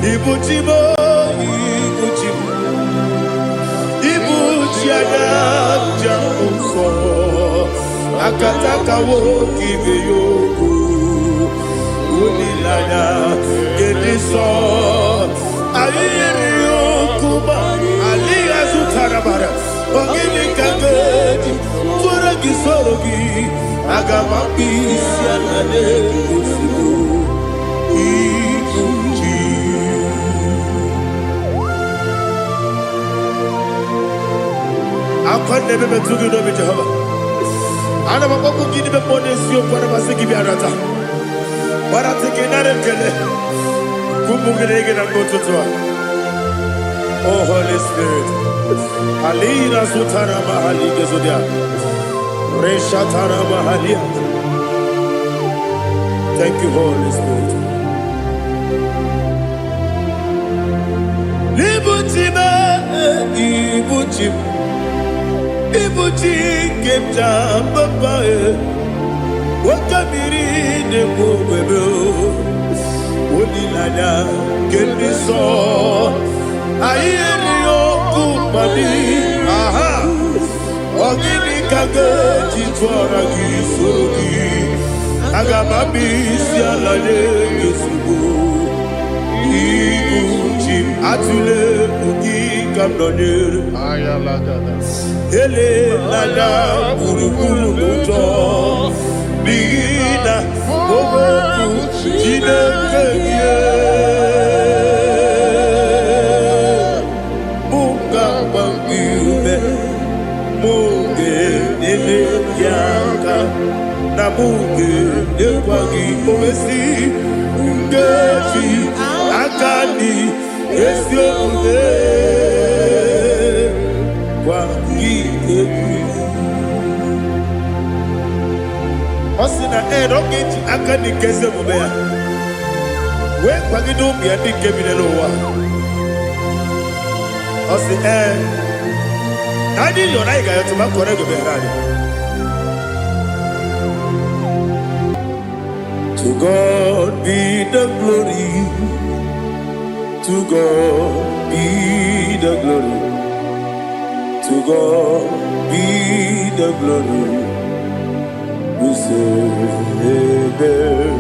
Ibuchimo, Ibuchimo, Ibuchiana, Jamuso, Akataka woki beyoku, Unilaya, Gediso, Ayiri Okuba, Aliya Zutarabara, Ogini Kagedi, Turagi Sorogi, Agamaki, Sianade, I can't never be too good over Jehovah. I never go give the money to you for the Masiki Biarata. But I take another killer. Kumugregin and go to Tua. Oh, Holy Spirit. Alina Sutana Mahali Gesudia. Reshatana Mahalia. Thank you, Holy Spirit. Ibuchima, Ibuchim. Ibuchi kemja papa wakamiri de bobebe onilanya kemiso ayeni okupadi aha ogini kage jitwara gisogi agamabi sialale yesugo Ibuchi atule ugi kamdonyer ayalagada ele lada buruburu moto bina oboku jinekeye munga bangiume munge nene yaka na munge nekwagi omesi ngeji akani esiode Osina don't get akani kese mubea. We kwagido mi adi kebine lowa. Osi nadi yona iga yotu makore go berani. To God be the glory. To God be the glory. To God be the glory. We say amen.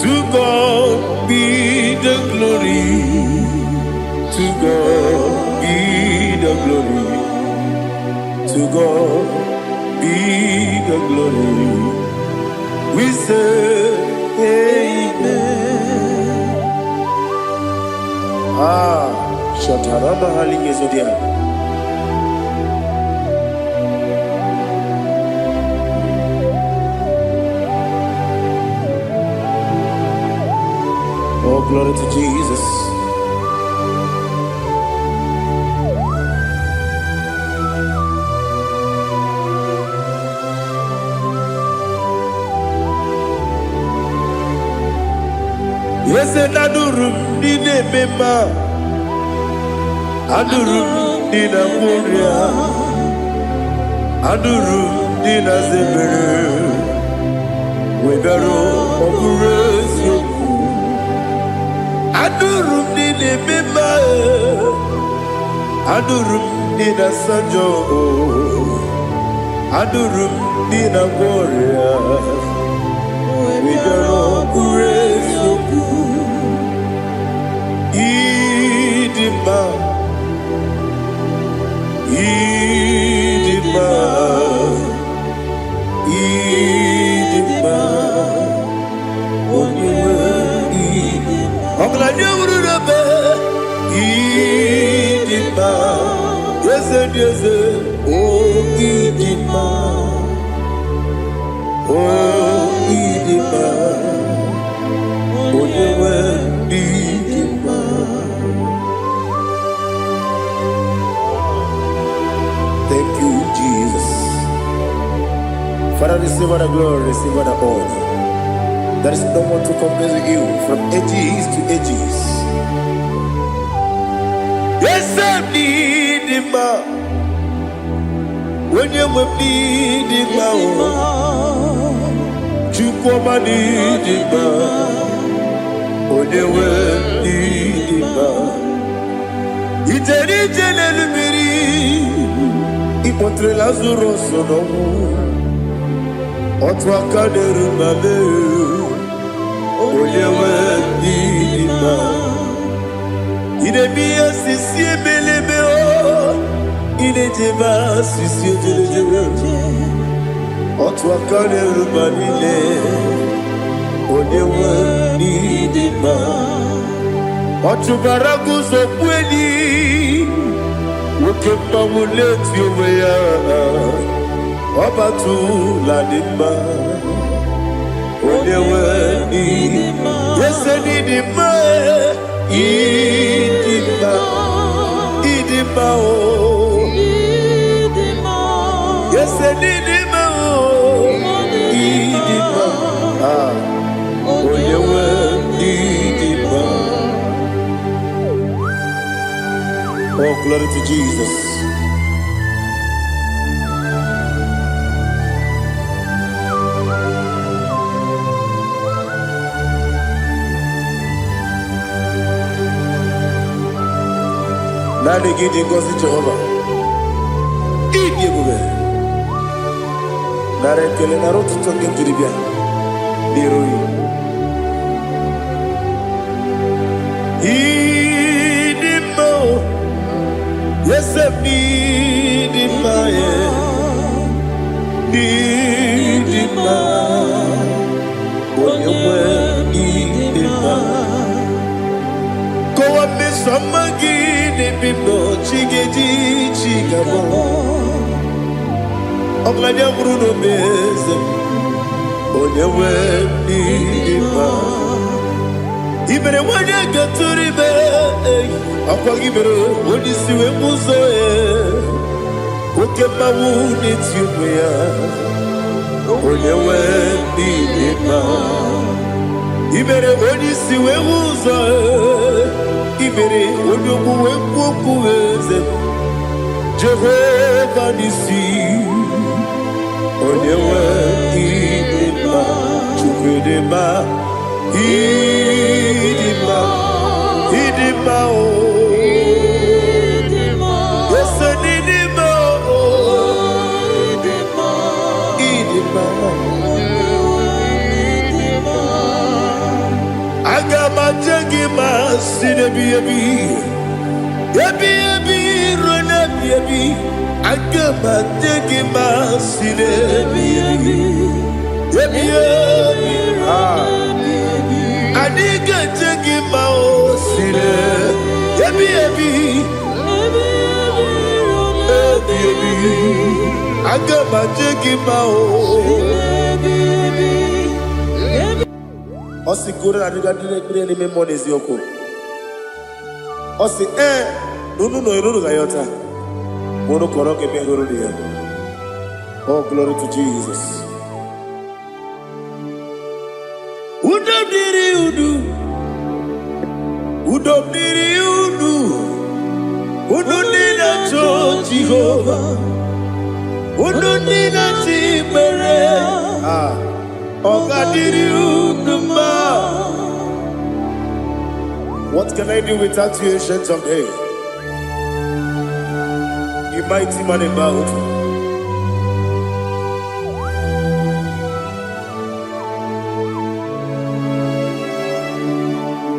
To God be the glory. To God be the glory. To God be the glory. We say amen. Shataraba halinge zodia. Oh, glory to Jesus. Yes, and Adurum did a member. Adurum did a warrior. Adurum did a zebra. We better operate you. Adurum did a member. Adurum did a sanjo. Adurum did a warrior. We better operate you. Idima, Idima, Idima, Idima, yes, yes, oh, Idima, oh, Idima, oh, Idima. Thank you, Jesus. Father, receive all the glory, receive all the honor. There is no one to compare with you from ages to ages. Yes, I need him. When you need him, you come and need him. When you Incontré Lazarus no Otwaka de Rumale Oyewe Dima Idemia Sisi Belebeo Idejeba Sisi Belebeo Otwaka de Rumale Oyewe Dima Otubaragu Zokweni Wokemba Muleti Oweya Obatu Ladima Oyewe Dima Yes, Dima Idima Idima Yes, Dima Idima Oyewe Dima. Oh, glory to Jesus. Nani gidi ngozi Jehovah. Idi bube. Nare kele naro tutonge diribia. Diroi. Idi mo. Yes, idi ma ye. Idi ma. Oyewe idi ma. Go up me samagi. Bimbo chigeji chigabo Ogladia Bruno Beze Oyewe Dima Ibere wanya gaturibe Akwa gibere Odisiwe muzoe Okema wuni tiumea Oyewe Dima Ibere Odisiwe muzoe Ibere Oyobu Wekuweze Jehovah Nisi Oyewe Idima Chukwedema Idima Idima Yes, Idima Idima Agama Jagima Sinebi Ebi Rona Ebi Agama Jagima Sinebi Ebi Adiga Jagima Sine Ebi Agama Jagima Osi kura na diga dire me monezi yoko. Osi nunu no iruru gayota. Mono koroke me iruru dia. Oh, glory to Jesus. Udom diri udu. Udom diri udu. Udu nina cho Jehovah. Udu nina chibere. What can I do without you, ancient of days? You mighty man about.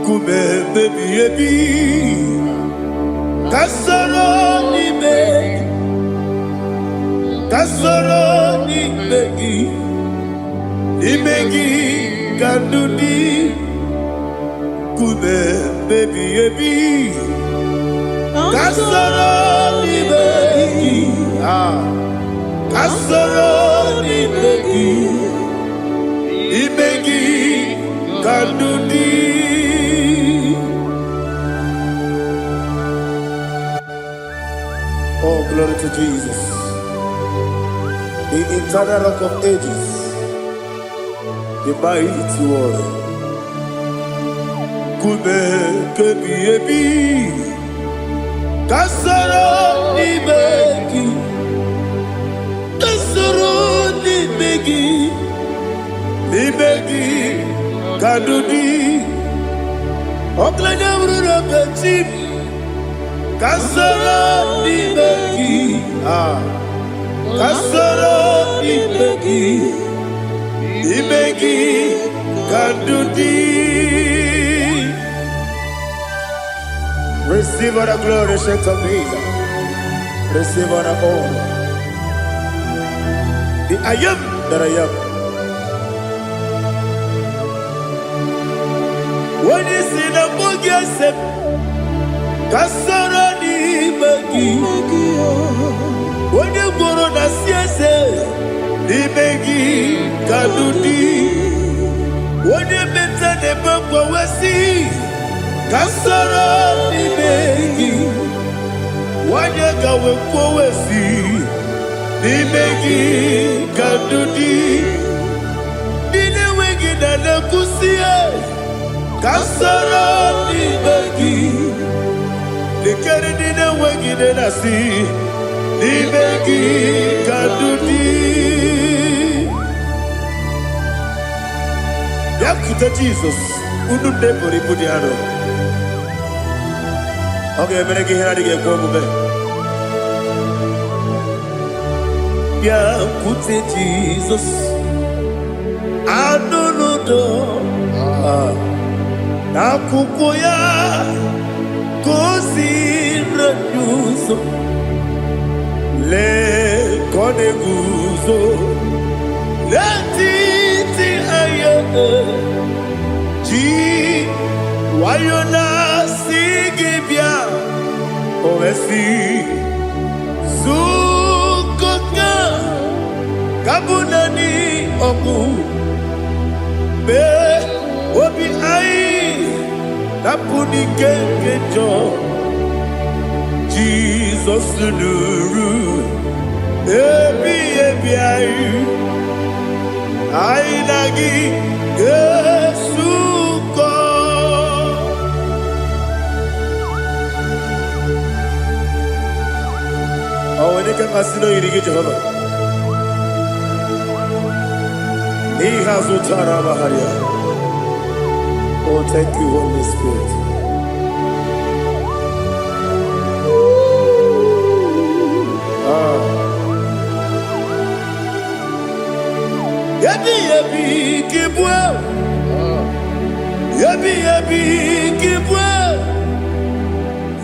Kume baby Kasoro ni begi Imegi kandudi Kume baby Kasoro ni begi Kasoro ni begi Imegi kandudi. Oh, glory to Jesus, the eternal rock of ages, the mighty one. Kume kebi kasoro ni begi kadudi oklanya urura petit kasoro ni begi kasoro imegi kandudi. Receive all the glory, shake of Jesus. Receive all the honor. The I am that I am. When you see the book, you say, kasoro imegi. When you go on the siese, imegi kandudi. When you better the book, we see. Kasoro imegi. Wanya gawe kwesi nimegi kadudi dine wegi na nakusie kasoro nimegi dikere dine wegi na nasi nimegi kadudi yakuta Jesus unu debori budiano. Okay, I'm going to get go move. Yeah, put it Jesus. I don't know. Nakukoya kosi reduso le koneguzo le titi ayane ji wayona sigibia oesi sukoka kabunani oku be obi ai napuni kekejo Jesus nuru ebi ai nagi Yesuko. Oh, when you can masino irigi Jehovah. He has utara baharia. Oh, thank you, Holy Spirit. Yabi kibwa. Yabi kibwa.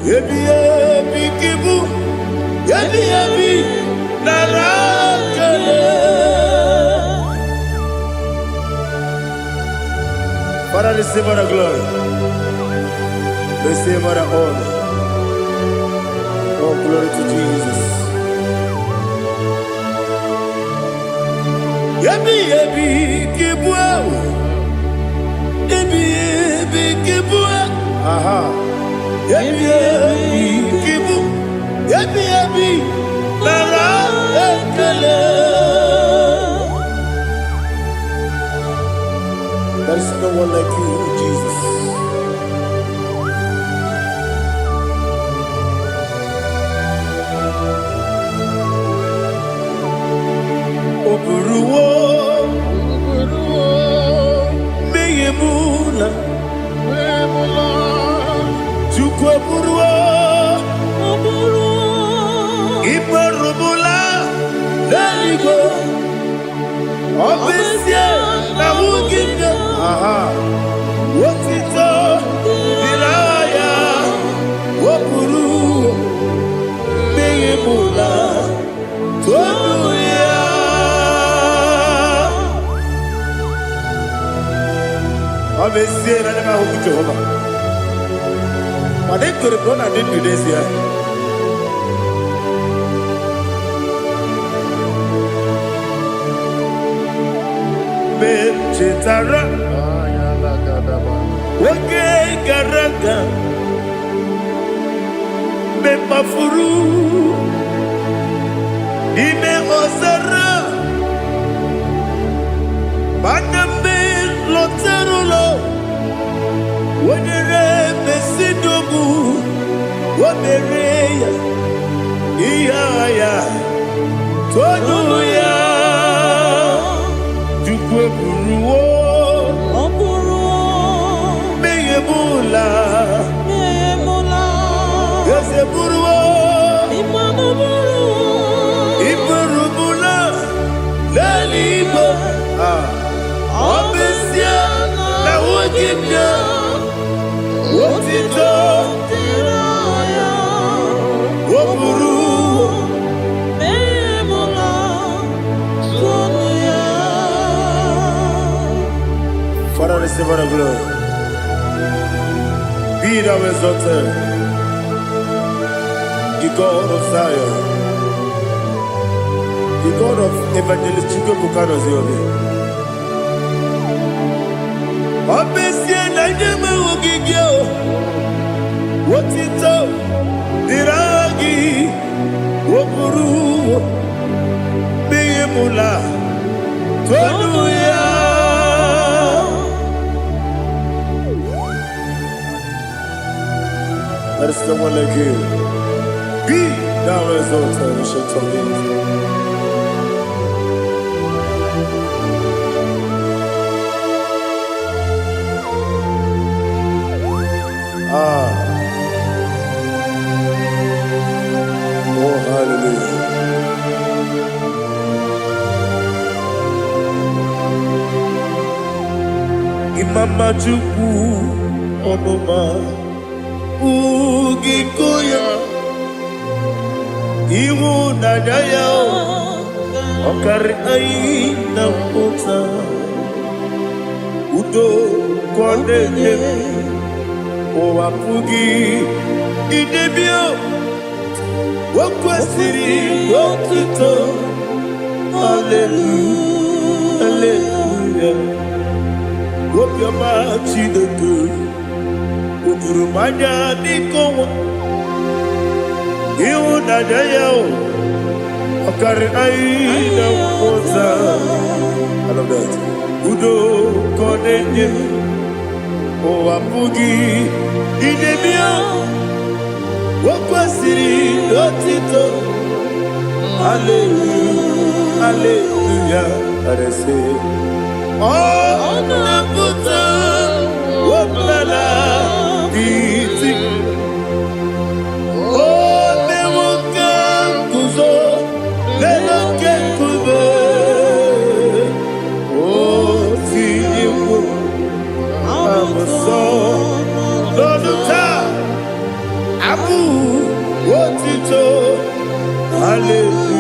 Yabi kibu. Yabi narakale. Father, receive our glory. Receive our honor. Oh, glory to Jesus. Yabi kibwa. Yabi kibwa. Aha. Yabi kibu. Yabi narakale. There is no one like you, Jesus. Oburuwo, meyemula, chukwu oburuwo, iperubula, leligo, obesie na wugide. Aha, wotito, diraya, oburuwo, meyemula, tonuya. Obesie na nema huku Jehovah. But they could have done I didn't do this here. Chetara, Wake Garaka, Mepafuru, Ime Osara, Baname Loterulo, Wadere Mesidobu, Wadereya, Iaya, Tonuya. Buruwo, meyemula, yese buruwo, iburubu, Father, receive all the glory. Be thou exalted, the God of Zion, the God of Evangelist Chico Bukano Ziobi. Obviously, I never will give you what it up, Diragi, Wopuru, Beyemula, Tonuya. There is no one like you. Be thou exalted, we shall talk in. Oh, hallelujah. Imama Juku Onoma Ugikoya Iwu Nadaya Okari Aina Mota Udo Kondeye Owapugi Idebio Wakwasiri Wakito Hallelujah Hallelujah Wopiama Chidoku Udurumanya Nikowa Iwu Nadaya Okari Aina Mota I love that Udo Kondeye Owapugi Idebio Wakwasiri Lotito Hallelujah Hallelujah I say Oh Naputa Waplala Biti Oh Newoka Kuzo Leloke Kube Oh Tiyiwo Loduta Abu Wotito Hallelujah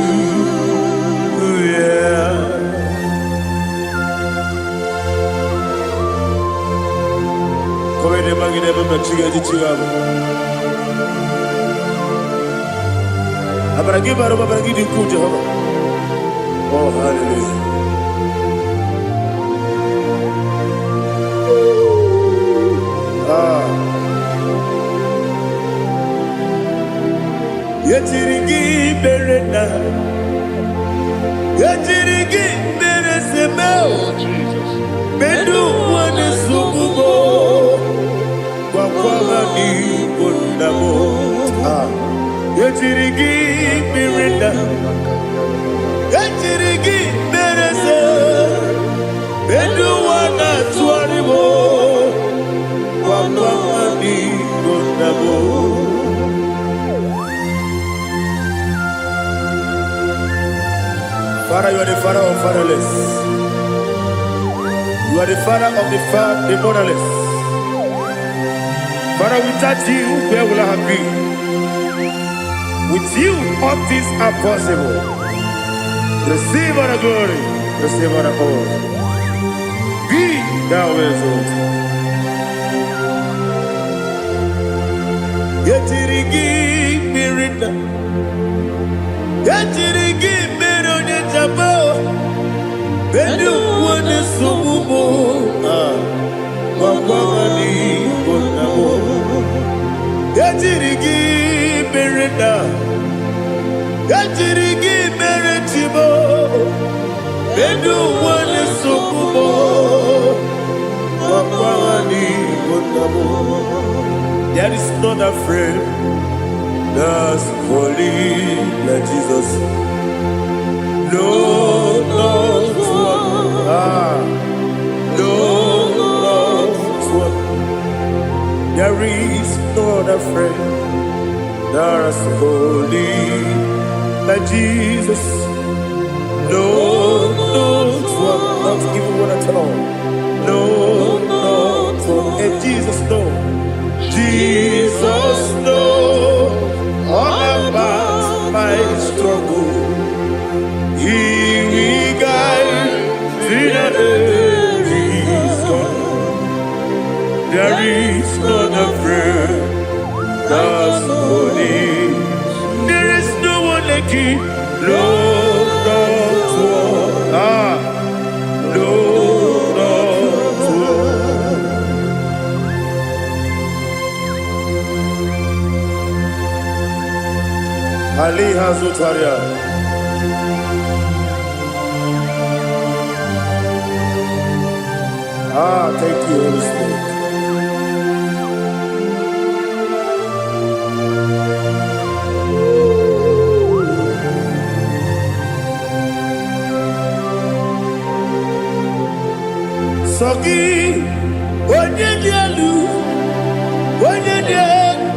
Komene magine baba chiga chiga Abaragi baro babaragi diku Jehovah Oh hallelujah Yetirigi berena Yetirigi beresemo Bedu wane sububo Kwa ni bundamo Yetirigi berena Yetirigi berese Bedu wana tuaribo Kwa ni bundamo Father, you are the father of fatherless. You are the father of the motherless. Father, without you, where will I have been? With you, all things are possible. Receive all the glory, receive all the honor. Be thou exalted. Yetirigi mirina, yetirigi mironye jabo, bedu wane sumubo, wawani bonamo. Yetirigi mirina, yetirigi miretibo, bedu wane sumubo, wawani bonamo. There is not a friend that's holy like Jesus. No, not one. No, not one. There is not a friend that's holy like Jesus. No, not one. Not even one at all. No, not one. Jesus knows all about my struggle. He will guide till the end is gone. There is not a friend that's holy. There is no one like him. Lord, not one. Lord, not one. Ali Hazutaria. Thank you, Holy Spirit. Sogi, onye dielu, onye dielu,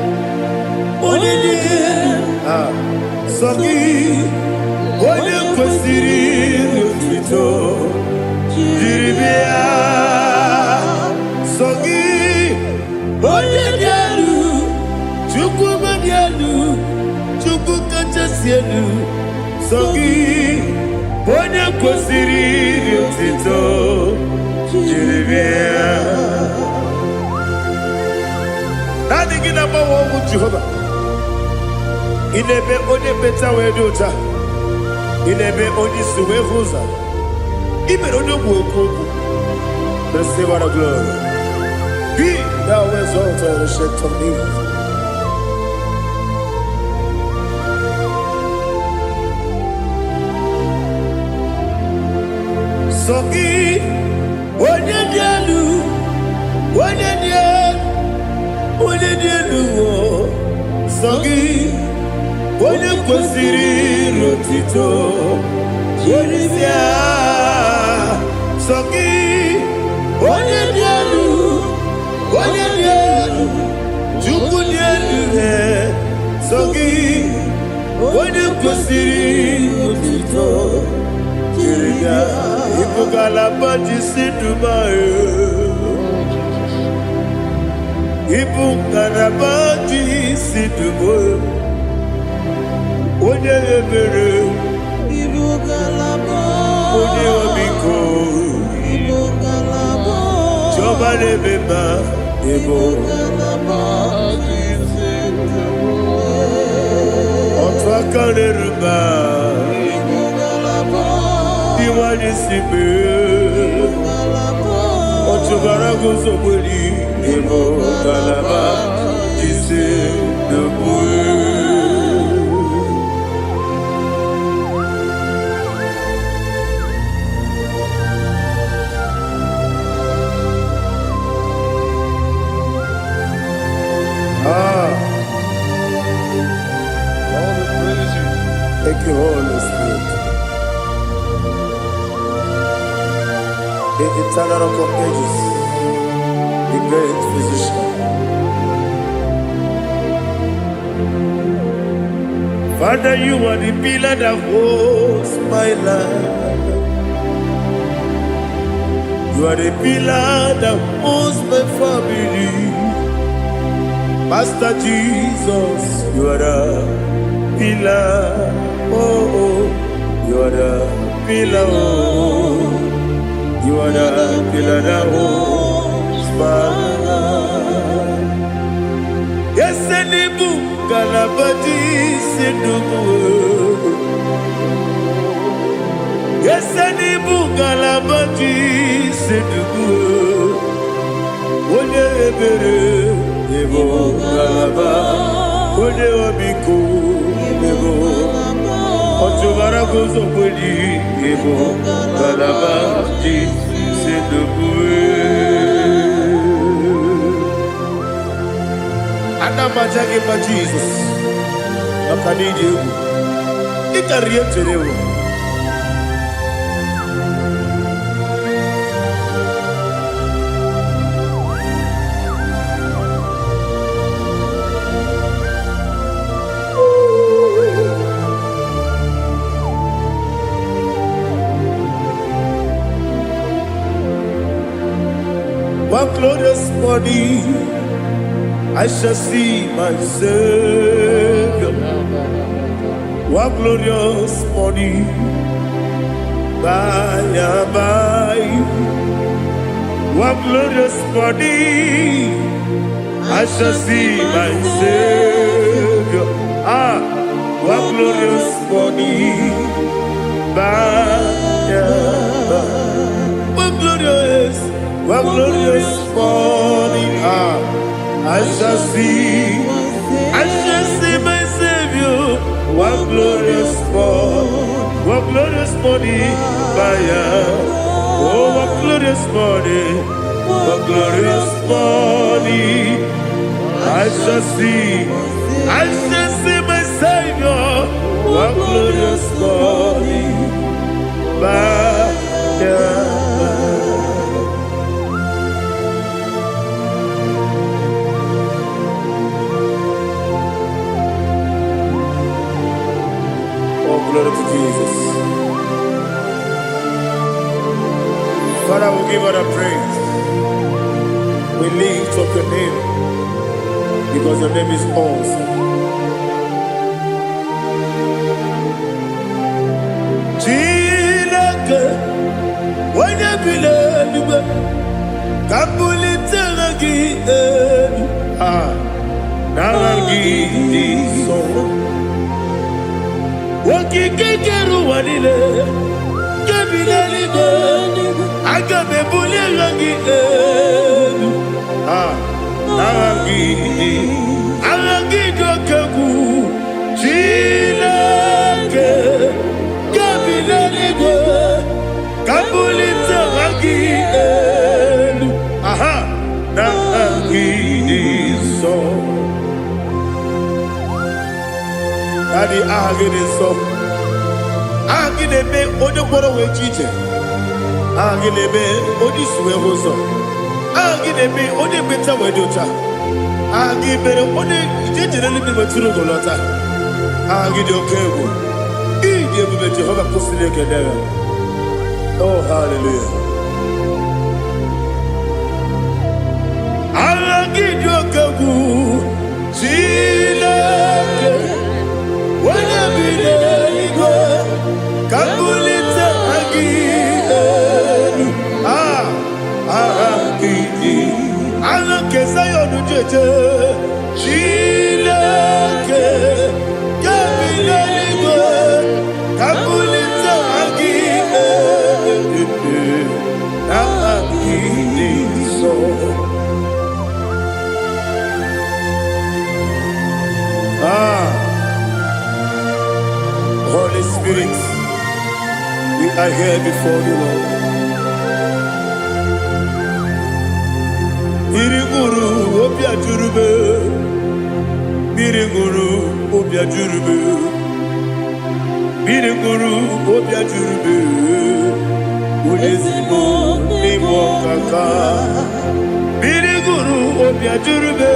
onye dielu. Sogi, onye kwesịrị otuto, jiri bịa. Sogi, onye dielu, Chukwu dielu, Chukwu kachasị elu. Sogi, onye kwesịrị otuto. Nothing in about what would Jehovah. In a be only better way to ta. In a be only suwe huza. Even on your work, receive our glory. Be thou exalted and shed on me. Sogi. Onye dielu, onye dielu, Sogi, onye kwesịrị otito, Jeribia, Sogi, onye dielu, Chukwu dielu, Sogi, onye kwesịrị otito, Jeribia. Ibugalaba Dubai. Ibugalaba Dubai. Onye ebere. Ibugalaba. Onye omiko. Ibugalaba. Joba lebeba. Ibugalaba. Otu aka n'eruba. Diwani sibe, otubara gozo boli, emo kalaba, jise debue. All the praise you. Thank you, Holy Spirit. The eternal rock of ages, the great physician. Father, you are the pillar that holds my life. You are the pillar that holds my family. Master Jesus, you are the pillar. Oh, you are the pillar. Oh. You are the pillar that holds my life. Yes, Enibu Galabadi Sinubu. Yes, Enibu Galabadi Sinubu. Onye ebere, Ebo Galaba. Onye obiku, Ebo. Otubara gozo boli, Ebo Galaba. Anamajage ma Jesus, Makanidi, Ikariyeterewo. One glorious morning, I shall see my Savior. One glorious morning, by and by. One glorious morning, I shall see my Savior. One glorious morning, by and by. One glorious morning, I shall see my Savior. One glorious morning, oh, one glorious morning, I shall see my Savior. One glorious morning, glory to Jesus. Father, we give all the praise. We lift up your name because your name is awesome. Chilake, when you believe, Kabuli Naragi, so. Wakikekeru wanile Kabilaligo Agabe bulilangi Arangi dokagu Chilake Kabilaligo Kabulita rangi Naragi so Daddy, agide so. Agide be ojo poro we chiche. Agide be oji suwe hoso. Agide be oji beta we dota. Agide be oji chiche le bi beturu golota. Agide okego. Ije be Jehova kusile kedera. Oh, hallelujah. Agide okego. Chilake. When I be there, Kabulita again. Kesayo no jeje, Chilake, Kabilaligo, Kabulita again. So. Holy Spirit, we are here before you, Lord. Biriguru obia jurube, Biriguru obia jurube, Biriguru obia jurube, Ulezimo nimo kaka, Biriguru obia jurube,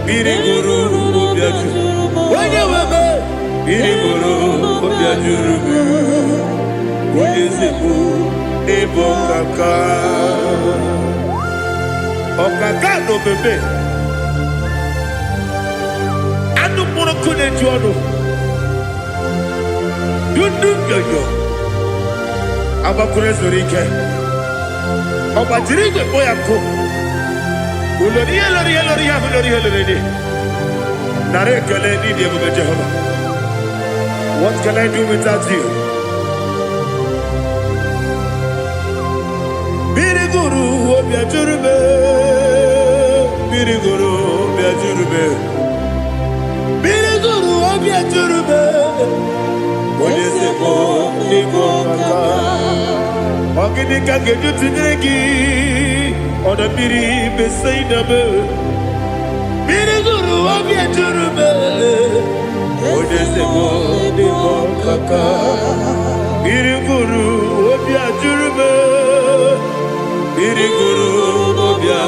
Biriguru obia jurube, Wanyawebe, Biriguru obia jurube, Ulezimo nimo kaka. Okaka no bebe anu mono kone jono dundu yoyo abakure zorike obajiri gbe boya ko ulori elori nare kele ni de bebe Jehovah. What can I do without you? Biriguru obia jurube, Biriguru obia jurube, Biriguru obia jurube. Olezemo nimo kaka, ogini kangeju tinegi, oda biri beseinabe. Biriguru obia jurube, olezemo nimo kaka, Biriguru obia jurube. Biriguru obia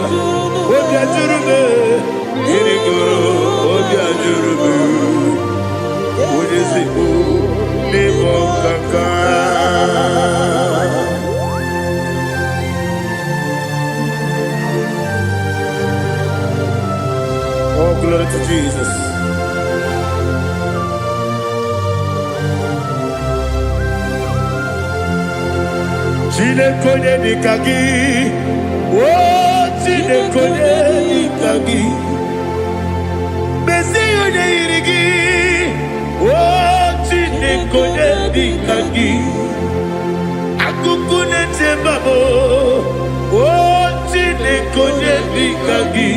jurube, Biriguru obia jurube, Ulezimo nimo kaka. glory to Jesus. Chinekonye nikagi, oh chinekonye nikagi, Mesiyone irigi, oh chinekonye nikagi, Akukune tembabo, oh chinekonye nikagi,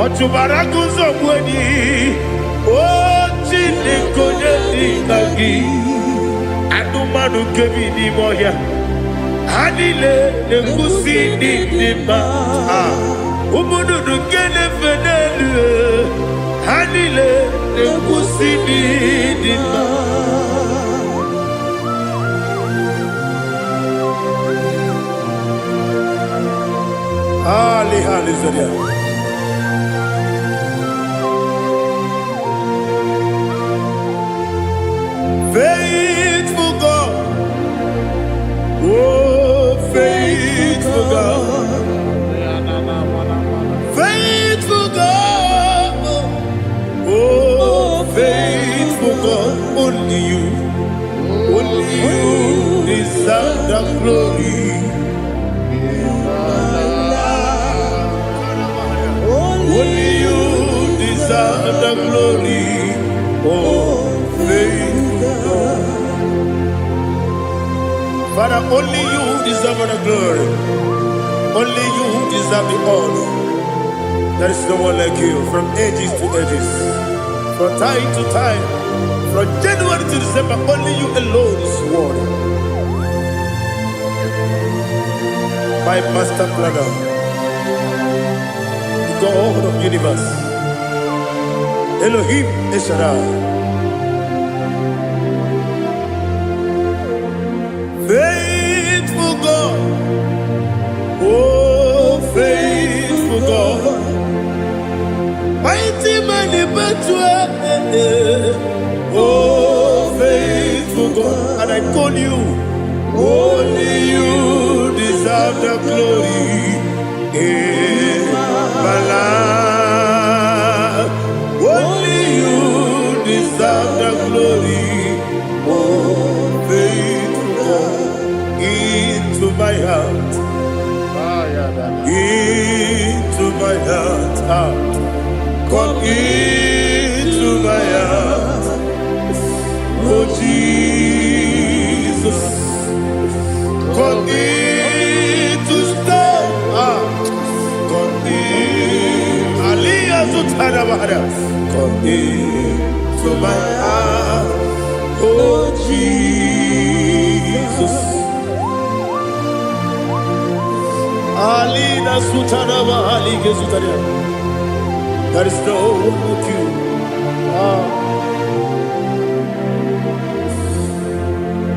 Otubarakuzo mweni, oh chinekonye nikagi, Adumanu kevini moya. Hanile ne kusini nima, umudu nukene fenelu. Hanile ne kusini nima. Ali zodia. Faithful God, oh faithful God, faithful God, oh faithful God, only you deserve the glory. Only you deserve the glory, oh faithful God. Father, only you deserve the glory. Only you deserve the honor. There is no one like you, from ages to ages, from time to time, from January to December. Only you alone is worthy. My master planner, the God of the universe, Elohim Eshadai. Faithful God, oh faithful God, mighty man in battle, oh faithful God, and I call you, only you deserve the glory in my life, only you deserve the glory, oh faithful God. Into my heart, into my heart, come into my heart, oh Jesus, come in to stay, come in, Aliyah to Tanabara, come into my heart, oh Jesus. Alina Sutanaba Ali Gesutaria. There is no one like you.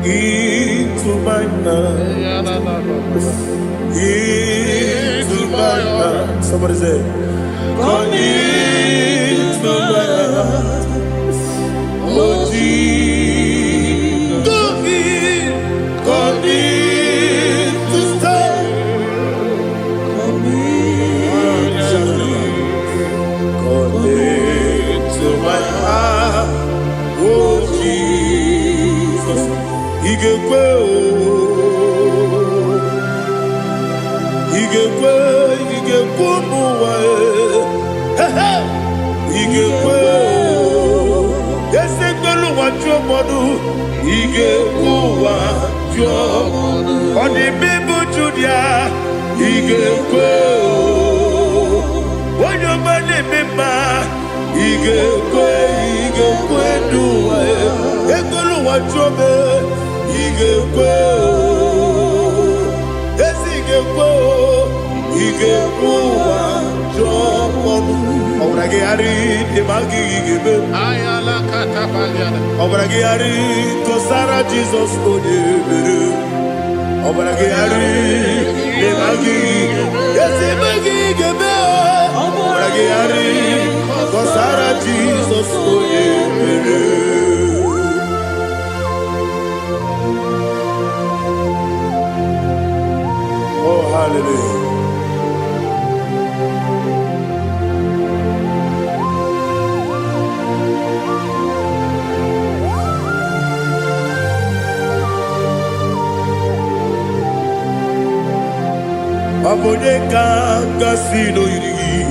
Into my heart. Into my heart. Somebody say, come into my heart. Oh Jesus. Come in to stay. To my heart, oh Jesus, Igekwe, muwa, Igekwe, Esegbelu wajo modu, Igekwe wajo, Oni bibu Judia, Igekwe, Wanyomane mema. Igekwe duwa, Egolu wajobe, Igekwe, Igekwe wajobe. Obrage ari demagi igebe. Ayala katapaliana. Obrage ari kosara Jesus odebere. Obrage ari demagi igebe. Obrage ari kosara Jesus odebere. Oh hallelujah. Onye kangasi no yiri.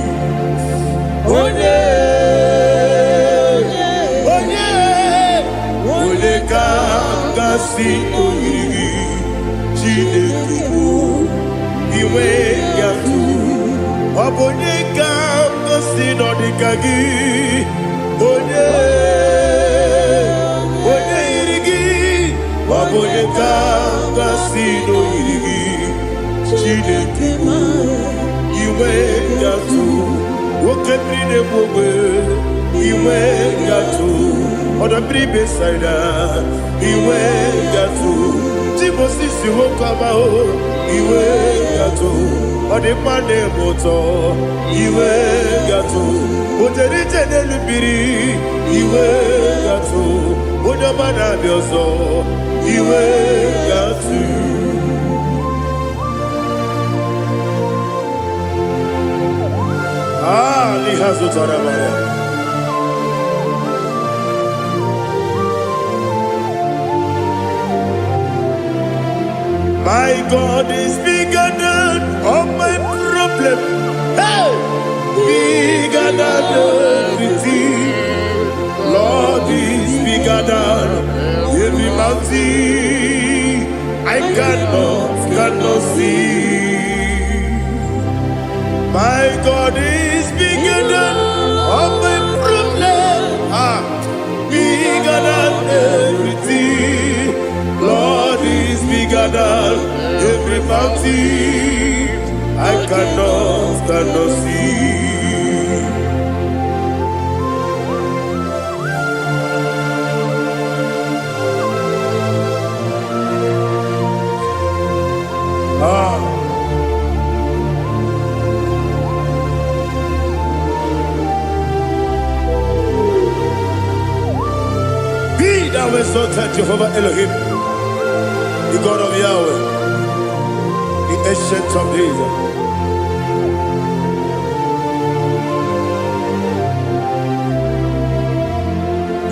Onye kangasi no yiri. Chineke iwe gatu. Onye kangasi no dikagi. Onye yirigi. Onye kangasi no yirigi. Chineke iwe gatu. Woke bride bobe iwe gatu. Oda bribe saida iwe gatu. Timosi si wokama o iwe gatu. Ode mane moto iwe gatu. Ojeri tenelu biri iwe gatu. Oda mana biozo iwe gatu. Lihazo tarabaya. My God is bigger than all my problem. Hey, bigger than everything. Lord is bigger than every mountain. I cannot see. My God is bigger than all my problems. Bigger than everything. Lord is bigger than every mountain. I cannot see. Thou exalted Jehovah Elohim, the God of Yahweh, the ancient of days.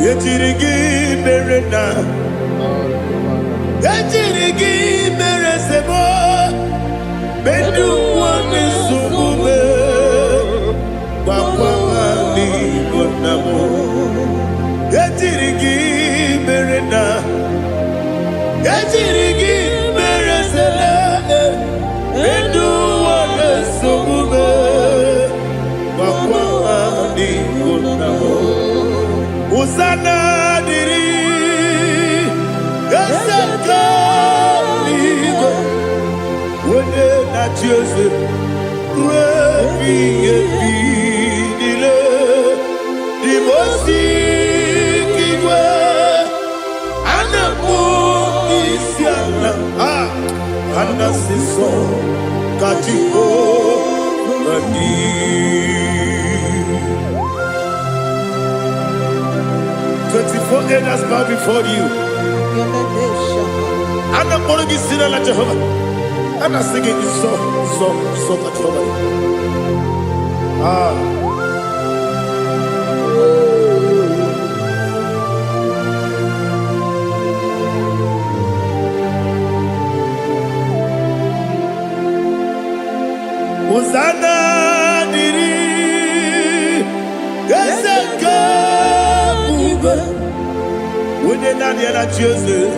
Yetirigi merena, yetirigi meresebo, bedu wane sumube, wakwamani gonamo. Yetirigi merena, yetirigi meresele, bedu wane sumube, wakwamani gonamo. Usana diri, esaka ligo, wone na Joseph, wepi dile, di mosi kiwe, anamu isiana, anasiso katiko mani. 24 elders bow before you. And I'm going to be singing like Jehovah. And I'm singing this song like Jehovah. Hosanna diri, Eseka. When you're not yet at Joseph,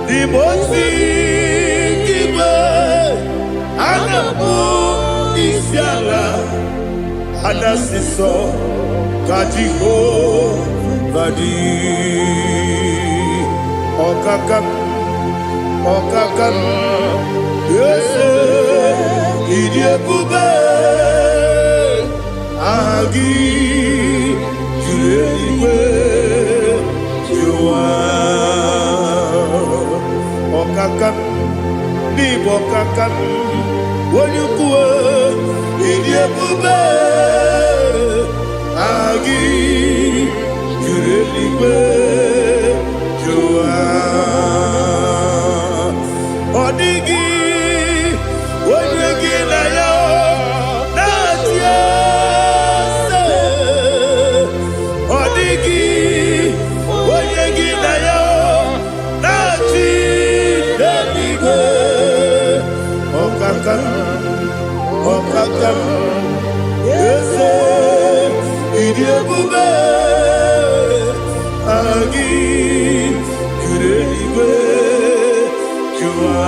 the most giver, and the moon is yalla, and the sister, Kajiho, Vadi, Okakam, yes, Idiabube. Agi julewe juwa okakam ni bokakam wonyukwe idiebube agi julewe juwa odigi wonyegi na yo natia. Odigi, oyegi na yo, nachi. ọkaka eze ịdị ebube agị juru eluigwe jụwa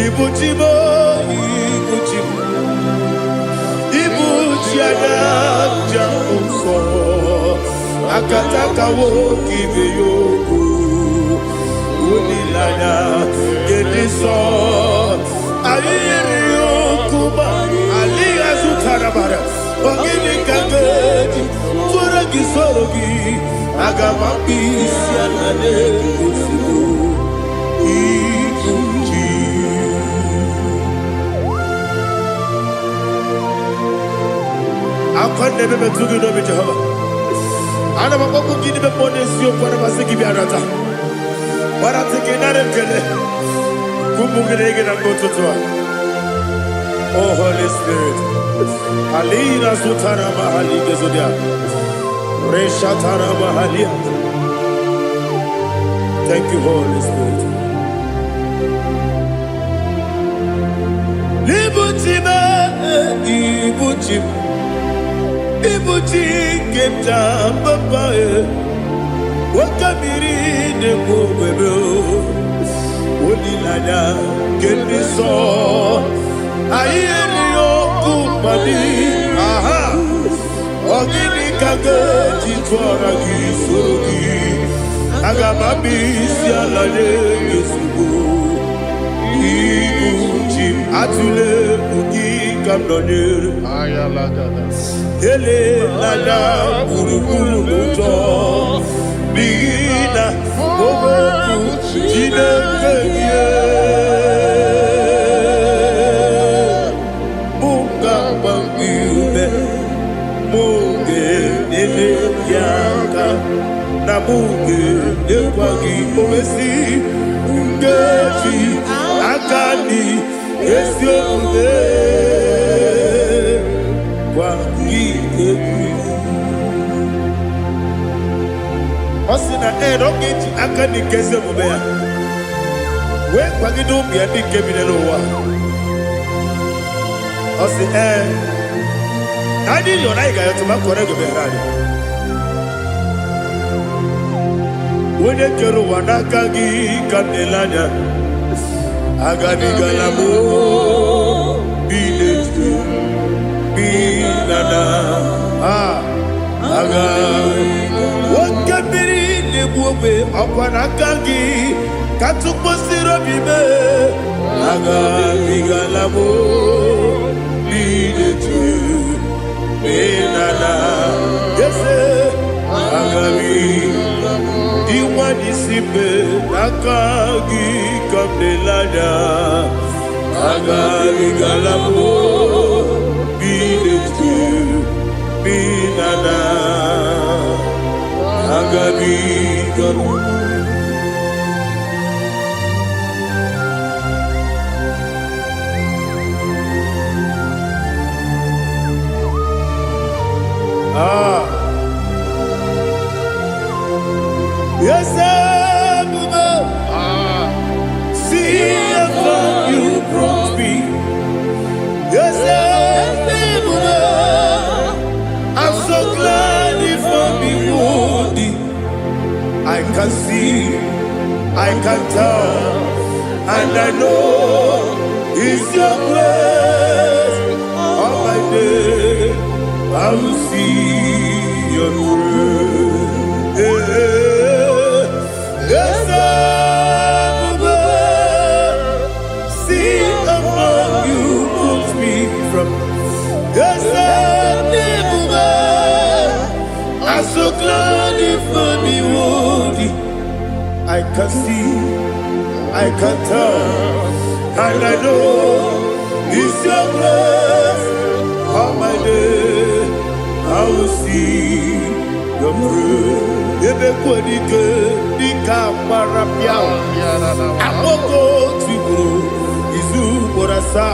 ibuchi m ibuchi m ibuchi anya ja nsọ akatakawo ibe yogo unilanya gediso ayiri yokuba aliya zutarabara ogini kangeti fura gisorogi agamapisi anane kusibu ibuchi akwande bebe tugi no Jehova ana maboku gini be ponesio kwa basiki biarata bara tekenare kele kumugirege na mototwa. Oh Holy Spirit alina sutara mahali gezodia resha tara mahali. Thank you Holy Spirit. Libutime ibutim ibuti kemta papa wakamiri ne bobebe olilanya kemiso ayeri yokumani aha ogini kage titwara gisogi agamabisi alale yesugo ibuti atule ugi kamdonir ayalagada ele lala buruburu muto bigina ogoku jinekeye munga bangiune munge nene yaka na munge nekwagi omesi ngeji akani esiode Osina rogeji akani keze mubea we kwagido bia di kebinelo wa osi nadi yo na igayo to makore go berani wone kero wanaka gi kanelanya agadi galamo biletu binana aga wakabiri lebuwe akwanakagi katuposiro bibe aga bigalamo biletu binana yese aga diwani sipe nakagi kamdelada aga bigalamo biletu binana agabi garu yes see how you brought me. Yes I'm so glad if me woody. I can see, I can tell, and I know it's your grace. On my day, I will see your grace. Yes, see among you put me from. Yes, I'm so glad if me woody. I can see, I can tell, and I know it's your grace. On my day, I will see your grace. Ebe kwenike dika marapia, amoko tiburo izu borasa.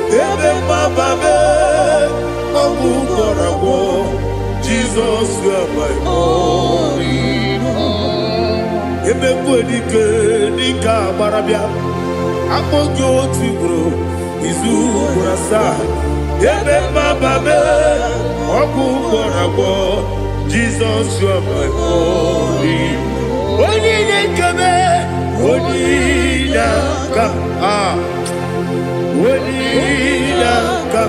Ebe mababe, omu korago. Jesus, you are my only home. Ebe kwenike dika marapia, amoko tiburo. asa. Ebe mababe, oku korabo. Jesus, you are my only. Only kame, only ka. Only ka.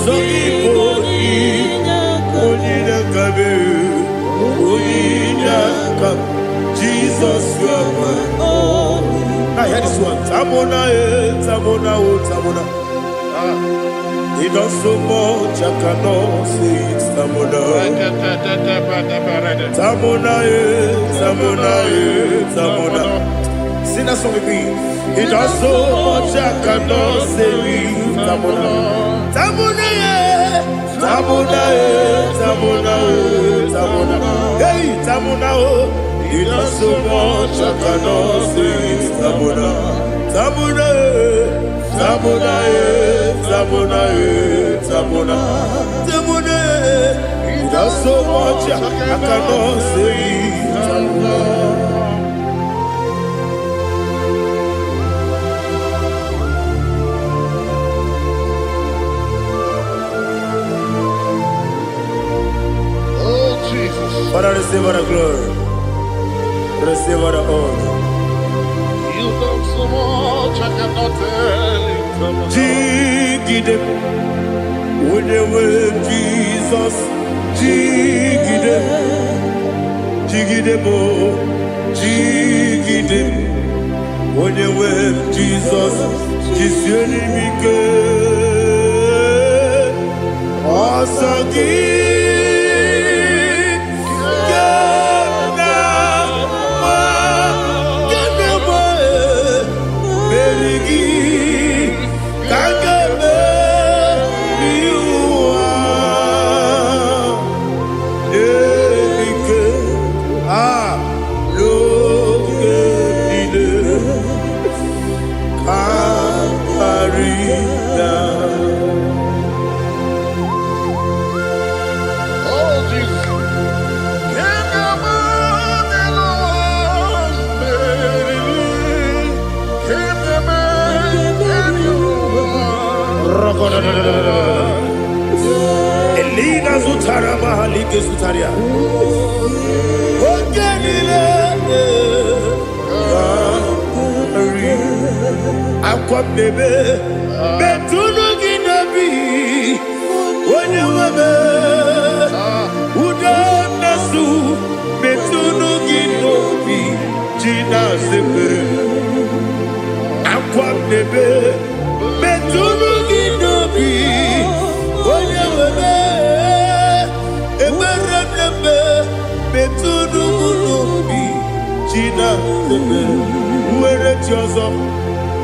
So Igbo, only kame, only ka. Jesus, you are my only. I hear this one. Tamona, tamona, tamona. He does so much, I cannot say it. Tamona, tamona, tamona, tamona. Sing that song with me. He does so much, I cannot say it. Tamona, tamona, tamona, tamona, tamona. Hey, tamona, he does so much, I cannot say it. Tamona, tamona, tamona, tamona, tamona, tamona. He does so much, I cannot say it. Tamona. Oh, Jesus. Father, receive all the glory. Receive all the honor. You done so much, I cannot tell it. Jigide, when they were Jesus, Jigide, Jigide bo, Jigide, when they were Jesus, Jisienimike, Asagi, Elina Zutara Mahalike Zutaria. Ogenile Aqua bebe Betunu Ginabi Wanya Wabe Uda Nasu Betunu Ginobi Gina Zepe Aqua bebe Betunu Ginobi Wanya Wabe Eberebebe Betunu Ginobi Gina Zepe Uere Tiozo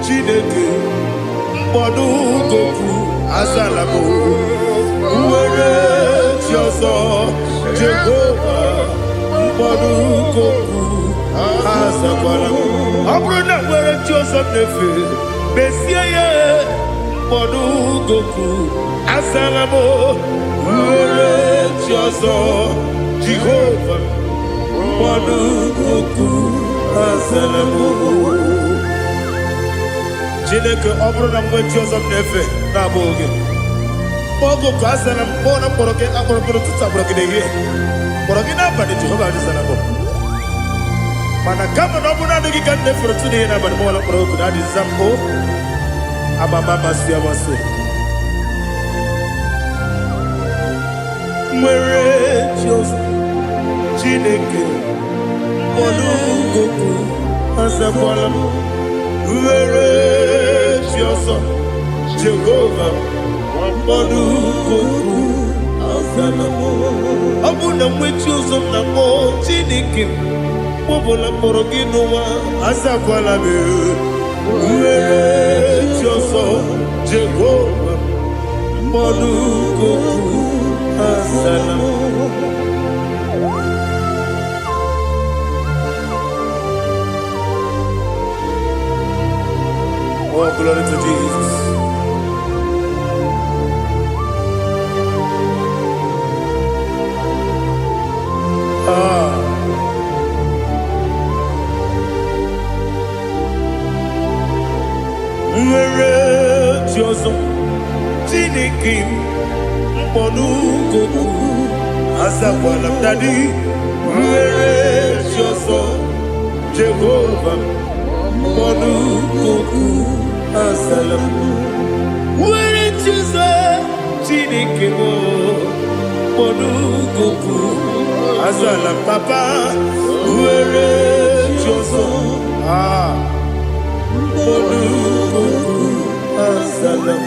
Chineke Mbodu Goku Azalabo Uere Tiozo Jehovah Mbodu Goku Azalabo Abrona Uere Tiozo Nefe Besiye Mbodu Goku Azalabo Uere Tiozo Jehovah Mbodu Goku Azalabo Chineke ọbụrụ na mgbe chi ọzọ m na-efe na-abụ oge ogo ka a sara m kpọọ na mkpọrọ gị akpọrọ mkpọrọ tutu akpọrọ gị n'ehihie kpọrọ gị n'abalị Jehova adịzara m mana kama na ọ bụrụ na adịghị ka m na-efere tu n'ihe n'abalị mụọla mkpọrọ oku na adịza m o amama amasị amasị nwere chi ọzọ Chineke mkpọrọ oku azakwala m Uere Chioso Jehovah Mbodu Goku Azalamo Abuna mwechi ozo na mo Chineke Mbobola moro ginuwa Azakwala me Uere Chioso Jehovah Mbodu Goku Azalamo Oh, glory to Jesus. Mwere ọzọ Chineke mkpọnụ goku azakwala m dadi nwere chi ọzọ Jehova mkpọnụ goku azala m nwere chi ọzọ Chineke mkpọnụ goku azala m papa nwere chi ọzọ mkpọnụ goku azala m.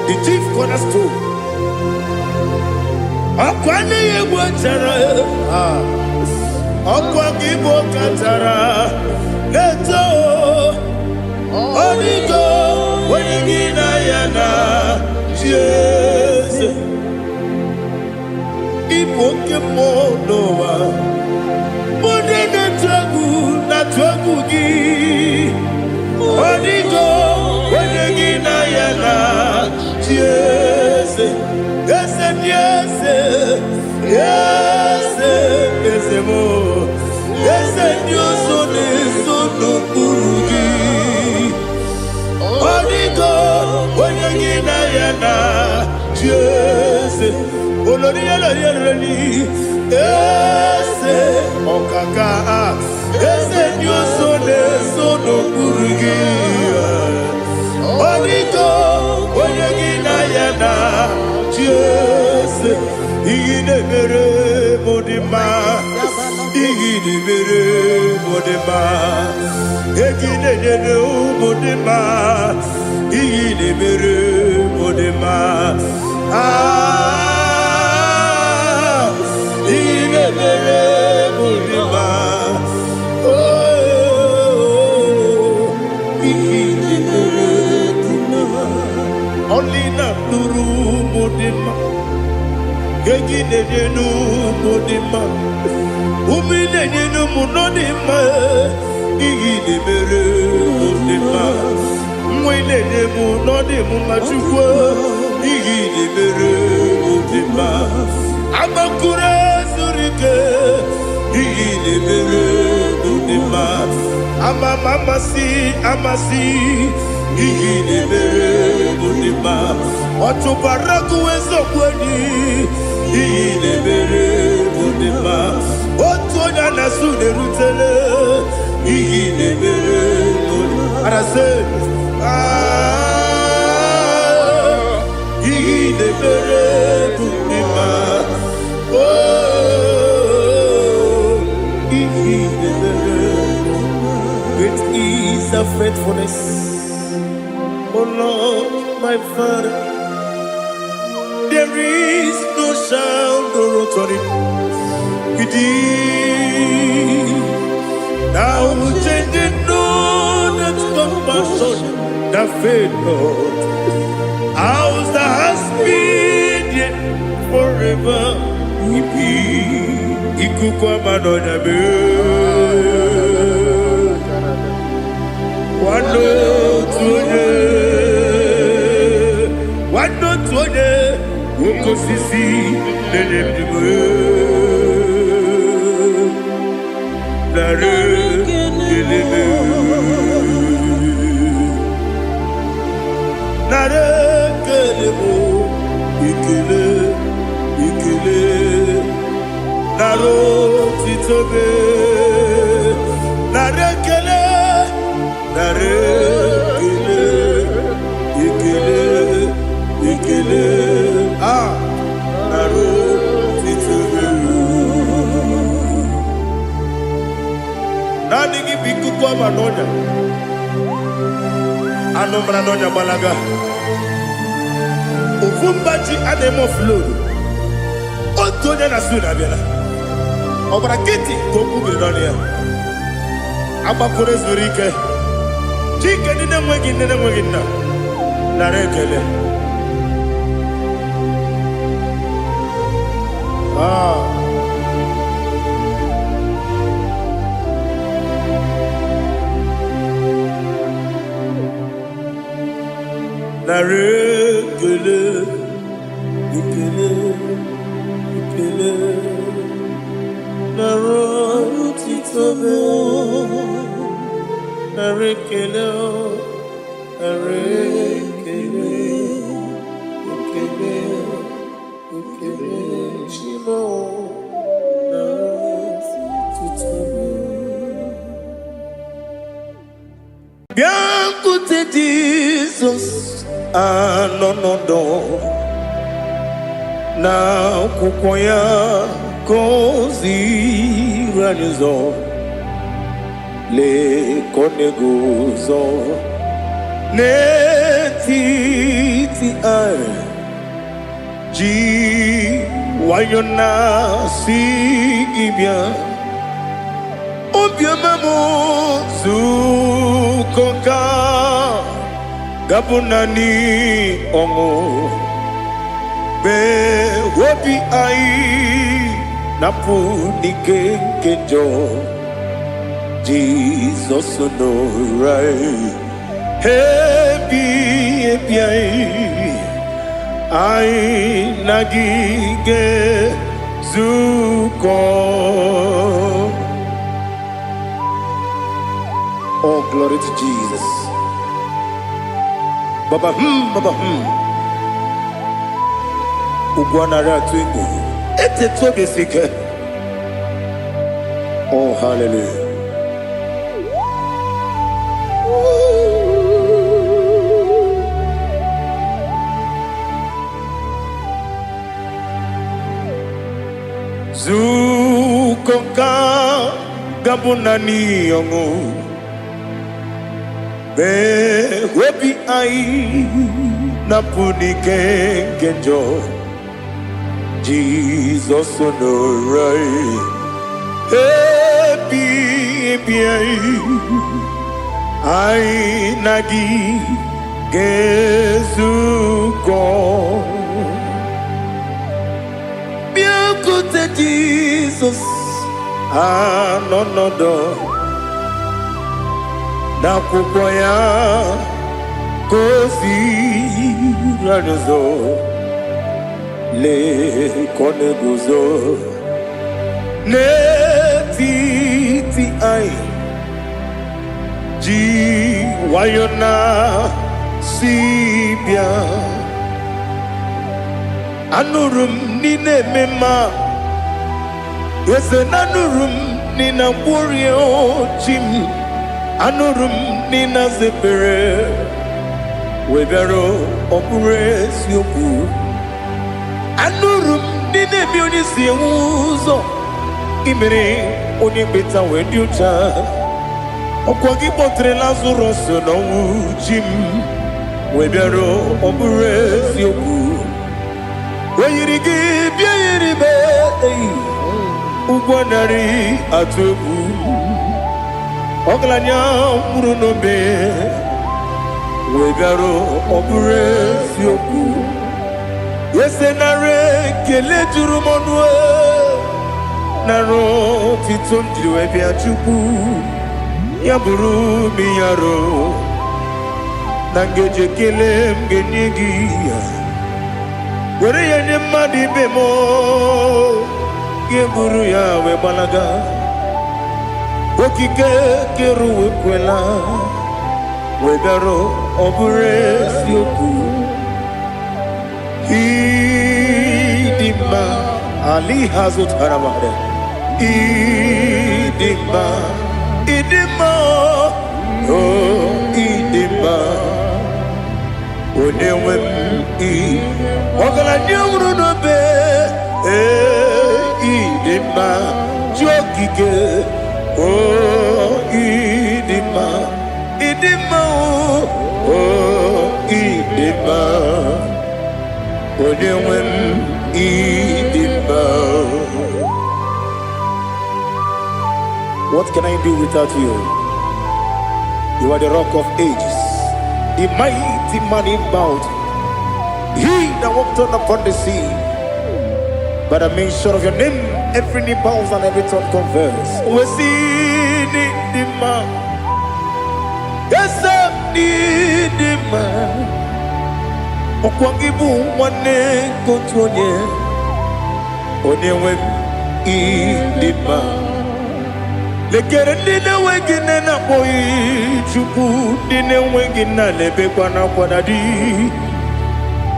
The chief cornerstone. Akwane Igbo chara, akwa Igbo katara, leto, onigo, wenigina yana, Jesus. Igbo kemo noa, mode na twagu gi, onigo, wenigina yana, Jesus. Yes, yes, yes, yes, mo. Yes, Dios son no kurugi. Onigo, onagina yana, yes. Olori olori, yes, okaka. Yes, Dios son no kurugi. Onigo, onagina yana. Yes, igide mere modima, igide mere modima, igide mere modima, igide mere modima, igide mere modima, igide mere modima, only not nuru modima. Gegine nu modima, umine nu munodima, igide mere modima, mwine ne munodimu machukwa, igide mere modima, amakure surike, igide mere modima, amasi, igide mere modima, otubaraku ezokweni. Igide mere modima, otonya na sude rutele. Igide mere modima, arase. Igide mere modima, oh, igide mere modima. Great is thy faithfulness, oh Lord, my Father. There is no sound or authority. Now changing no that compassion, that faith not. Ours that has been yet forever. Ipi ikukwa manonya be. Wano tunye. osisi na-enyemdime nara keleme nara kelemo ikele ikele nara otitobe nara kele nara kele ikele ikele nara otitobe nani gi bikuko manonya anomra nonya balaga Ufumbaji anemo flow. Otonya na suna biela. Obra kiti koku bironia. Abakure zurike. Chike nine mwegi na. Narekele. Narekele, ikele, ikele, narotitobe, narekele, narekele, ikele, ikele, chimo, narotitobe. Bien écoute Jesus. Anonodo na kukoya kozi ranizo le konegozo ne titi ai ji wayona sigibia obiamamo zukoka Gabunani ongo be wobi ai napu nike kenjo Jesus no right happy ai nagige zuko. Oh, glory to Jesus. Baba Ugwanara twingo ete tobe sike. Oh, hallelujah. Zukoka gabunani yongo be webi ai napuni kenjo Jesus no right happy ai nagi gezuko bien côté Jesus no na kukoya kozi ranizo le konegozo ne titi ai ji wayona sibia anurum nine mema yese nanurum nina warrior jim anurum nina zepere webero opure sioku anurum nine bioni siuzo imere oni beta wediucha okwagi potre lazarus no jim webero opure sioku weyirigi biayiribe ugwanari atubu Oglanya murunobe wegaro obure sioku yesenare kele jurumonwe naro titondriwe biachuku yaburu miyaro nangeje kele mgenyigi were ya nye mmadụ ibe m ga-eburu ya wee gbalaga okike kere uwe kwela wee bịarụ ọ bụrụ eziokwu ịdị mma ali ha zụtara mmadụ ịdị mma ịdị mma ịdị mma onye nwe m ọgaranya nwụrụ n'obe ịdị mma ji okike ịdị mma ịdị mma ịdị mma onye nwe m ịdị mma. What can I do without you? You are the rock of ages, the mighty man in battle, he that walked on upon the sea. By the mention of your name, every knee bows and every tongue confess. We see the man. Yes, the man. Okwangibu wane kotonye. Onyewe the man. Lekere ndine wengine na boyi chuku ndine wengine lebe kwa na kwanadi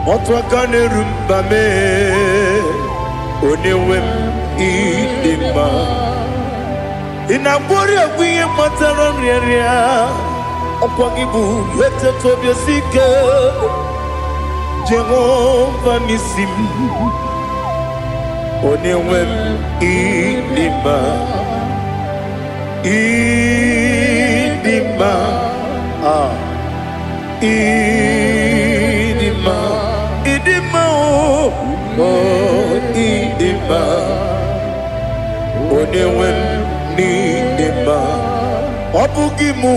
otwakane rumba me onyewe ịdị mma inagbori ogwiye matara nrịarịa ọkwa gị bụ eteto obi osike Jehova n'isi m onyewe ịdị mma ịdị mma ịdị mma ịdị mma ịdị mma onyewe m n'ịdị mma ọ bụghị mụ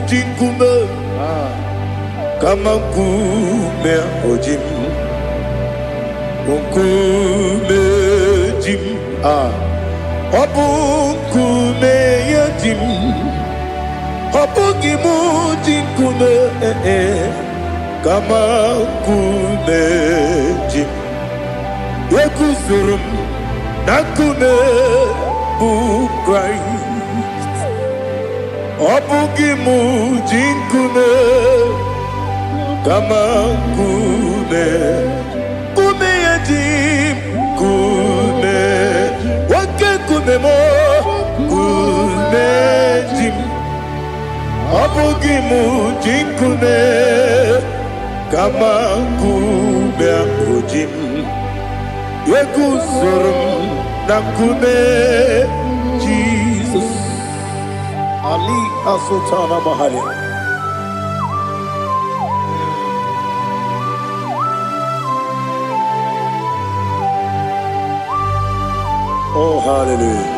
ji nkume kama nkume oji m nkume ji m ọ bụ nkume ya ji m ọ bụghị mụ ji nkume kama nkume ji m ekuzuru m na nkume bụ Kraịst ọ bụghị mụ ji nkume kama nkume nkume ya ji m nkume nwoke nkume m nkume ji m ọ bụghị mụ ji nkume kama nkume ahụ ji m ekuzuru m na nkume Jesus Ali Asultana Mahali. Oh, hallelujah.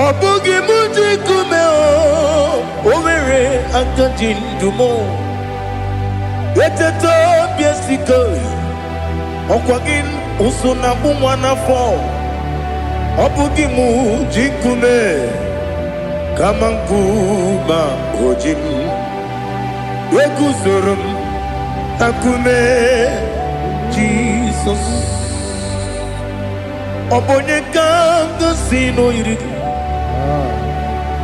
Ọ bụghị mụ ji nkume o nwere aka ji ndụ m eteta obi esike ọkwa gị ụsụ na mụ nwa n'afọ ọ bụghị mụ ji nkume kama nkume oji m eguzoro m na nkume Jizọs ọ bụ onye ka m gosi n'oyiri gị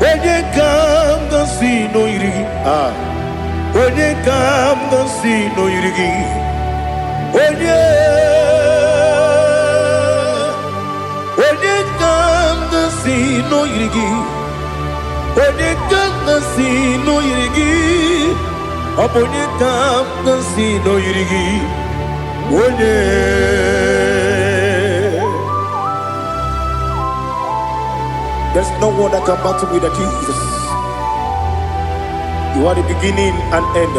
onye ka m gosi n'oyiri gị onye ka m gosi n'oyiri gị onye ka m gosi n'oyiri gị onye ka m gosi n'oyiri gị ọ bụ onye ka m gosi n'oyiri gị onye there's no one that can battle with Jesus. You are the beginning and end.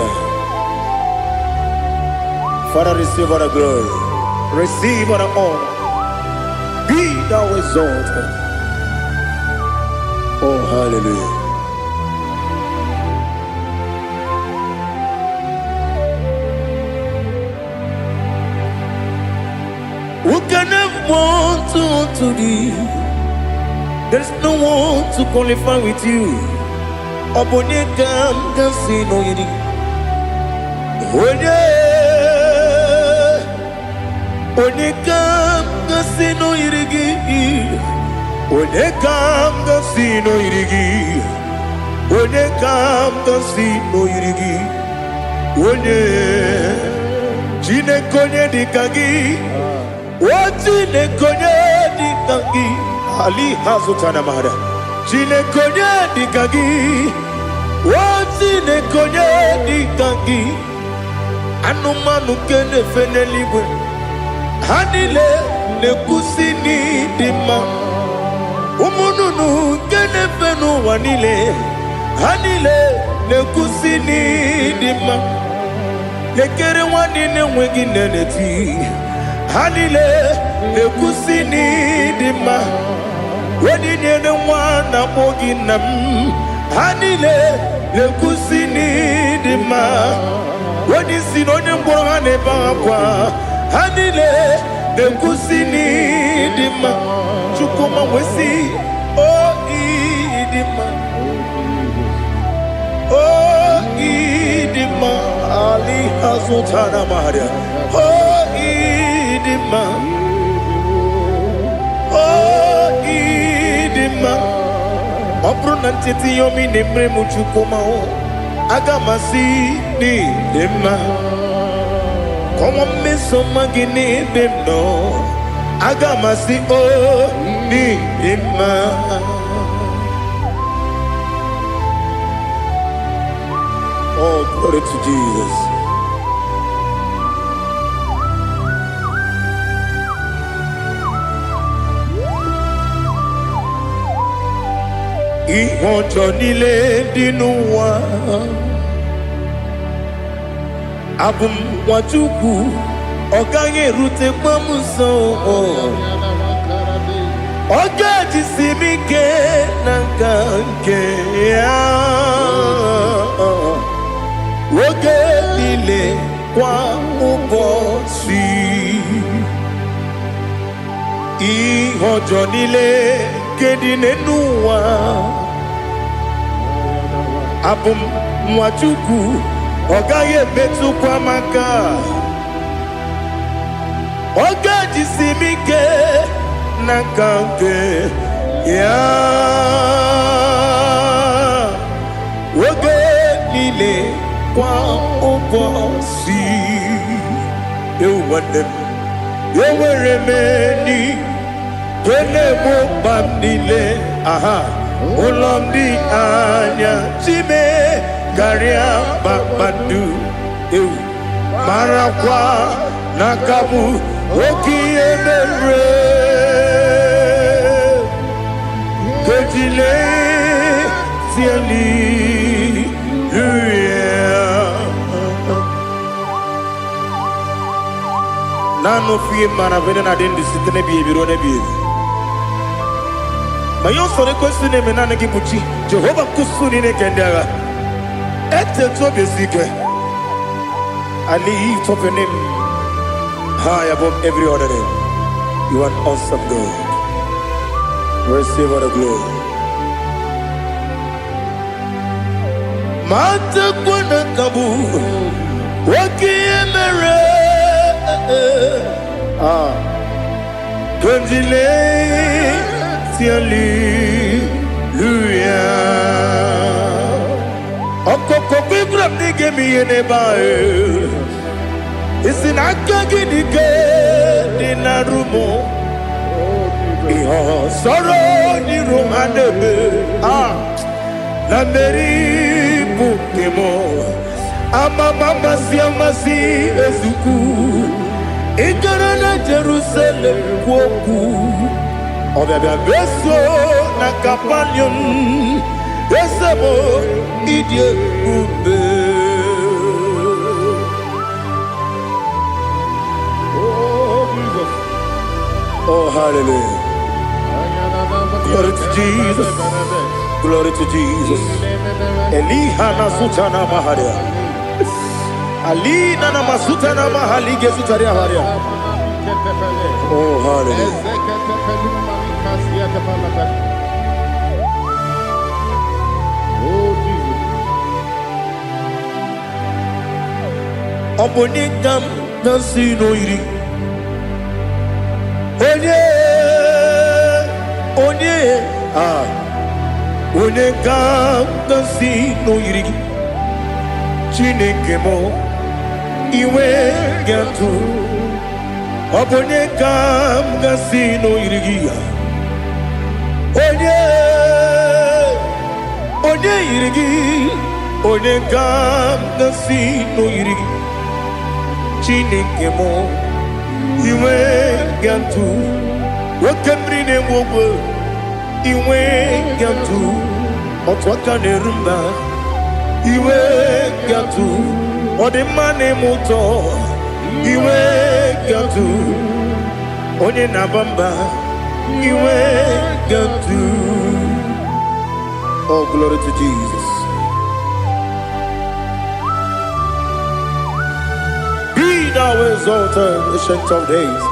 Father, receive all the glory, receive all the honor. Be thou exalted. Oh, hallelujah. one to thee. There's no one to qualify with you. Obonekam kasino yidi. Onekam kasino yidi. Onekam kasino yidi. Onekam kasino yidi. One Chinekonye dikagi. Chinekonye dikagi. Ali Hazutana Mahara. Chinekonye dikagi. Chinekonye dikagi. Anumanu kene feneliwe. Hanile nekusini dima. Umununu kene fenu wanile. Hanile nekusini dima. Nekere wanine wengi neneti. Hanile nekusini dima. Wedi nyene wana mogi nam. Hanile nekusini dima. Wedi sinonye mbwahane bakwa. Hanile nekusini dima. Chukuma wesi oh idima. Oh idima. Ali Hazutana Maria. Oh idima. Oh idima. Opronantiti yomi nemre muchukoma o. Agamasi ni dema. Como me somagini demno. Agamasi o ni dema. Oh, glory to Jesus. Ihojo nile dinuwa. Abum wajuku. Oganye rute kwamuso. Oga jisimike nankanke ya. Woge nile kwa ubosi. Ihojo nile kedine nuwa. Abum mwachuku ogaye betu kwa maka. Oga jisimike nakanke ya. Woge nile kwa ubosi. You want them. You were remaining. Kene mo bandile. Aha. Ulomdi anya. Chime garia babandu. You. Marakwa nakabu. Oki emere. Kejile. Siali. Nano fiye mana vene na den disitene biye biro ne biye. Mayon sore kusune menane kibuchi. Jehova kusuni ne kendaga. Ete to besike. I lift up your name high above every other name. You are an awesome God. Receive all the glory. Mata kuna kabu. Waki emere. Konjile tiali luya. Okoko bibram nige miyene bae. Isinaka gidike dinarumo. Iho soro ni romanebe. La meri bukemo. Ama mama siamasi ezuku. Ikarana Jerusalem woku. Obebe beso na kapanion. Esebo idie ube. Oh Jesus. Oh hallelujah. Glory to Jesus. Glory to Jesus. Elihana sutana maharia. Ali nana masuta na mahali gesutaria haria. Oh, hallelujah. Oh, Jesus. Obonikam nasino iri. Onye, Onekam nasino iri. Chineke mo iwe gatu. Obonekam nasino iri. Onye iri. Onekam nasino iri. Chineke mo iwe gatu. Wakemri ne wogo iwe gatu. Otwaka ne rumba iwe gatu. Odemane moto iwe gatu. Onye nabamba iwe gatu. Oh, glory to Jesus. Be thou exalted, ancient of days.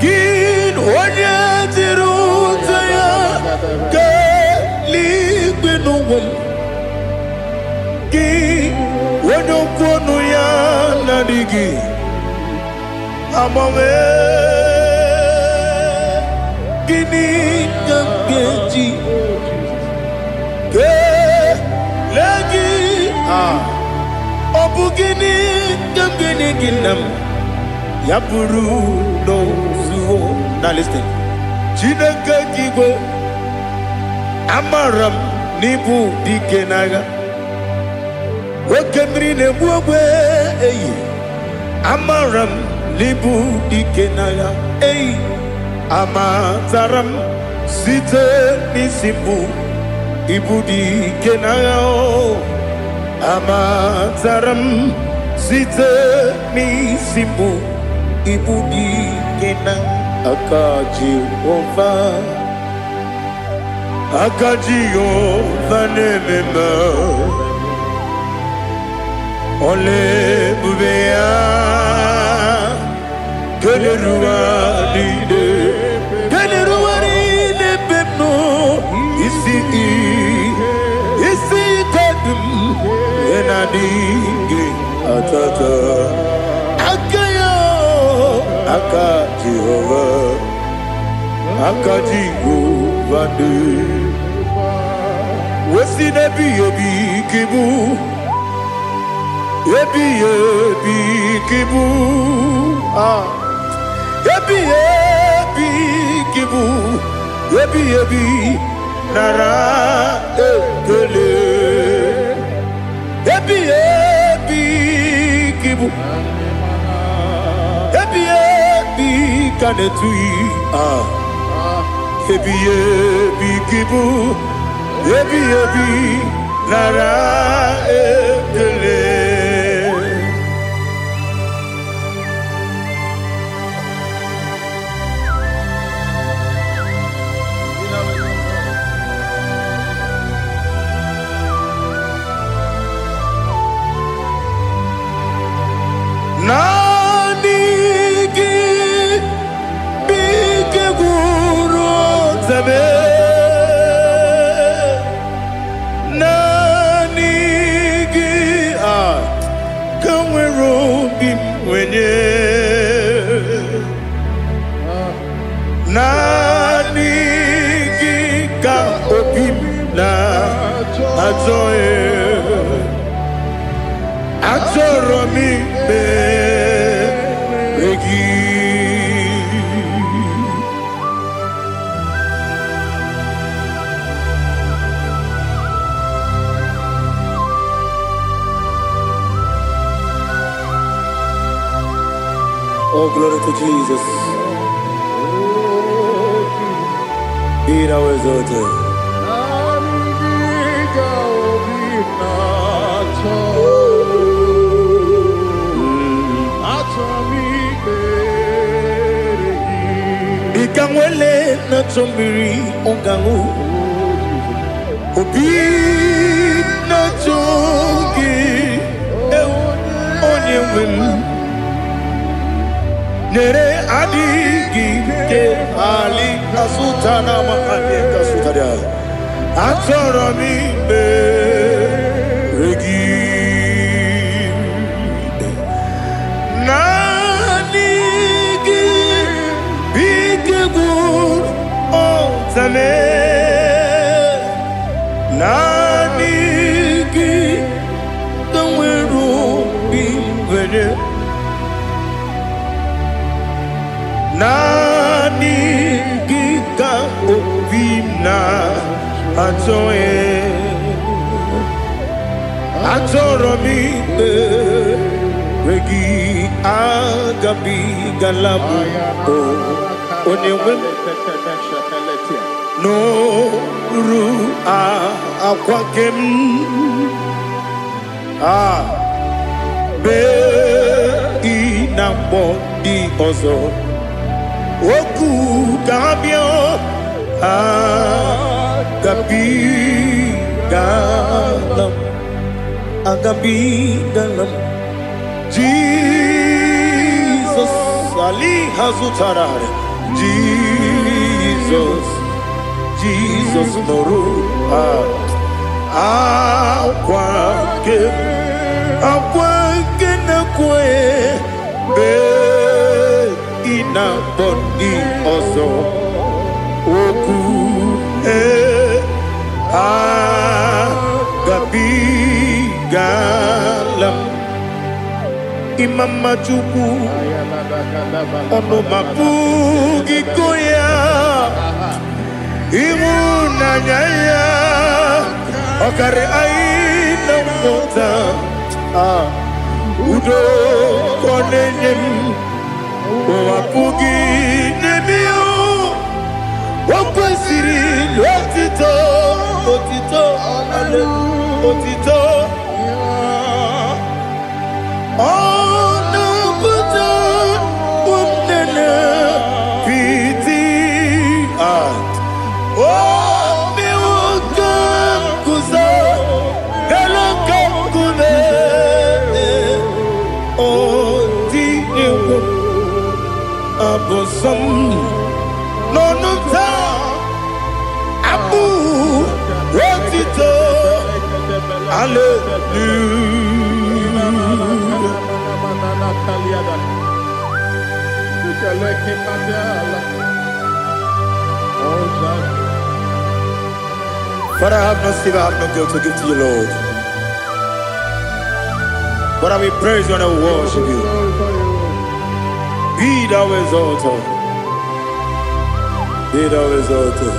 Gin onye tirutaya ke ligbinugum. Gin onye kwonu ya nadigi. Amame gini kamgeji. Ke lagi obugini kamgini ginam. Yapuru no zuo. Now listen. Chineke kigwe amaram nibu dikenaga. Wakemri ne buogwe eyi. Amaram nibu dikenaga. Eyi. Amataram site nisimbu. Ibu dikenaga o. Amataram site nisimbu. Ibu dikenaga. Akaji Ova nemema Ole bubea Kelerua lide bepno Isi kadum Enadinge atata Akaji Ova de Wesi nebi yebi kibu Yebi kibu Yebi kibu Yebi nara ekele Yebi kibu Yebi kanetui Yebi kibu Yebi nara ekele Nanigi bike guru zabe Nanigi kamwero bimwenye Nanigi ka obim na azoe Atoromi begi Oh, glory to Jesus. Be thou exalted. Ikangwele na chombiri ongangu Obi na chombiri Nere adigi ke ali kasutana mahali kasutaria atoromi be regi nanigi bikegur otame nanigi kanweru bivere nani giga ovina atoe atoromi regi agabi galabu onewe no ru akwakem be inambo di ozo Oku kabio agabi galam Jesus Ali Hazutarare Jesus Noru akwake na kwe be ina body ozo oku gabi galam imama chuku ono mapugi koya imuna nyaya okare aina mota udo konenyem wapugi nemio wakwesiri lotito otito ono buto umnene piti mi wakam kuzo elokam kune abosom nonuta abu rotito Father, I have no silver, I have no gold to give to you, Lord. But I will praise you and I will worship you. Be thou exalted. Be thou exalted.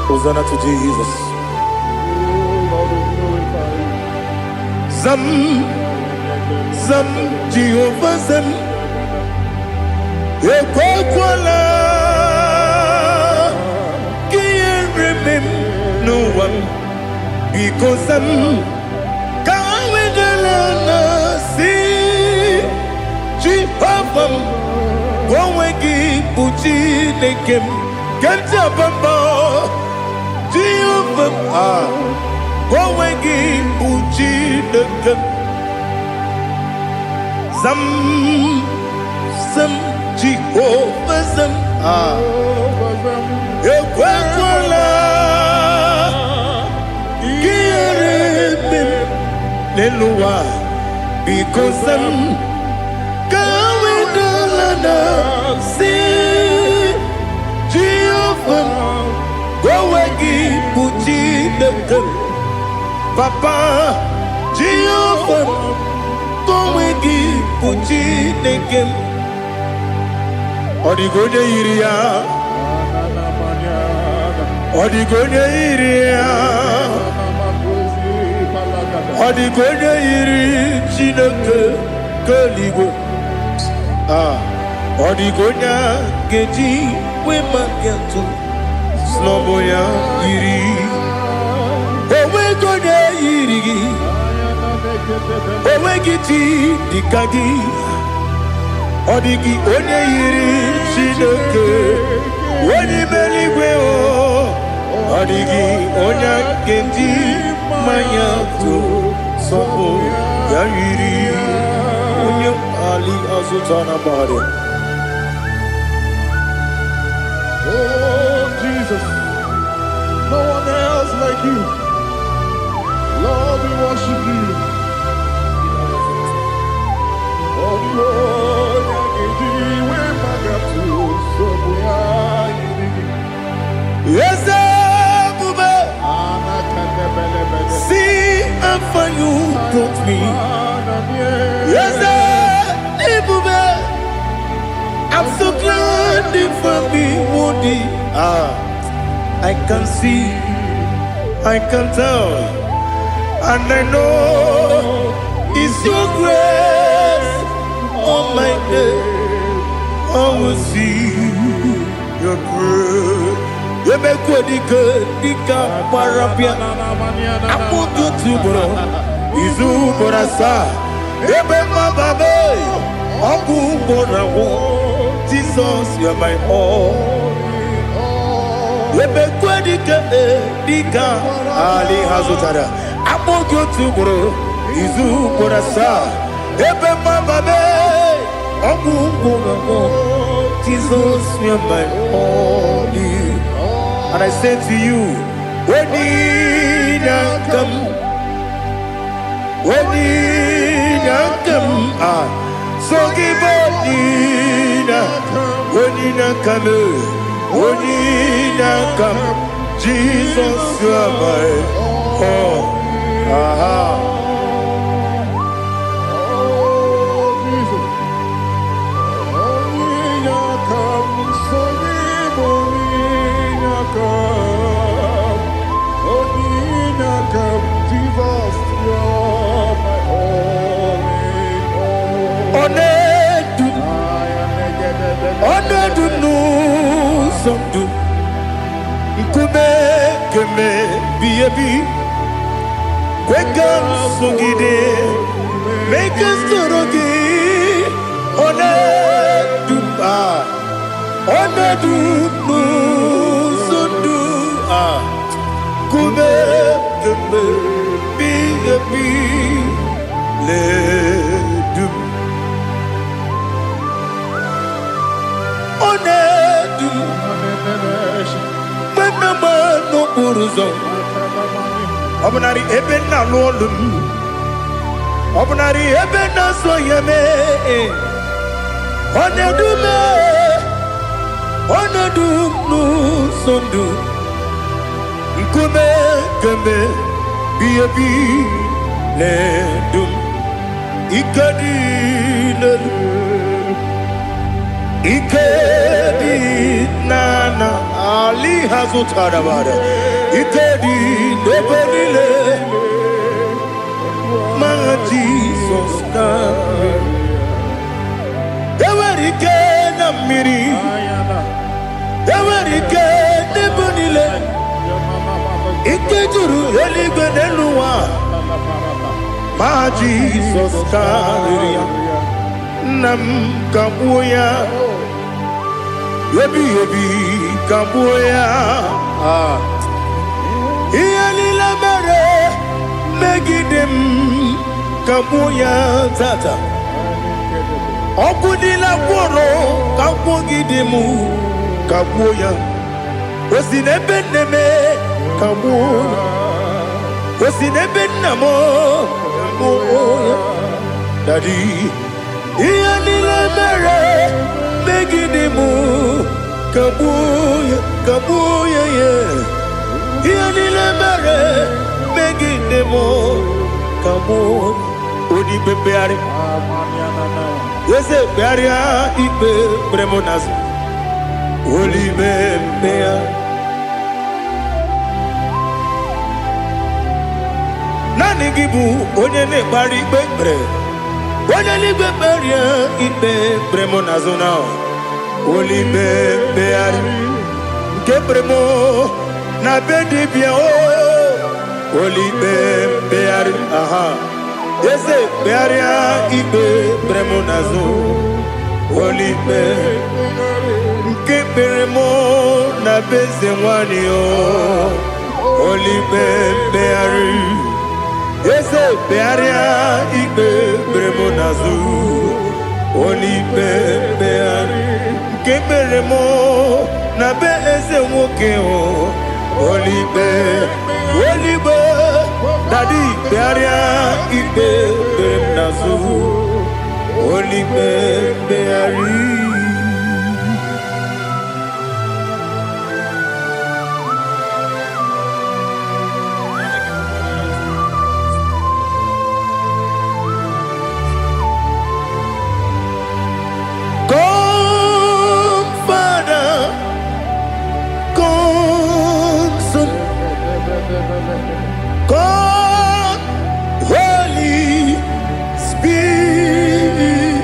Hosanna to Jesus. Zam Jehovah Zam Ekwakwala Can't remember no one because Zam Kawedalana see Jehovah Gwawegi Buchi Nekem Kentabamba Jehovah Gwawegi Buchi Nekem Zam Jehovah Zam Ekwakwala Kieremem Neluwa because Zam Kawedalana see Jehovah Gwawegi Buchi Nekem Papa Jehovah Gwawegi Buchi Nekem Odigonye iria Odigonye iri Chineke keligwe Odigonya geji wema gentu Sloboya iri Owegonye iri Owegiti dikagi Odigi onye yiri Chineke Onye meligwe Odigi onye genji manya tu Sopo Yayiri Unyam Ali Azutana Bari. Oh, Jesus. No one else like you. Lord, we worship you. Oh, Lord, yes, Bube. See how far you brought me. Yes, Bube. I'm so glad you found me, Woody. I can see, I can tell, and I know it's your grace on my day. I will see your grace. You make good, Dika, Parapia. I put you to bro. Izu Borasa. You make my baby. Aku Borawo. Jesus, you are my all. You make good, Dika, Ali Hazutara. I put you to bro. Izu Borasa. You make my baby. Aku Borawo. Jesus, you are my all. And I say to you, when you come, so give when you come, Jesus, you are my all. Make us Obnari ebena lolum Obnari ebena soyeme Onedu nu sondu Nkume keme Biyebi ledum Ikadi Ikedi nana Ali Hazutara Bada Ikedi Nebelile Ma Jesus Kame Ewerike Namiri Ewerike Nebelile Ikejuru Eligwe Neluwa Ma Jesus Kame Nam Kabuya Yebi Kabuya Iyalila mere Megidem Kabuya Tata Okudila Kworo Kabugidemu Kabuya Osinebeneme Kabuya Osinebenamo Kabuya Daddy Iyalila mere Megidemu Kabuya Kabuya yeah Iyalila mere Megidemu Kabuya Odi bebeari Yese bearia ibe bremonas Oli bebea Nani gibu onye ne bari bebre Onye ni beberia ibe bremonazona Oli bebeari Ke bremo na bedi bia o Oli bebeari aha Yese bearia ibe bremonazo Oli be Ke bremo na bezewani o Oli bebeari Yese bearia ikpe bremonazu Olipe beari keberemo na be eze nwoke o Olipe Daddy bearia ikpe bremonazu Olipe beari God, Holy Spirit,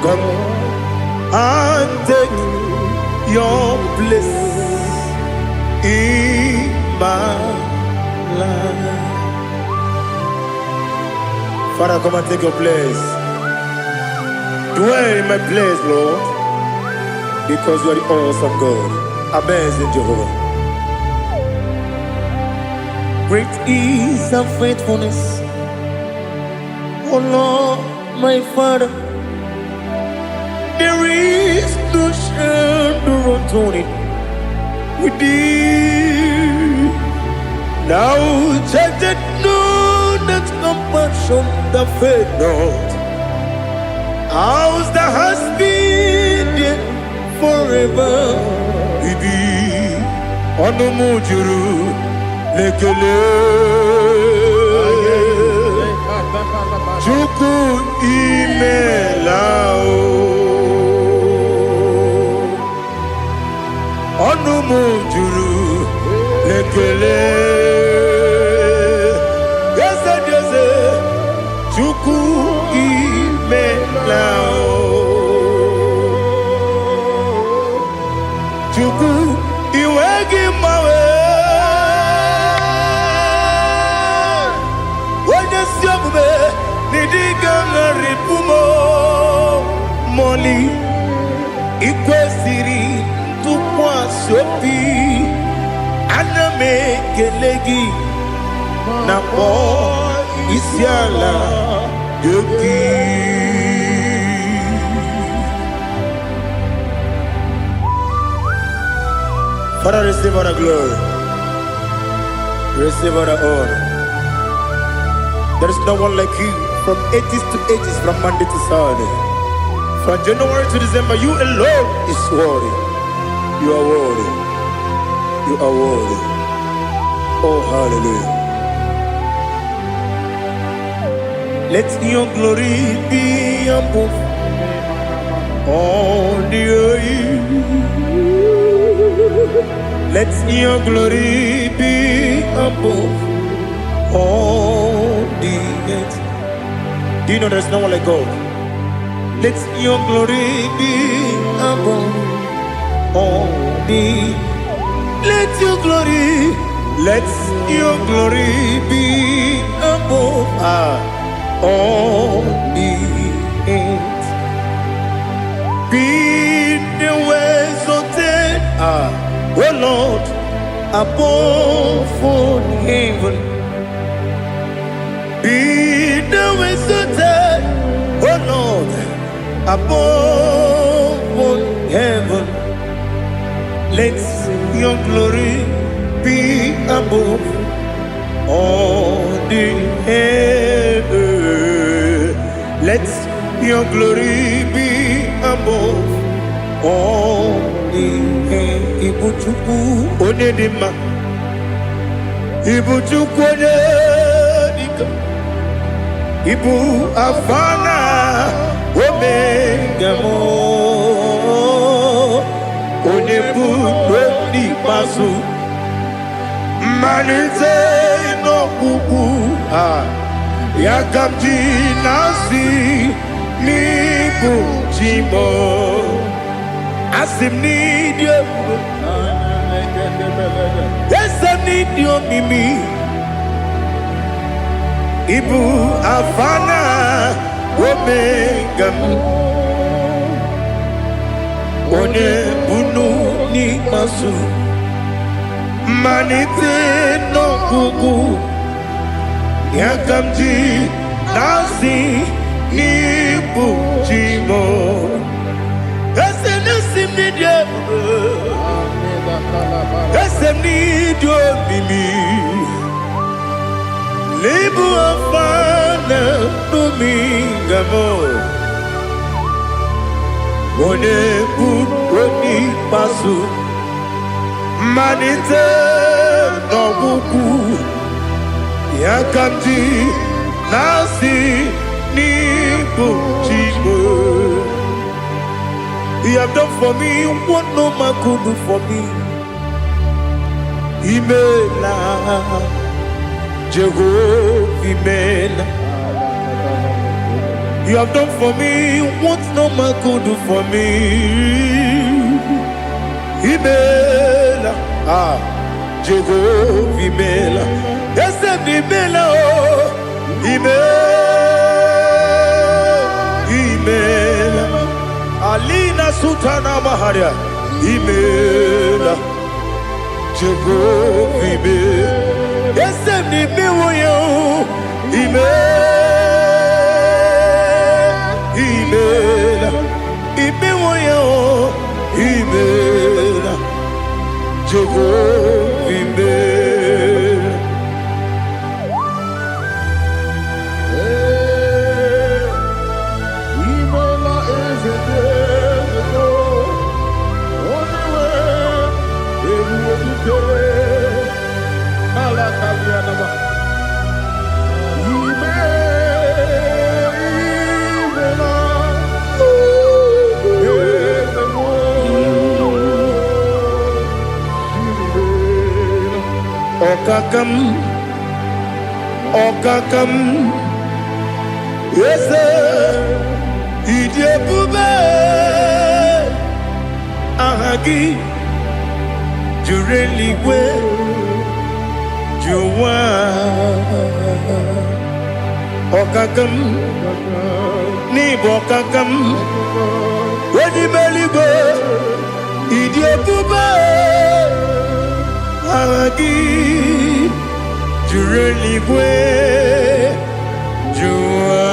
come and take your place in my life. Father, come and take your place. Dwell in my place, Lord, because you are the awesome God. Amazing Jehovah. Great is thy faithfulness, O Lord, my Father. There is no shadow of turning with thee. Now check that no, that compassion that faith not. Ours that has been there forever. We be on the mujuru. Lekele Chuku imelao Onumu juru Lekele Yese Chuku imelao Chuku iwegi mawe Moli ikwesiri tukwasopi aname kelegi na po isiala yoki Father, receive all the glory, receive all the honor. There is no one like you. From ages to ages, from Monday to Saturday, from January to December, you alone is worthy. You are worthy. You are worthy. Oh, hallelujah. Let your glory be above all the earth. Let your glory be above all the earth. Do you know there's no one like God? Let your glory be above all the. Let your glory be above all the earth. Be the ways of death, oh Lord, above all heaven. Be the ways of death, oh Lord, above all heaven. Let your glory be above all the earth. Let your glory be above all the earth. Ibuchuku onedima, Ibuchuku onedika, Ibu afana omega mo, onebu oni pasu, manite no kuku yakamji nasi nibu chimo. Asim need you. Yes, I need you, Mimi. Ibu Afana Omega. One Bunu ni Masu. Manite no Kuku. Yakamji nasi nipu chimo. Esem nasim nidia. Esem nidio mimi. Libu afana numingamo. One kuni pasu. Manite no buku. Yakamji nasi nipu chimo. He have done for me what no man could do for me. Imela, Jehovah, Imela. You have done for me what no man could do for me. Imela, Jehovah, Imela. Yes, Imela, Imela. Alina Sutana Maharia, Imela, Jehovah, Imela. Yes, Imela, Imela, Imela, Jehovah, Imela. Okakam, yes, Idiabube, Ahagi, Jureligwe, Juwa, Okakam, Nibokakam, Wedimeligo, Idiabube, Ahagi. Jureligwe, Jua,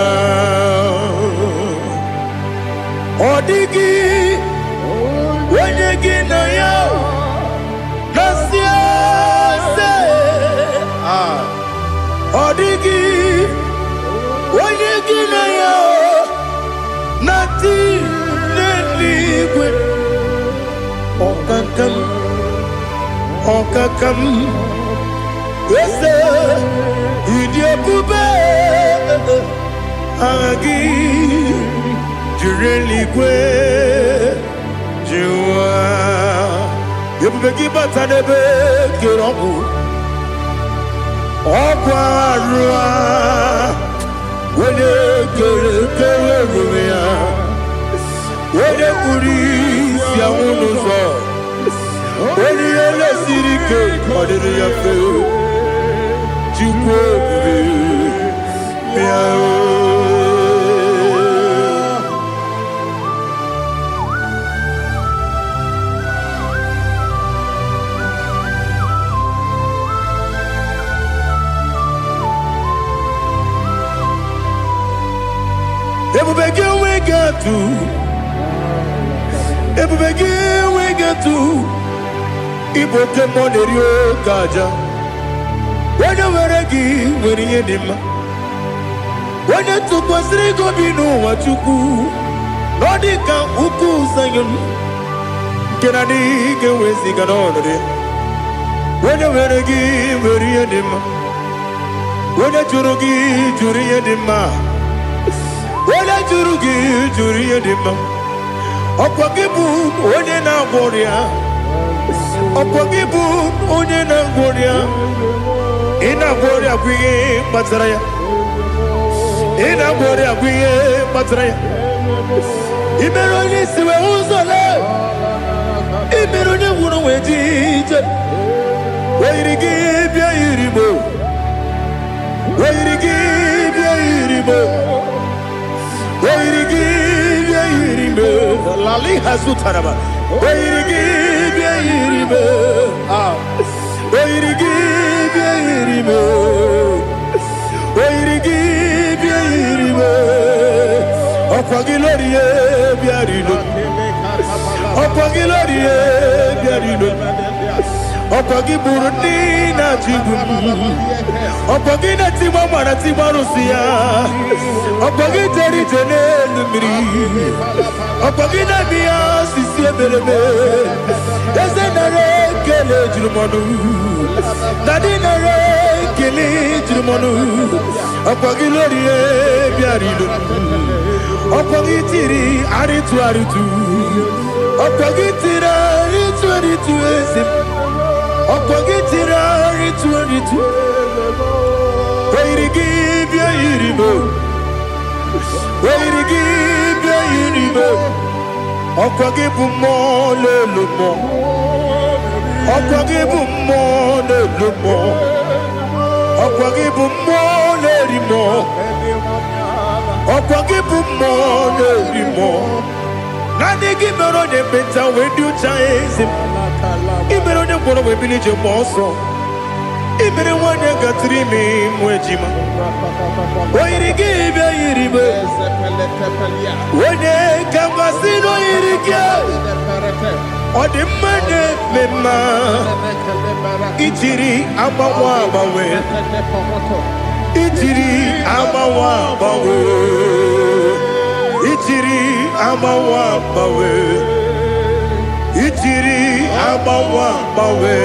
Odigi, Wanyegi na yo, Nasia se, Odigi, Wanyegi na yo, Nati neligwe, Okakam, Okakam. Yes, Idiabube, Agi, Jureligwe, Jua, Yabegi Batanebe, Kiroku, Okwarua, when you get when you Kuris, Yamunuzo, when you let Sirike, what did you feel? we get to Igbo Kemonerio Kaja. When you were a gay, when you did when you took was Rico Bino, what you do, Nordica, Uku, Sayon, Kennedy, get with the Ganone. When you were a gay, when you did when you Jurugi, Juria Dima, when you Jurugi, Juria Dima, Opakibu, Odena Boria, Opakibu, Odena Boria. Ina Boria Guye Matraya. Ina Boria Guye Matraya. Imeroni Siwe Uzole. Imeroni Wuno Wejije. Where you give your Iribo. Where you give your Iribo. Where you give your Iribo. Lali Hasutaraba. Where you give your Iribo. Where you give your Iribo. Okwagiloriye biarilo. Okwagiloriye biarilo. Okwagiburundi na jibu. Okwagina timama na timarusia. Okwagiteri tenelu miri. Okwagina biya sisi belebe. Ezenare kele jirumonu. Nadinare kele jirumonu. Okwagiloriye biarilo. Okwagitiri aritu aritu. Okwagitira aritu aritu esim. Okwagitira aritu aritu. Weirigi bia iribo. Weirigi bia iribo. Okwagibu mo lelumo. Okwagibu mo lelumo. Okwagibu mo lerimo. Okwagibu mo lerimo. Nani gimero de beta we do chaizim. Imero de bono we bilije moso. Imere wane gatrimi mwejima. Oirigi bia iribe. Wene kamasino irige. Odimane mema. Itiri amawa bawe. Itiri amawa bawe. Itiri amawa bawe. Itiri amawa bawe.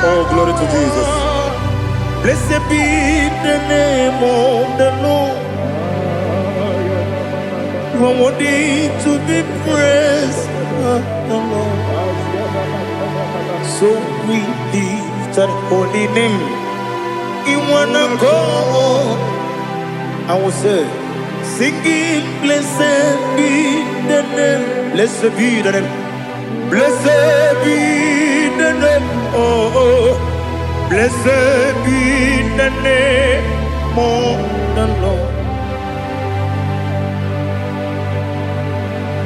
Oh, glory to Jesus. Blessed be the name of the Lord. You are worthy to be praised. So we lift that holy name. You wanna go? I will say, singing, blessed be the name. Blessed be the name. Blessed be the name. Oh, blessed be the name of the Lord.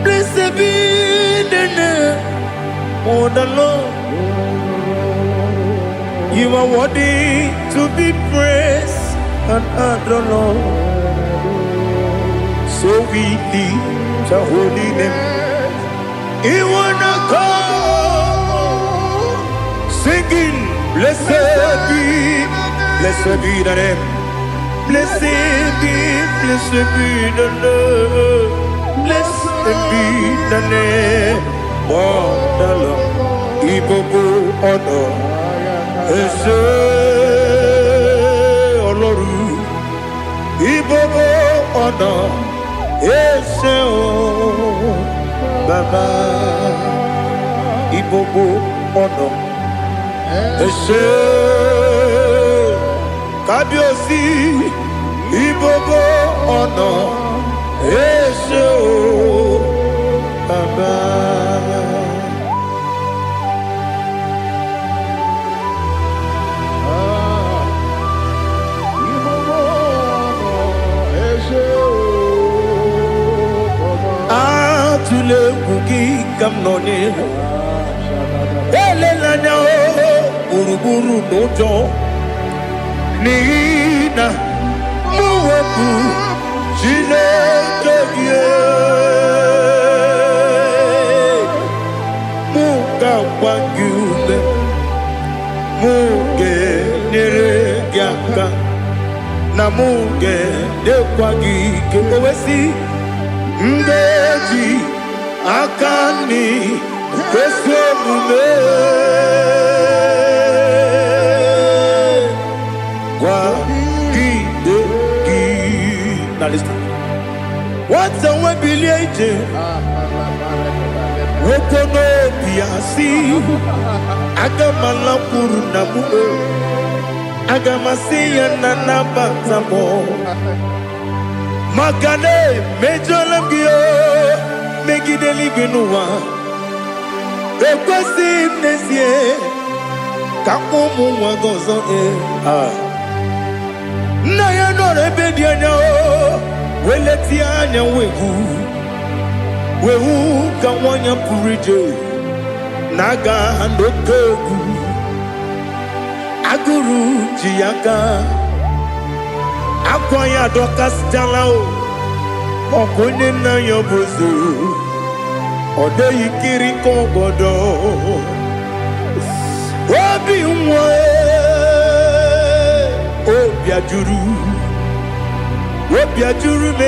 Blessed be the name of the Lord. You are worthy to be praised and adored, Lord. So we lift your holy name. You wanna call, singing, blessed be the name. Blessed be the Lord. Blessed be the name of the Lord. Igbo honor. Ese Oloru. Igbo honor. Ese o Baba. Igbo honor. Ese Kabiosi. Igbo honor. Ese o Baba. Atule kuki kamnoni. Elelanya o uruburu nojo. Nina muweku. Chineke muga wangume muge neregiaka na muge dekwagike owesi ngeji akani kwesomume kwa Now listen. What's the way biliaje? Wokono biasi. Agamala kurunamu. Agamasiya nanabatamo. Magane mejolamgio. Megideli binua. Ekwesi mnesie. Kamumu wagozo na ya no rebedianya o weleti anya wegu wewu ka nwanya pụrụ ije na-aga n'oke egwu agụrụ ji ya gaa akwa ya dọkasịchala ọkụ onye nna ya bụzo ọ dịghị kiri ka obodo obi nwa obi ajuru m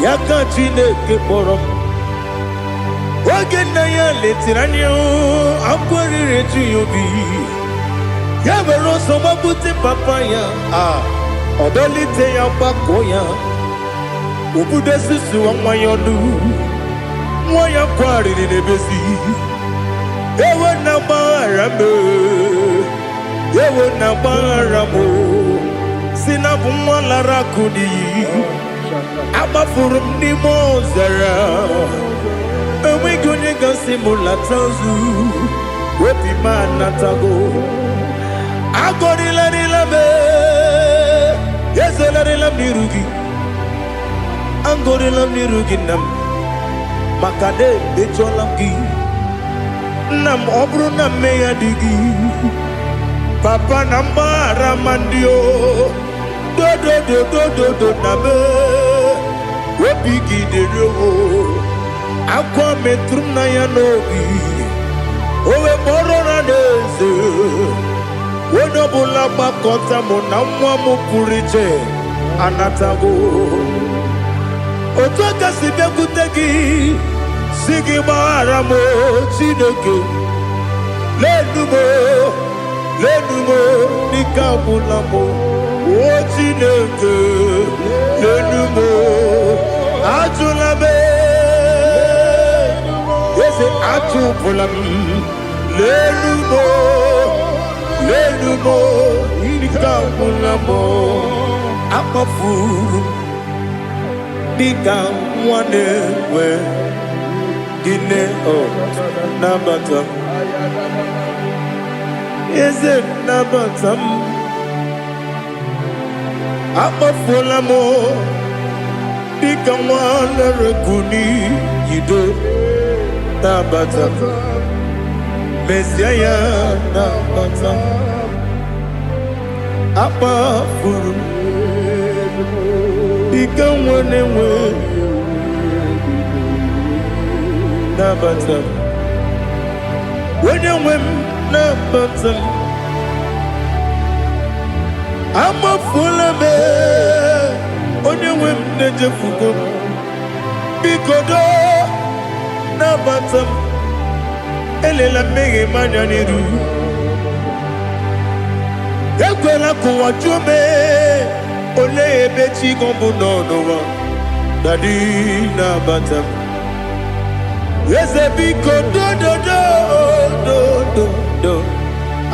ya ka Chineke kpọrọ m oge nna ya letara anya akwa riri eju ya obi ya were ọsọ gbapute papa ya ọ dọlite ya gbakọ ya obodo susu nwa ya ọnụ nwa ya kwarịrị n'ebezi ewe na gbaghara m si na bụ nwa lara akụ n'iyi agbafuru m n'ime ọzara enweghị onye gasị m lata nzu obi m anatago agọrịlarịla m ezolarịla m n'iru gị agọrịla m n'iru gị nna m maka na emejọla m gị nna m ọ bụrụ na mme ya dị gị papa na mgbaghara ma ndị o dodododododo na me obi gị dịrị o akwa metụrụ m na ya n'obi o wee kpọrọ na n'eze onye ọbụla gbakọta mụ na nwa m pụrụ iche anatago otu aka si bịakwute gị si gị gbaghara m Chineke lenumo dịka ọbụla m o Chineke lenumo ajụla m eze achụpụla m lenumo dịka ọbụla m akpafuru dịka nwa na-enwe gịnị nabata m eze nabata m akpafuola m dịka nwa na-erekwu n'iyido nabata m mezie ya nabata m akpafuru dịka nwa na-enwe nabata m onye nwe m nabata m amafuola m onye nwe m na-ejefugo m biko nabata m elela mmehie m anya n'iru ekwela ka ụwa jụọ m olee ebe chi gị bụ n'ụwa dadi nabata m eze biko do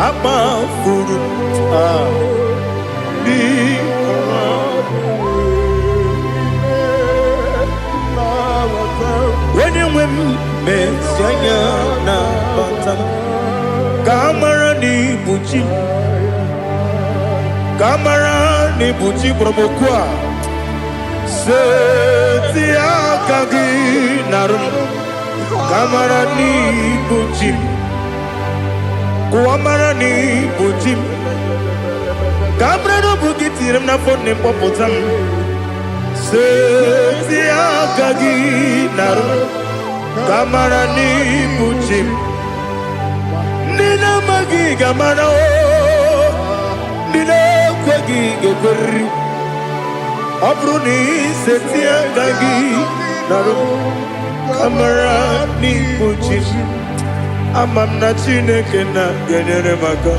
akpafuru onye nwe m mezi anya nabata m ka amara n'ibu chi ka amara n'ibu chi kpọrọ m okwu a seti aka gị narụ m ka amara n'ibu chi kụwa mara n'ibu chi ka amara n'obu gị tiri m n'afọ nne mkpọpụta m seti aka gị narụ ka amara n'ibu chi ndị na-amaghị ga-amara ndị na-ekweghị ga-ekweriri ọ bụrụ na iseti aka gị narụ amara n'ibu chi ama m na Chineke na-enyere m aka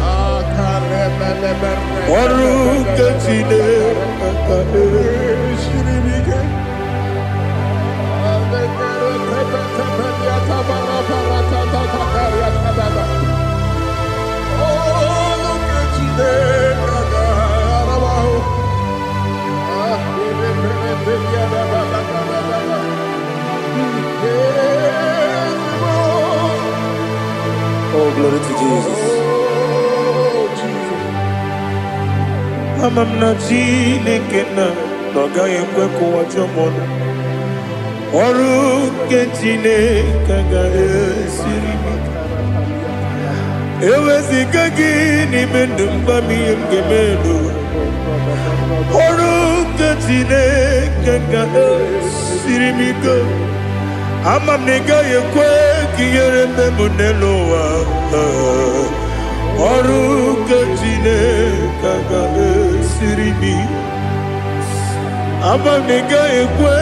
ọrụ nke Chineke Oh, glory to Jesus. Amam na Chineke na n'ọgaghị ekwe ka ụwa jụọ m ọnụ. ọrụ nke Chineke ga-esiri m eweziga gị n'ime ndụ mgbami ihe m ga-eme ọrụ nke Chineke ga-esiri m ike ama m na ị gaghị ekwe ka ihere mme m n'elu ụwa ọrụ nke Chineke ga-esiri m ike ama m na ị gaghị ekwe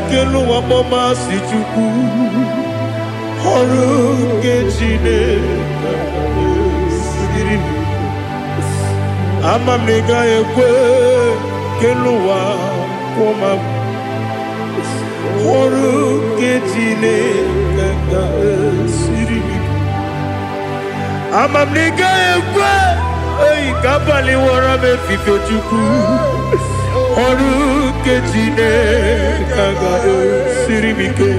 ka elu ụwa mmasị Chukwu ọrụ nke Chineke ga-esiri m ama m na ị gaghị ekwe ka elu ụwa kwụma m ọrụ nke Chineke ga-esiri m ama m na ị gaghị ekwe ka abalị wara m efife Chukwu ọrụ nke Chineke ga-esiri m ike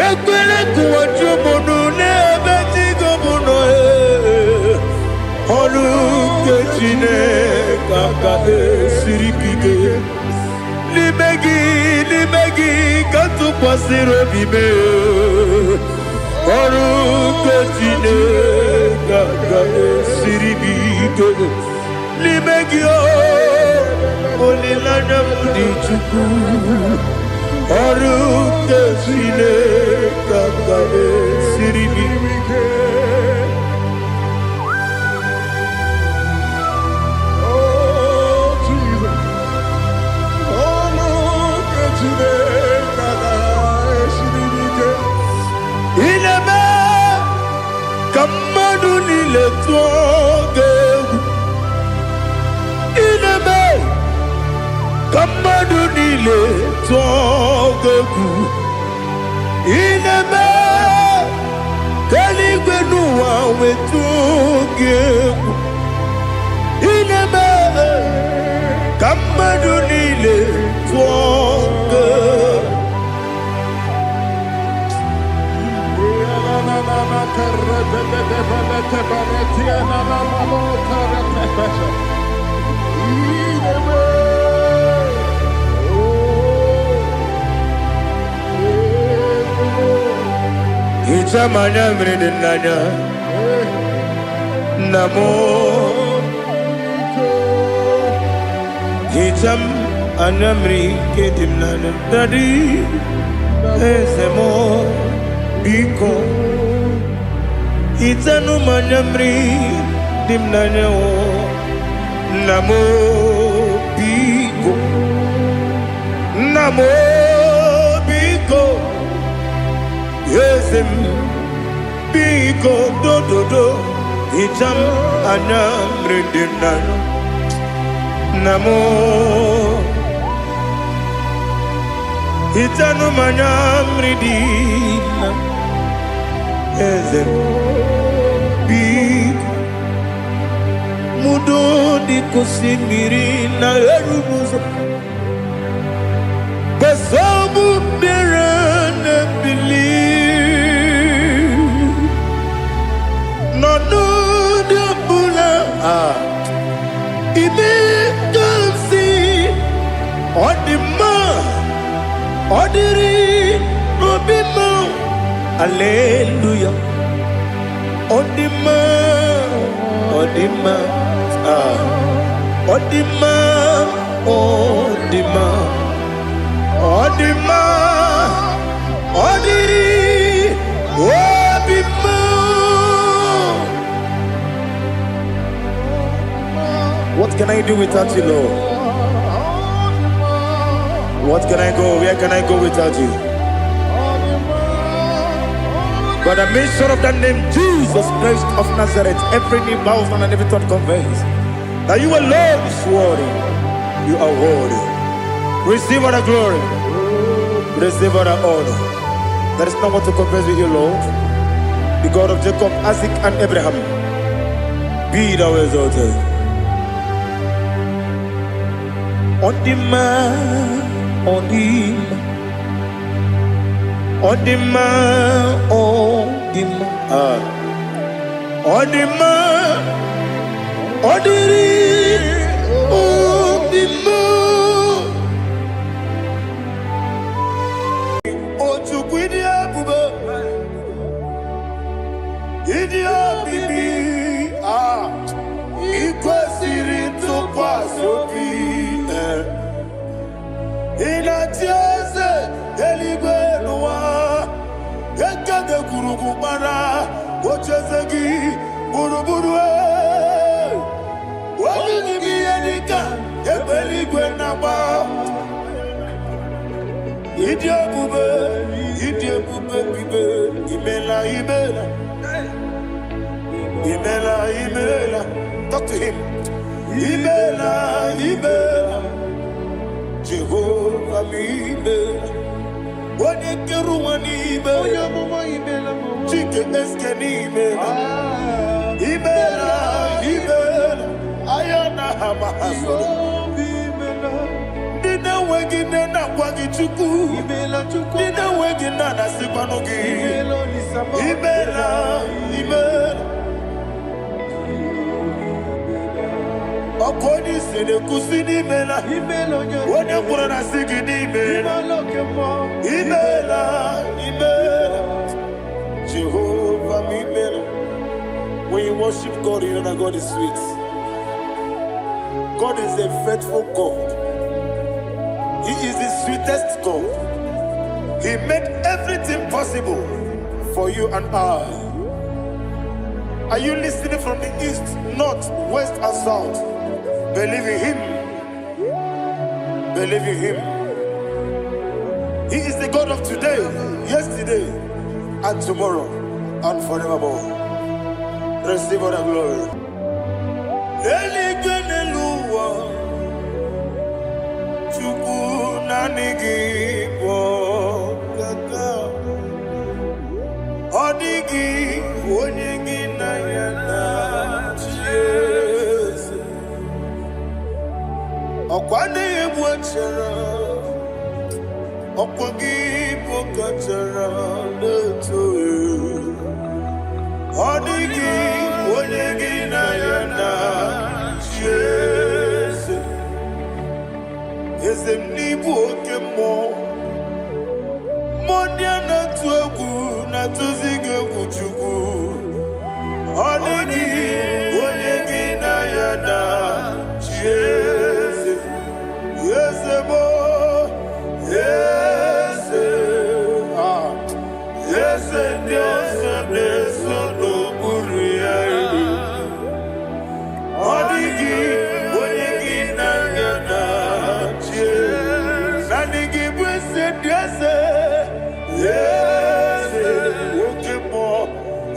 ekwere ka ụwa jụọ m ọnụ n'ebe Chigo m nọ ọrụ nke Chineke ga-esiri m ike n'ime gị ka tụkwasịrị obi m ọrụ nke Chineke ga-esiri m ike n'ime gị olileanya m dị Chukwu ọrụ nke Chineke ga-esiri m ike ineme ka mmadụ niile tụọ gị egwu ineme ka mmadụ niile tụọ gị egwu ineme ka eluigwe n'ụwa wee tụọ gị egwu ineme ka mmadụ niile tụọ gị hicham anya mmiri dị n'anya nna m hicham anya mmiri nke dị m n'anya dadi eze m biko hitanụ m anya mmiri dị m n'anya nna m biko nna m biko eze m biko dododo hicham anya mmiri dị m n'anya nna m hitanụ m anya mmiri dị na eze m biko mudo di kusimiri na erubuzo besobu birane bili no no de bula ibe kansi odima odiri obima hallelujah odima odima odima odima odima odiri obima. What can I do without you, Lord? What can I go? Where can I go without you? By the mention of that name, Jesus Christ of Nazareth, every knee bows down and every tongue confesses that you alone is worthy. You are worthy. Receive all the glory. Receive all the honor. There is no one to compare with you, Lord. The God of Jacob, Isaac, and Abraham. Be thou exalted. On the man, on the man. On the man, on the man, on the man, on the man. eligwe na-agba. Ịdị ebube bibe, imela. Talk to him. Imela. Jehovah mi imela. Wani keru wani imela. Chike eske ni imela. Imela. Ayana hamahaso. Nina wengine na kwagi chuku. Nina wengine na sipanugi. Imela. Okodi sede kusini imela. Wone kura na sigidi imela. Jehovah mi imela. When you worship God, you know that God is sweet. God is a faithful God. He is the sweetest God. He made everything possible for you and I. Are you listening from the east, north, west, and south? Believe in him. He is the God of today, yesterday, and tomorrow, and forevermore. Receive all the glory. Eligeneluwa Chukwu nanigi bo kaka Odigi onyegi na yana Jesu Okwane ebu achara Okwagi bo kachara Netoe Odigi onyegi na yana Jesu Eze mnibu oke mo Mondia na tuegu na tuzige kuchugu Odigi onyegi na yana Jesu Yese mo Yese Yese Diose Neso no Buria Odigi onyegi na yana Jesu Nanigi bwese Diose Yese Okemo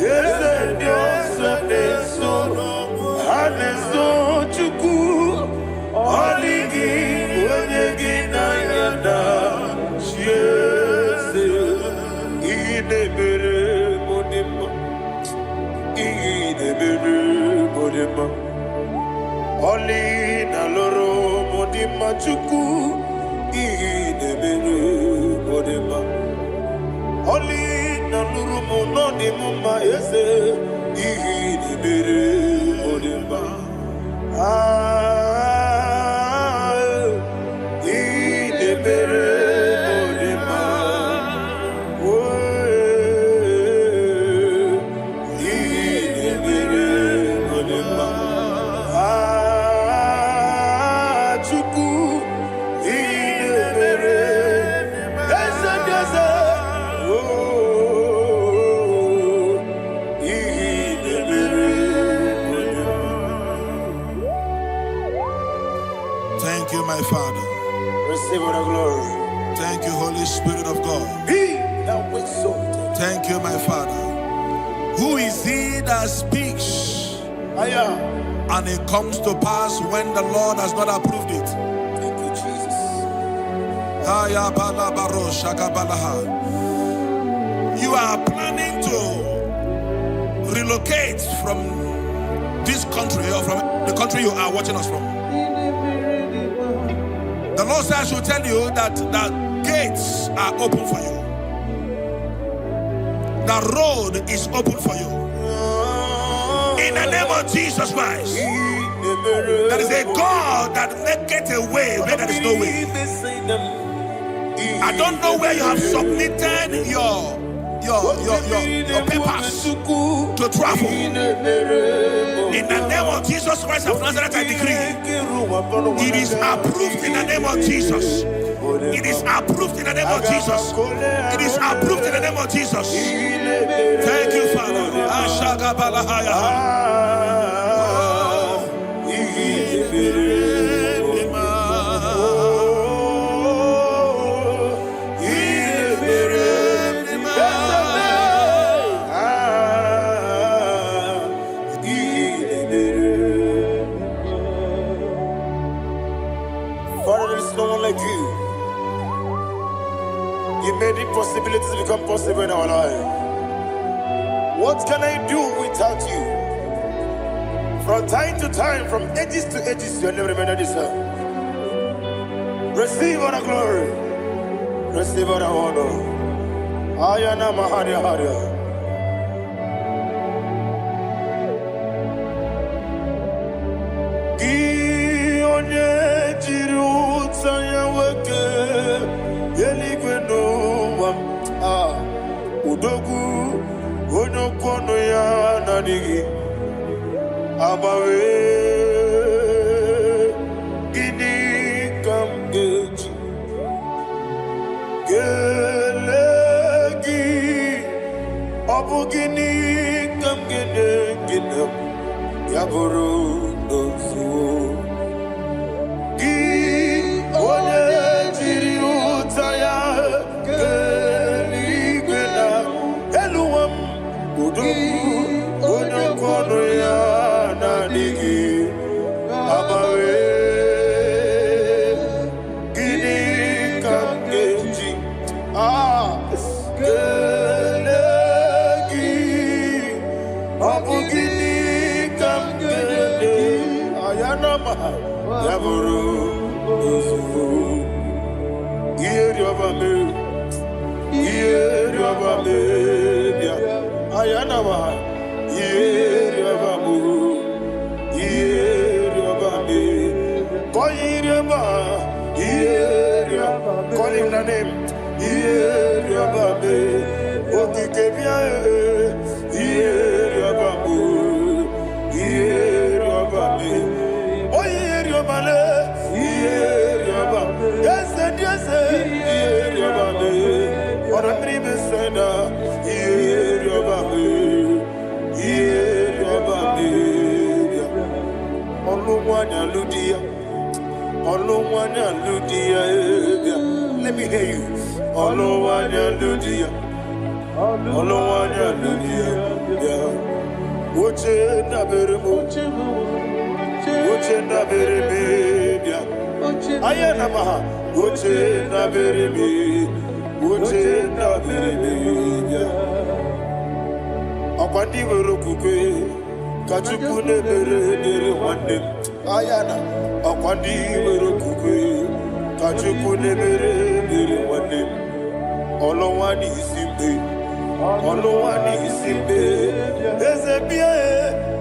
Yese Diose Neso Haneso Chuku Odigi onyegi na yana Jesu Idebere modima Oli na loro modima chuku idebere modima Oli na loro monodima ese idebere modima idebere modima Thank you, my Father. Receive all the glory. Thank you, Holy Spirit of God. Thank you, my Father. Who is he that speaks and it comes to pass when the Lord has not approved it? Thank you, Jesus. You are planning to relocate from this country or from the country you are watching us from. The Lord says I should tell you that the gates are open for you. The road is open for you. In the name of Jesus Christ. There is a God that maketh a way where there is no way. I don't know where you have submitted your papers to travel. In the name of Jesus Christ of Nazareth, I decree it is approved in the name of Jesus. It is approved in the name of Jesus. It is approved in the name of Jesus. Thank you, Father. Father, there is no one like you. You made impossibilities become possible in our life. What can I do without you? From time to time, from ages to ages, you never remain the same. Receive all the glory. Receive all the honor. Ayana Maharia Haria. Udogu onokono ya nadigi abawe gini kamgeji gelegi abu gini kamgene ginem yaburu dosuo gi onye jiri utaya onokono ya nadigi abawe gini kamgeji gelegi abu gini kamgene ayanama yaburu osufu iyeriobame bia ayanama iyeriobame koyiriba call him the name iyeriobame okikebia iyeriobame oyeriobale iyeriobame yes iyeriobame ora tribe senda iyeriobame Oluwanya Ludia, let me hear you. Oluwanya Ludia, Uche na bereme, Ayana Maha, Uche na bereme. Akwandi werokukwe, kachuku nebere wande. Ayana, akwandi werokukwe, kachuku nebere wande. Olowani isimbe, ezebie.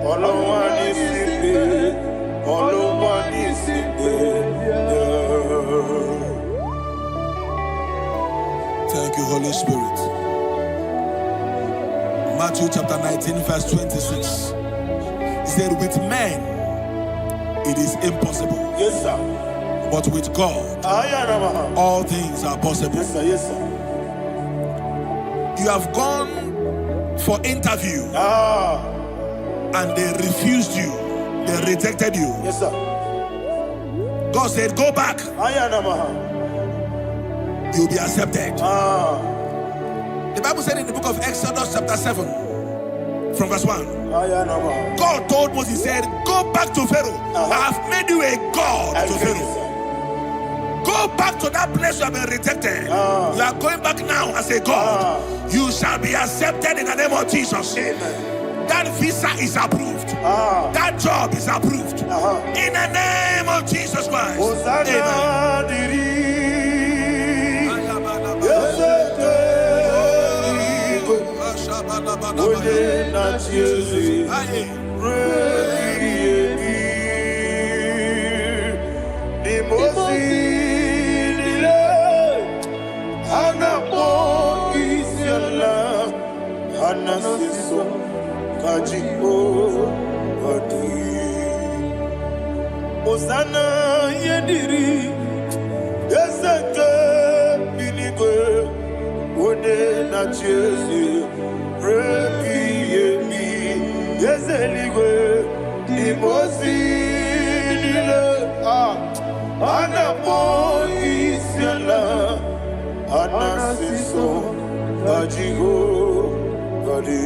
Olowani isimbe. Thank you, Holy Spirit. Matthew chapter 19, verse 26. He said, with men, it is impossible. Yes, sir. But with God, all things are possible. Yes, sir. Yes, sir. You have gone for interview and they refused you. They rejected you. Yes, sir. God said, go back. You'll be accepted. The Bible said in the book of Exodus chapter 7 from verse 1, God told Moses, he said, go back to Pharaoh. I have made you a God to Pharaoh. Go back to that place you have been rejected. You are going back now as a God. You shall be accepted in the name of Jesus. Amen. That visa is approved. That job is approved. In the name of Jesus Christ. Amen. Osana yediri yeseke binigwe ode na chezi repi yemi yezeligwe imosi nile anapo isiala anasiso ajigo gadi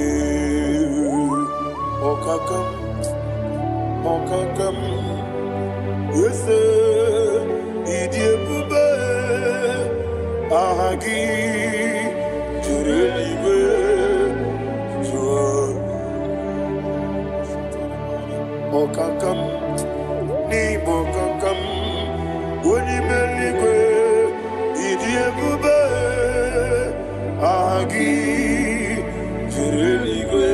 okakam Yes, Agi Jurelibe Jua Okakam Ni Bokakam Woni Meligwe Idiebube Agi Jurelibe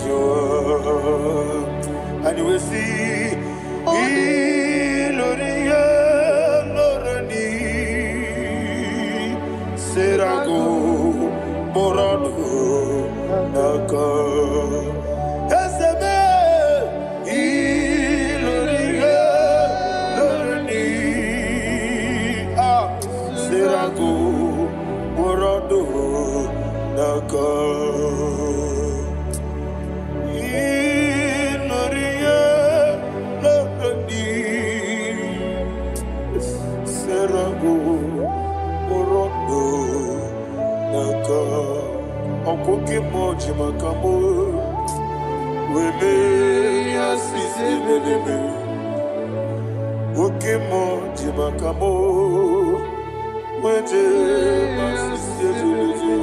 Jua and you will see Iloria Lorani Serago Morado Naka Esebe Iloria Lorani Serago Morado Naka Okoke moji makamo Wele yasisi meleme Oke moji makamo Wete masisi jeleze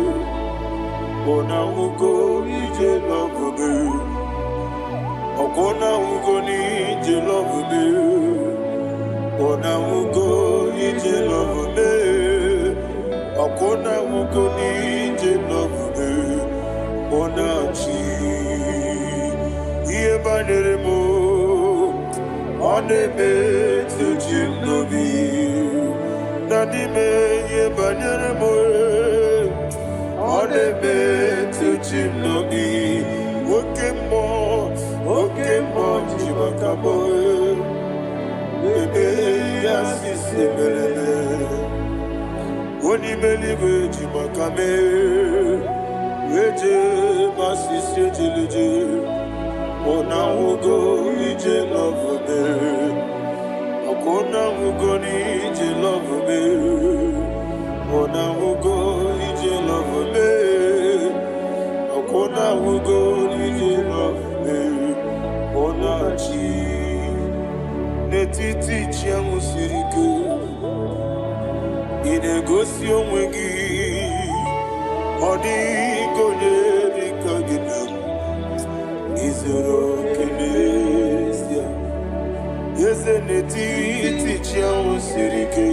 Ona ugo ije love me Okona ugo ni ije love me Ona ugo ije love me Okona ugo ni ije love me Onachi Iye banere mo Onebe tujim nobi Nadime iye banere mo Onebe tujim nobi Oke mo jimakabo Bebe yasisi melele Oni meliwe jimakame Eje masisi ejeleje Ona ugo ije love me Akona ugo ni ije love me Ona ugo ije love me Akona ugo ije love me Ona chi Netiti chiamu sirike Inegosi onwegi Odi konye dikaginam Izoro kenesia Yeze neti tichia usirike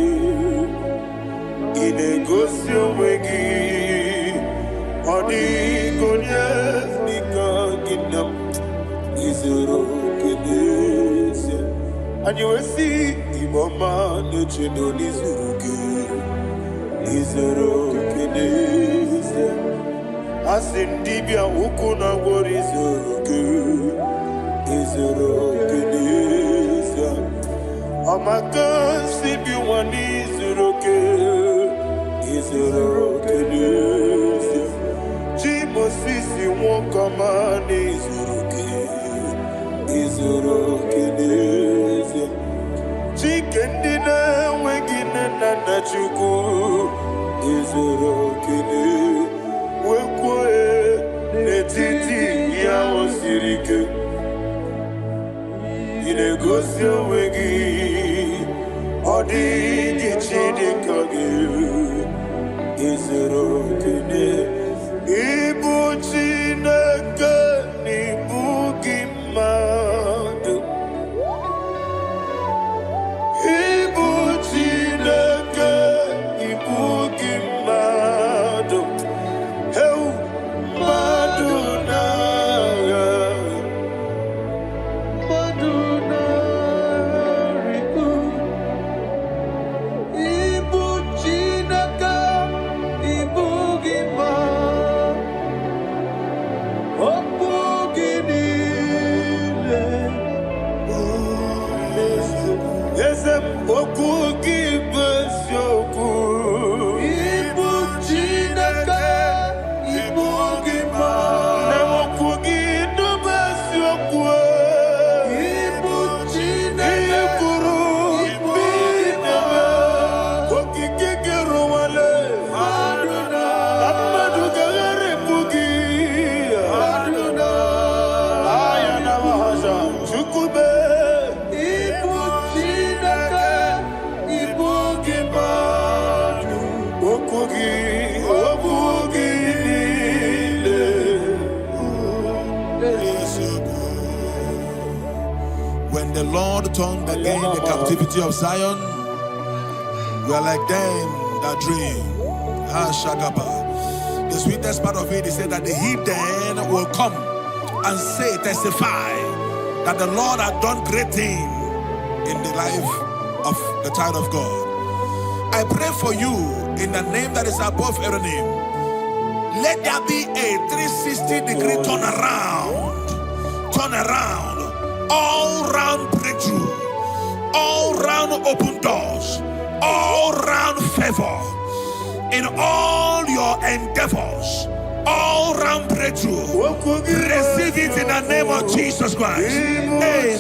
Inegosi onwegi Odi konye dikaginam Izoro kenesia And you will see Imama nechino nizuruke Izoro kenesia Asindibia ukuna gori Izoro kenesia Amakan sibi wani Izoro kenesia Chimo sisi wakamani Izoro kenesia Chikendina wegine nana chuku Izoro kenesia Wekwe netiti ya osirike Inegosi onwegi Odi gichidikage Izoro kene Ibu Chineke n'ibu gị mmadụ Ibu Chineke ibu gị mmadụ returned again the captivity of Zion. We are like them that dream. The sweetest part of it is said that the heathen will come and say, testify, that the Lord had done great things in the life of the child of God. I pray for you in the name that is above every name. Let there be a 360-degree turn around, all round breakthrough, all round open doors, all round favor in all your endeavors, all round breakthrough. Receive it in the name of Jesus Christ. Amen.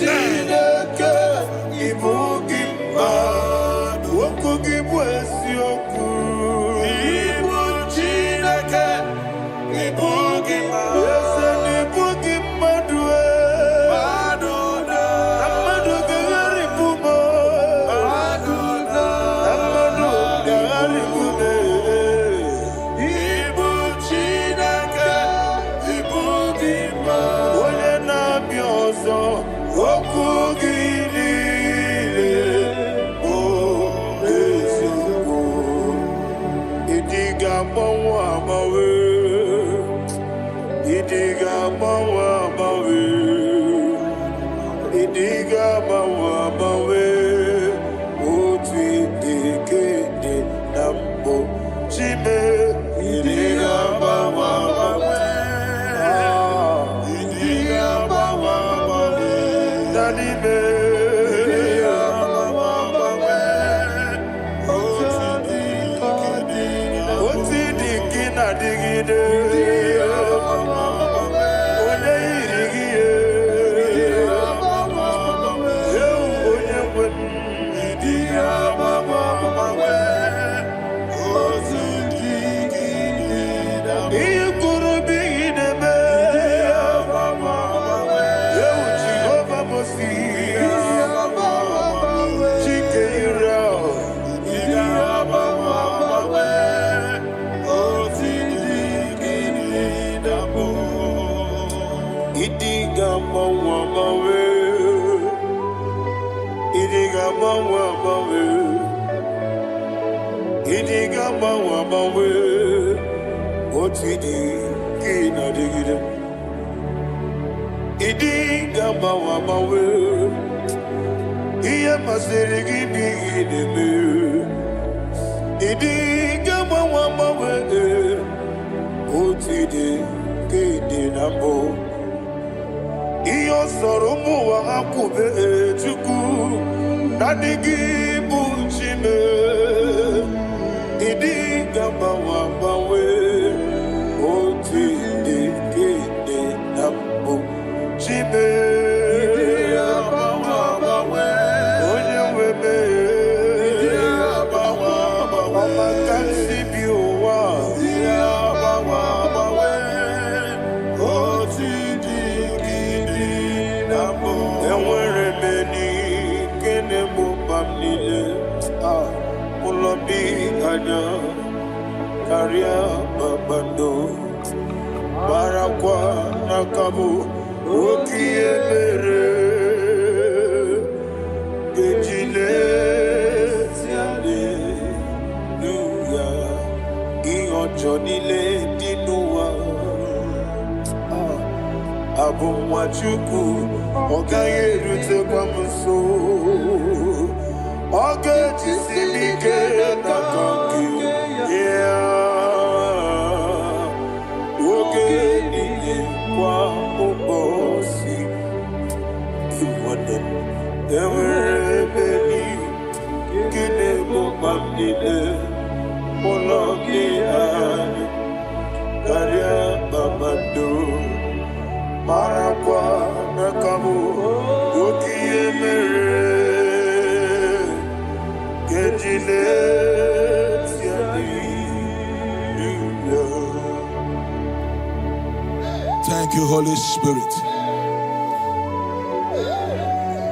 Thank you, Holy Spirit.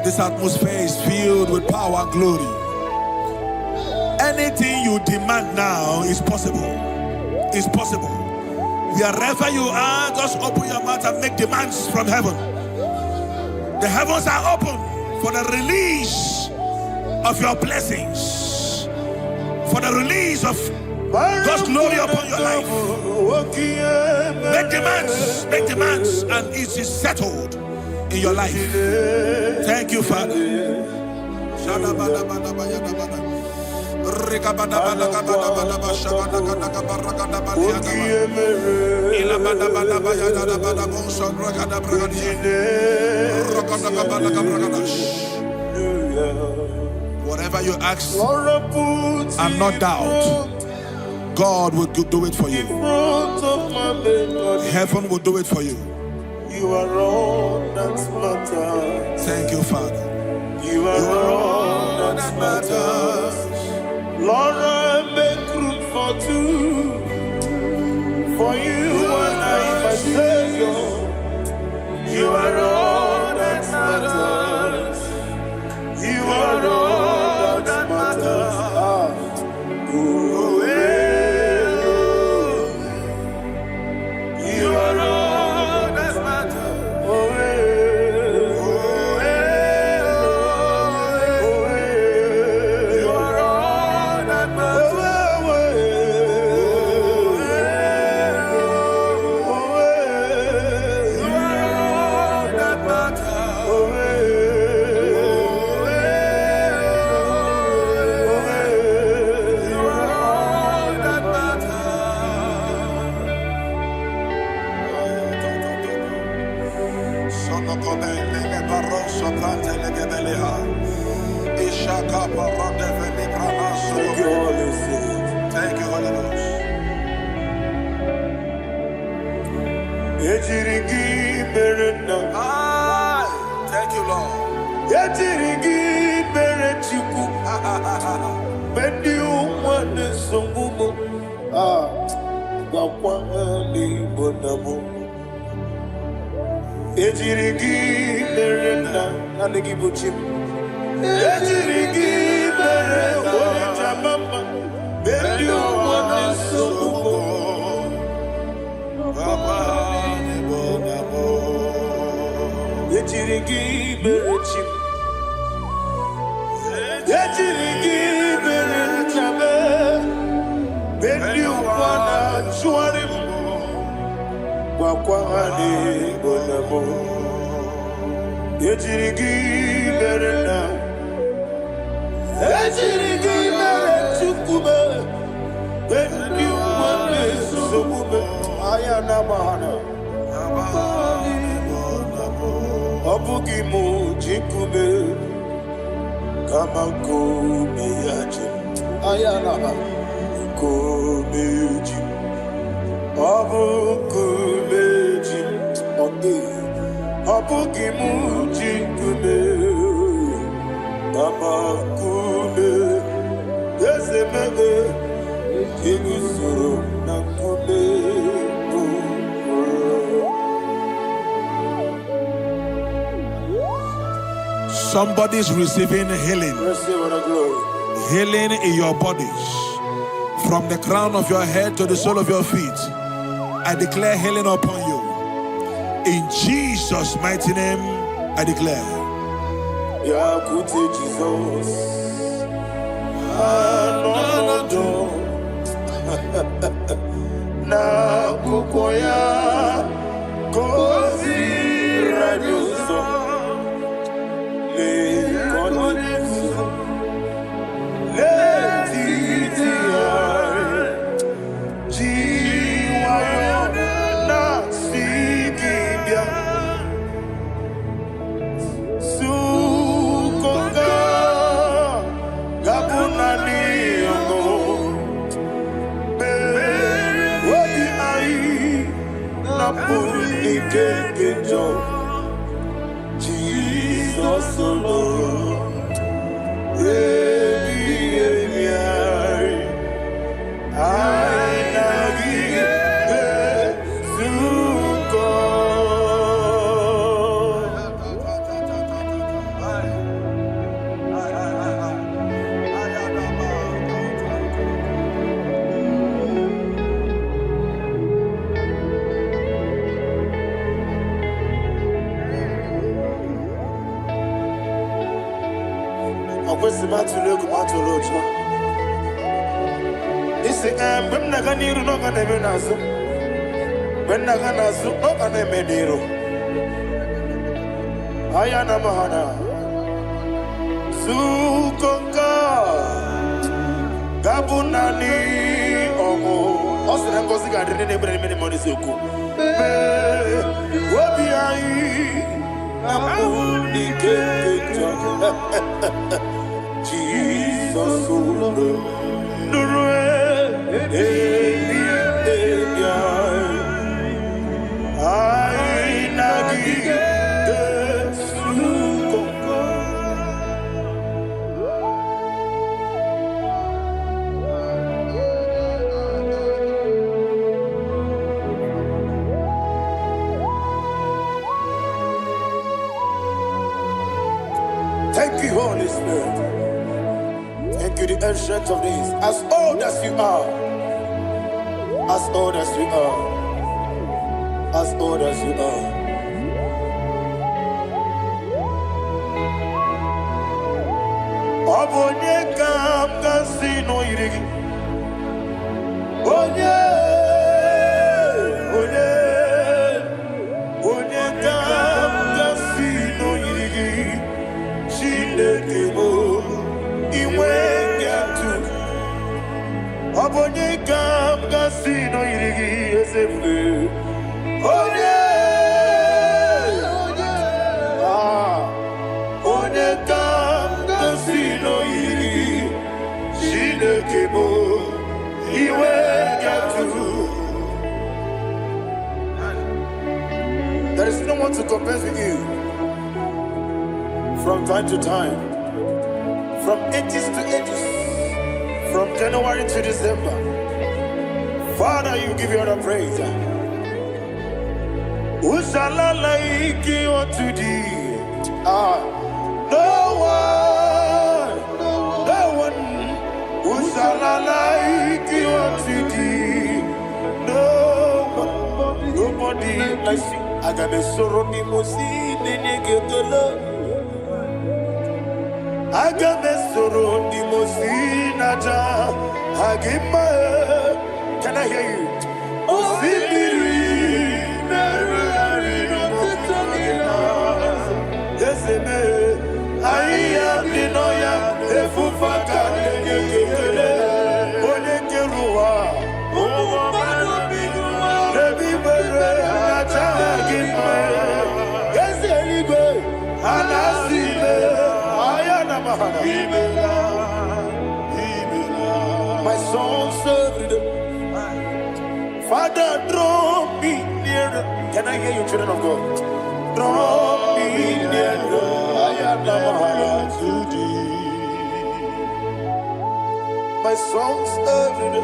This atmosphere is filled with power and glory. Anything you demand now is possible. It's possible. Wherever you are, just open your mouth and make demands from heaven. The heavens are open for the release of your blessings, for the release of God's glory upon your life. Make demands, and it is settled in your life. Thank you, Father. Whatever you ask and not doubt, God will do it for you. Heaven will do it for you. You are all that matters. Thank you, Father. You are all that matters. Lord, I make room for two. For you and I, my Savior. You are all that matters. You are all that matters. You are all that matters. You are all that matters. Thank you, Holy Ghost. Thank you, Lord. Somebody's receiving healing. Healing in your bodies. From the crown of your head to the sole of your feet. I declare healing upon you. In Jesus' mighty name, I declare. Jesus. Na kukoya kozi radioso le konefu le titiare jiwa na sikibia sukonga gabuna niongo Jesus alone. kwesi matulu egu matulu ojo. Isi when naga niru no ga neme nazu. When naga nazu no ga neme niru. Ayana mahana. Sukonga Gabunani Omo Osina Ngozi Gadrini Nebre Mini Monisuku Wabi Ai Namuni Keketa Jesus Nurue Ai Nagi Thank you, Holy Spirit. Thank you, the ancient of days. As old as you are. As old as you are. As old as you are. Obonye kam kasino irigi. Onye. Onye kam kasino irigi. Chinekemo iwe nyatu Obonye kam kasino irigi esefe Onye Onye kam kasino irigi Chinekemo iwe nyatu There is no one to compare with you. From time to time, from ages to ages, from January to December, Father, you give you all the praise. Who shall I like you unto thee? No one. Who shall I like you unto thee? No one, nobody like you. I got a sorrow, Nimosi, Nenegetola. Agamesoro di Mosinaja Agima. Can I hear you? Osibiri Nerari Notitagina Yeseme Aya Dinoya Efufaka Negekele Onekerua Omano Bigua Nebi Bere Naja Agima Yeseligwe Anasile My soul served. Father, draw me nearer. Can I hear you, children of God? Draw me nearer. I am to thee. My soul served.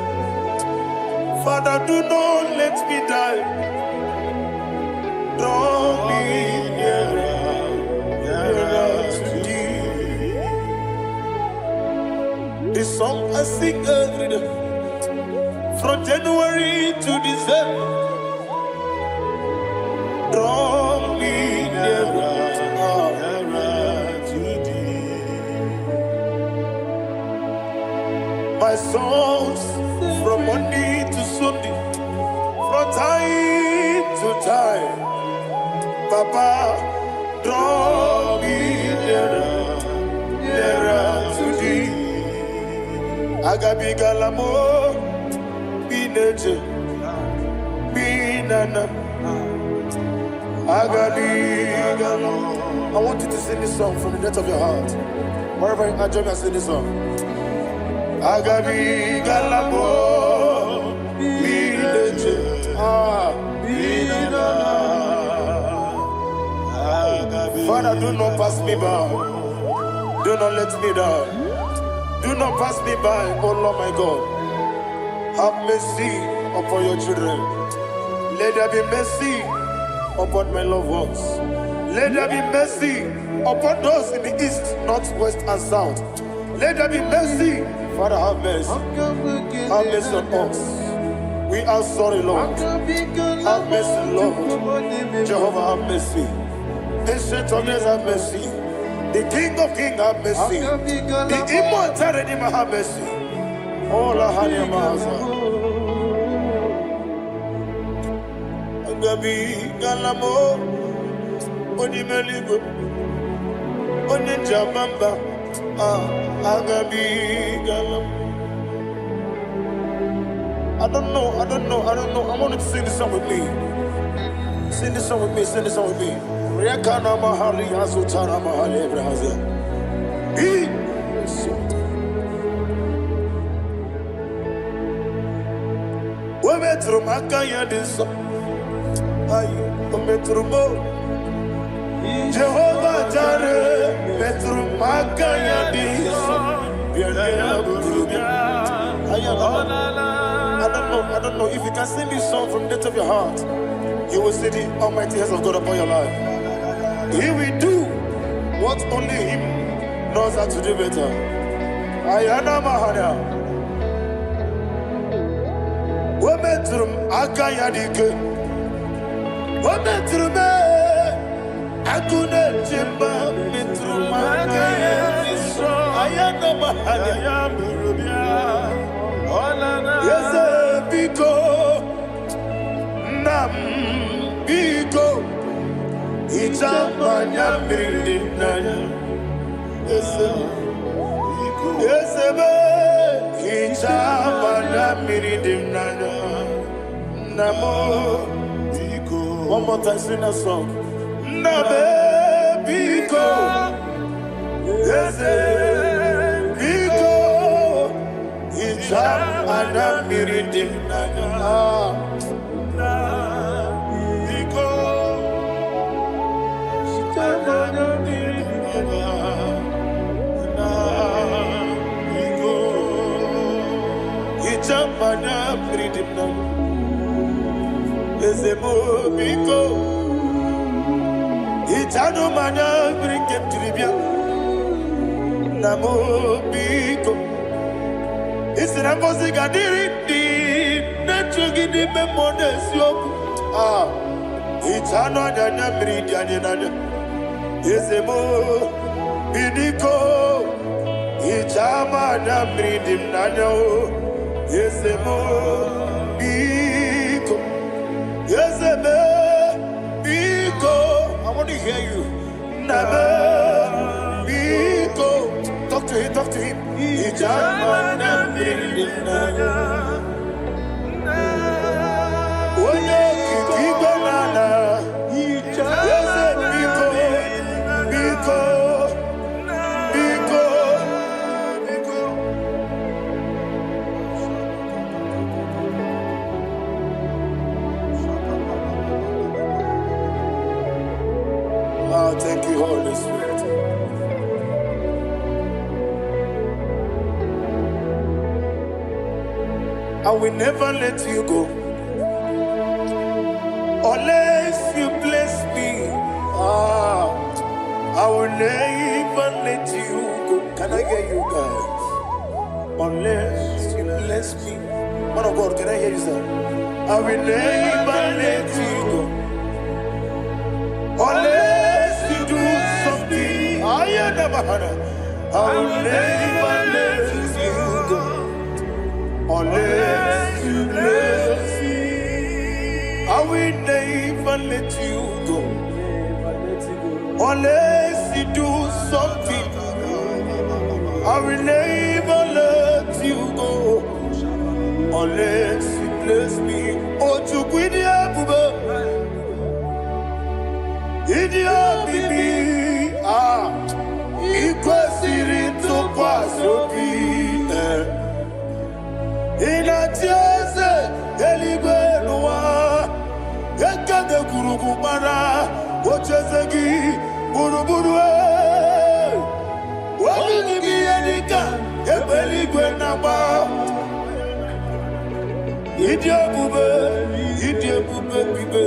Father, do not let me die. Draw me nearer. This song I sing every day, from January to December. Draw me nearer to thee. My songs from Monday to Sunday, from time to time. Papa, draw me nearer to thee. Agabi galamo, bineje, binana. Agabi galamo. I want you to sing this song from the depth of your heart. Wherever you are, join me and sing this song. Agabi galamo, bineje, binana. Father, do not pass me by. Do not let me down. Do not pass me by, oh Lord my God. Have mercy upon your children. Let there be mercy upon my loved ones. Let there be mercy upon those in the east, north, west, and south. Let there be mercy. Father, have mercy. Have mercy on us. We are sorry, Lord. Have mercy, Lord. Jehovah, have mercy. Ancient of days, have mercy. The King of Kings have mercy. The immortal Redeemer have mercy. All I had in my Agabi Galamo Onimeligo Oninjabamba Agabi Galamo. I don't know. I want you to sing this song with me. Sing this song with me. Riakana Mahali Azutana Mahali Ebrahaza. Metro Makaya this Metro Jehovah Jare Metro Makaya this I don't know if you can sing this song from the depth of your heart, you will see the almighty hands of God upon your life. He will do what only Him knows how to do better. Ayana Mahana Wometrum Akayadike Wometrum Akune Jimba Metrum Akayadike Ayana Mahana Yes, Biko Nam Biko Itamanya Mirinaya Yes, Itamanya Mirinaya Namo Biko. One more time, sing that song. Nabe Biko Yes, Biko Itamanya Mirinaya Biko Itamanya Mirinaya Itamanya Mirinaya Ezemo Biko Itano Mana Brinket Tribia Namo Biko Isinakosi Gadiri Netugidi Memonesio Itano Dana Miridiana Ezemo Bidiko Itamanya Mirinaya Ezemo Biko Ezemo Biko. I want to hear you. Nabe Biko. Talk to him. Ijamana Mirinaya. Oye Kikibanana. Eze Biko. Biko. Thank you, Holy Spirit. I will never let you go unless you bless me. I will never let you go. Can I hear you guys? Unless you bless me. Man of God, can I hear you, sir? I will never let you go unless you do something. I will never let you go unless you bless me. I will never let you go unless you do something. I will never let you go unless you bless me. Oh, to quit Idia bibi ikwesiri tukwasobi inatieze eligwe nuwa ekade kurugumara ochezegi buruburu wabini edika ebeligwe naba Idia bube bibe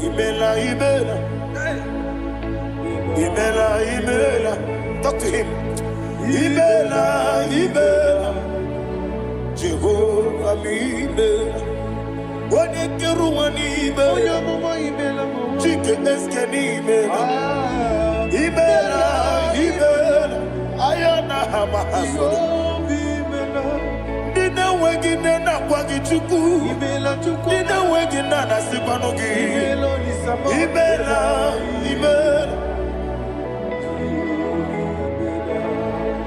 imela Imela, talk to him. Imela, Jehovah Imela. Wanikeru Imela, Chicken Esken Imela. Imela, Dina wegina na kwagi chuku. Dina wegina na sipanogi. Imela.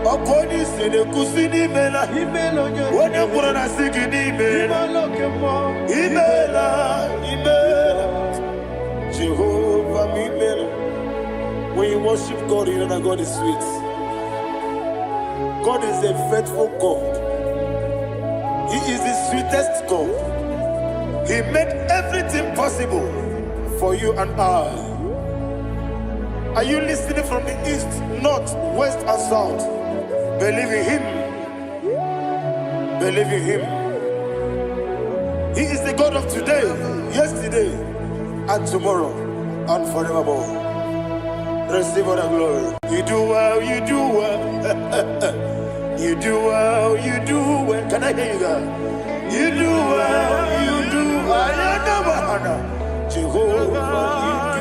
Okoni sene kusini mela. Wone kura na sigini mela. Imela. Jehovah Mimela. When you worship God, you know that God is sweet. God is a faithful God. He is the sweetest God. He made everything possible for you and I. Are you listening from the east, north, west, and south? Believe in Him. Believe in Him. He is the God of today, yesterday, and tomorrow, and forevermore. Receive all the glory. You do well, you do well. You do well, you do well. Can I hear you guys? You do well, you do well. Jehovah,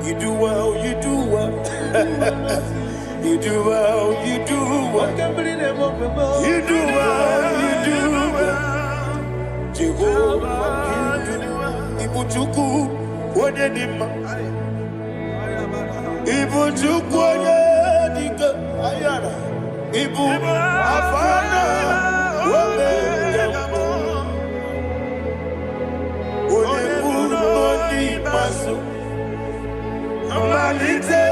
you do well, you do well. You do well, you do well. You do well, you do well. Jehovah, you do well. Ibuchuku, Wodedima. Ibuchuku, Wodedika. Ayana. Ibu, Afana. Wodedima. Wodedima, Masu. Manite.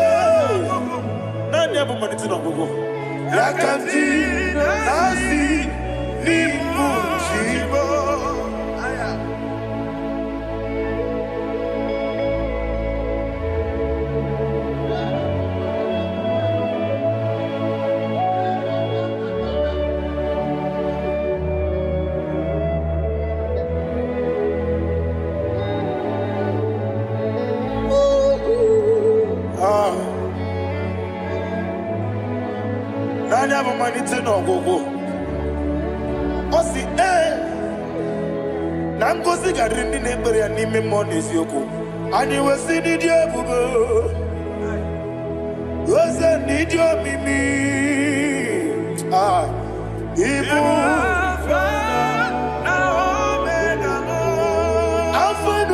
Nani hapo manite na gogo? Yakanti, nasi, nibu, chibo. Nani hapo manite na gogo? Osi na ngozi garindi n'ekpere ya n'ime mmụọ n'eziokwu. Anyị wesi n'ịdị ebube, oze n'ịdị omimi. Ibu Alpha na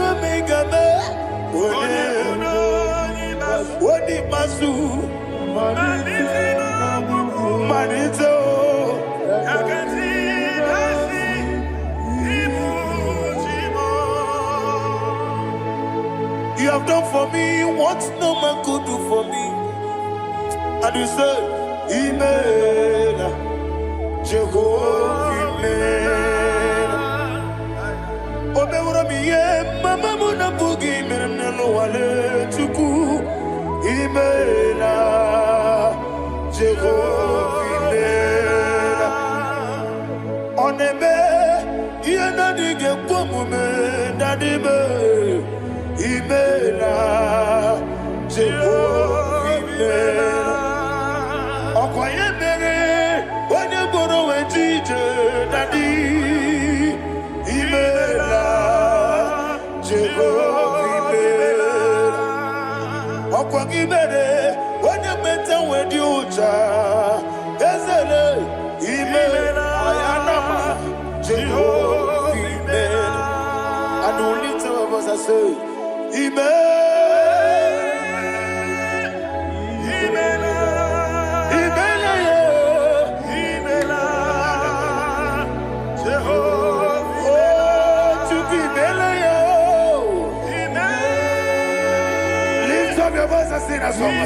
Omega me. Odi masu Manito. You have done for me what no man could do for me. And you say, Imela, Jehovah, Imela. Obeura miye, mama muna bugi, meremnelo wale tuku. Imela, Jehovah, Imela. Onebe, yena dige kwamume, nadibe. Imela, Jehovah, Imela. Okwaye mere, onye boro wejije, nadi. Imela, Jehovah, Imela. Okwagi mere, onye meta wedi ucha, ezele. Imela, ayanama, Jehovah, Imela. And the only two of us are say, lift up your voice and sing a song.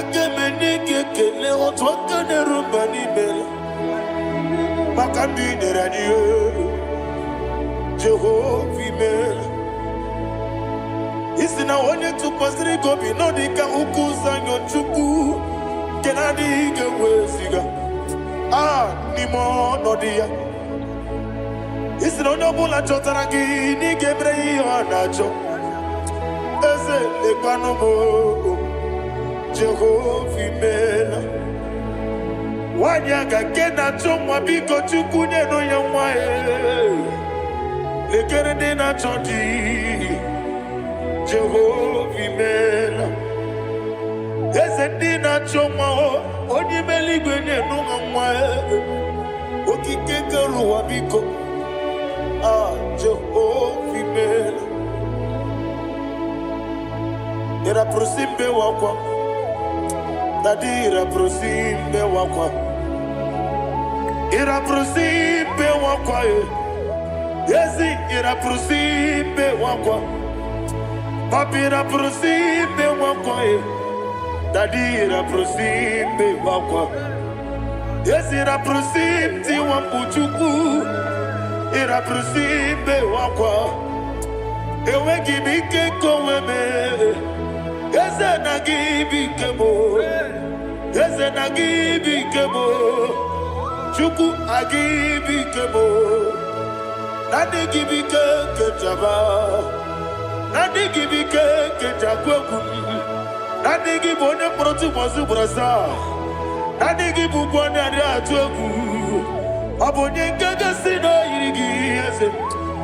Agemenike kele otwaka nerumba nimele Makandi neraniyo Jehovah imele Isina onye tupasiri gobi Nodika ukuzanyo chuku Kenadi gewesiga Nimo nodia Isina onye obula chotara gi Ni gebre iyo nacho Eze lekwano mo Jehovah imela Wanyaga kena chomwa biko chukunye no ya mwae Lekere dena chondi Jehovah imela Eze dina chomwa Oni meligwe nye no mwae Okike keruwa biko Jehovah imela Era prosimbe wakwa Nadira prosimbe wakwa Ira prosimbe wakwa Yezi ira prosimbe wakwa Papira prosimbe wakwa Nadira prosimbe wakwa Yezi ira prosimti wambuchuku Ira prosimbe wakwa Ewe gibike koweme Eze na gibi kebo, Eze na gibi kebo, Chuku agibi kebo, Nadi gibi kejaba, Nadi gibi kejakweku, Nadi gibi one protu mazu brasa, Nadi gibi bwane atuegu, Abonye kega sino irigi eze,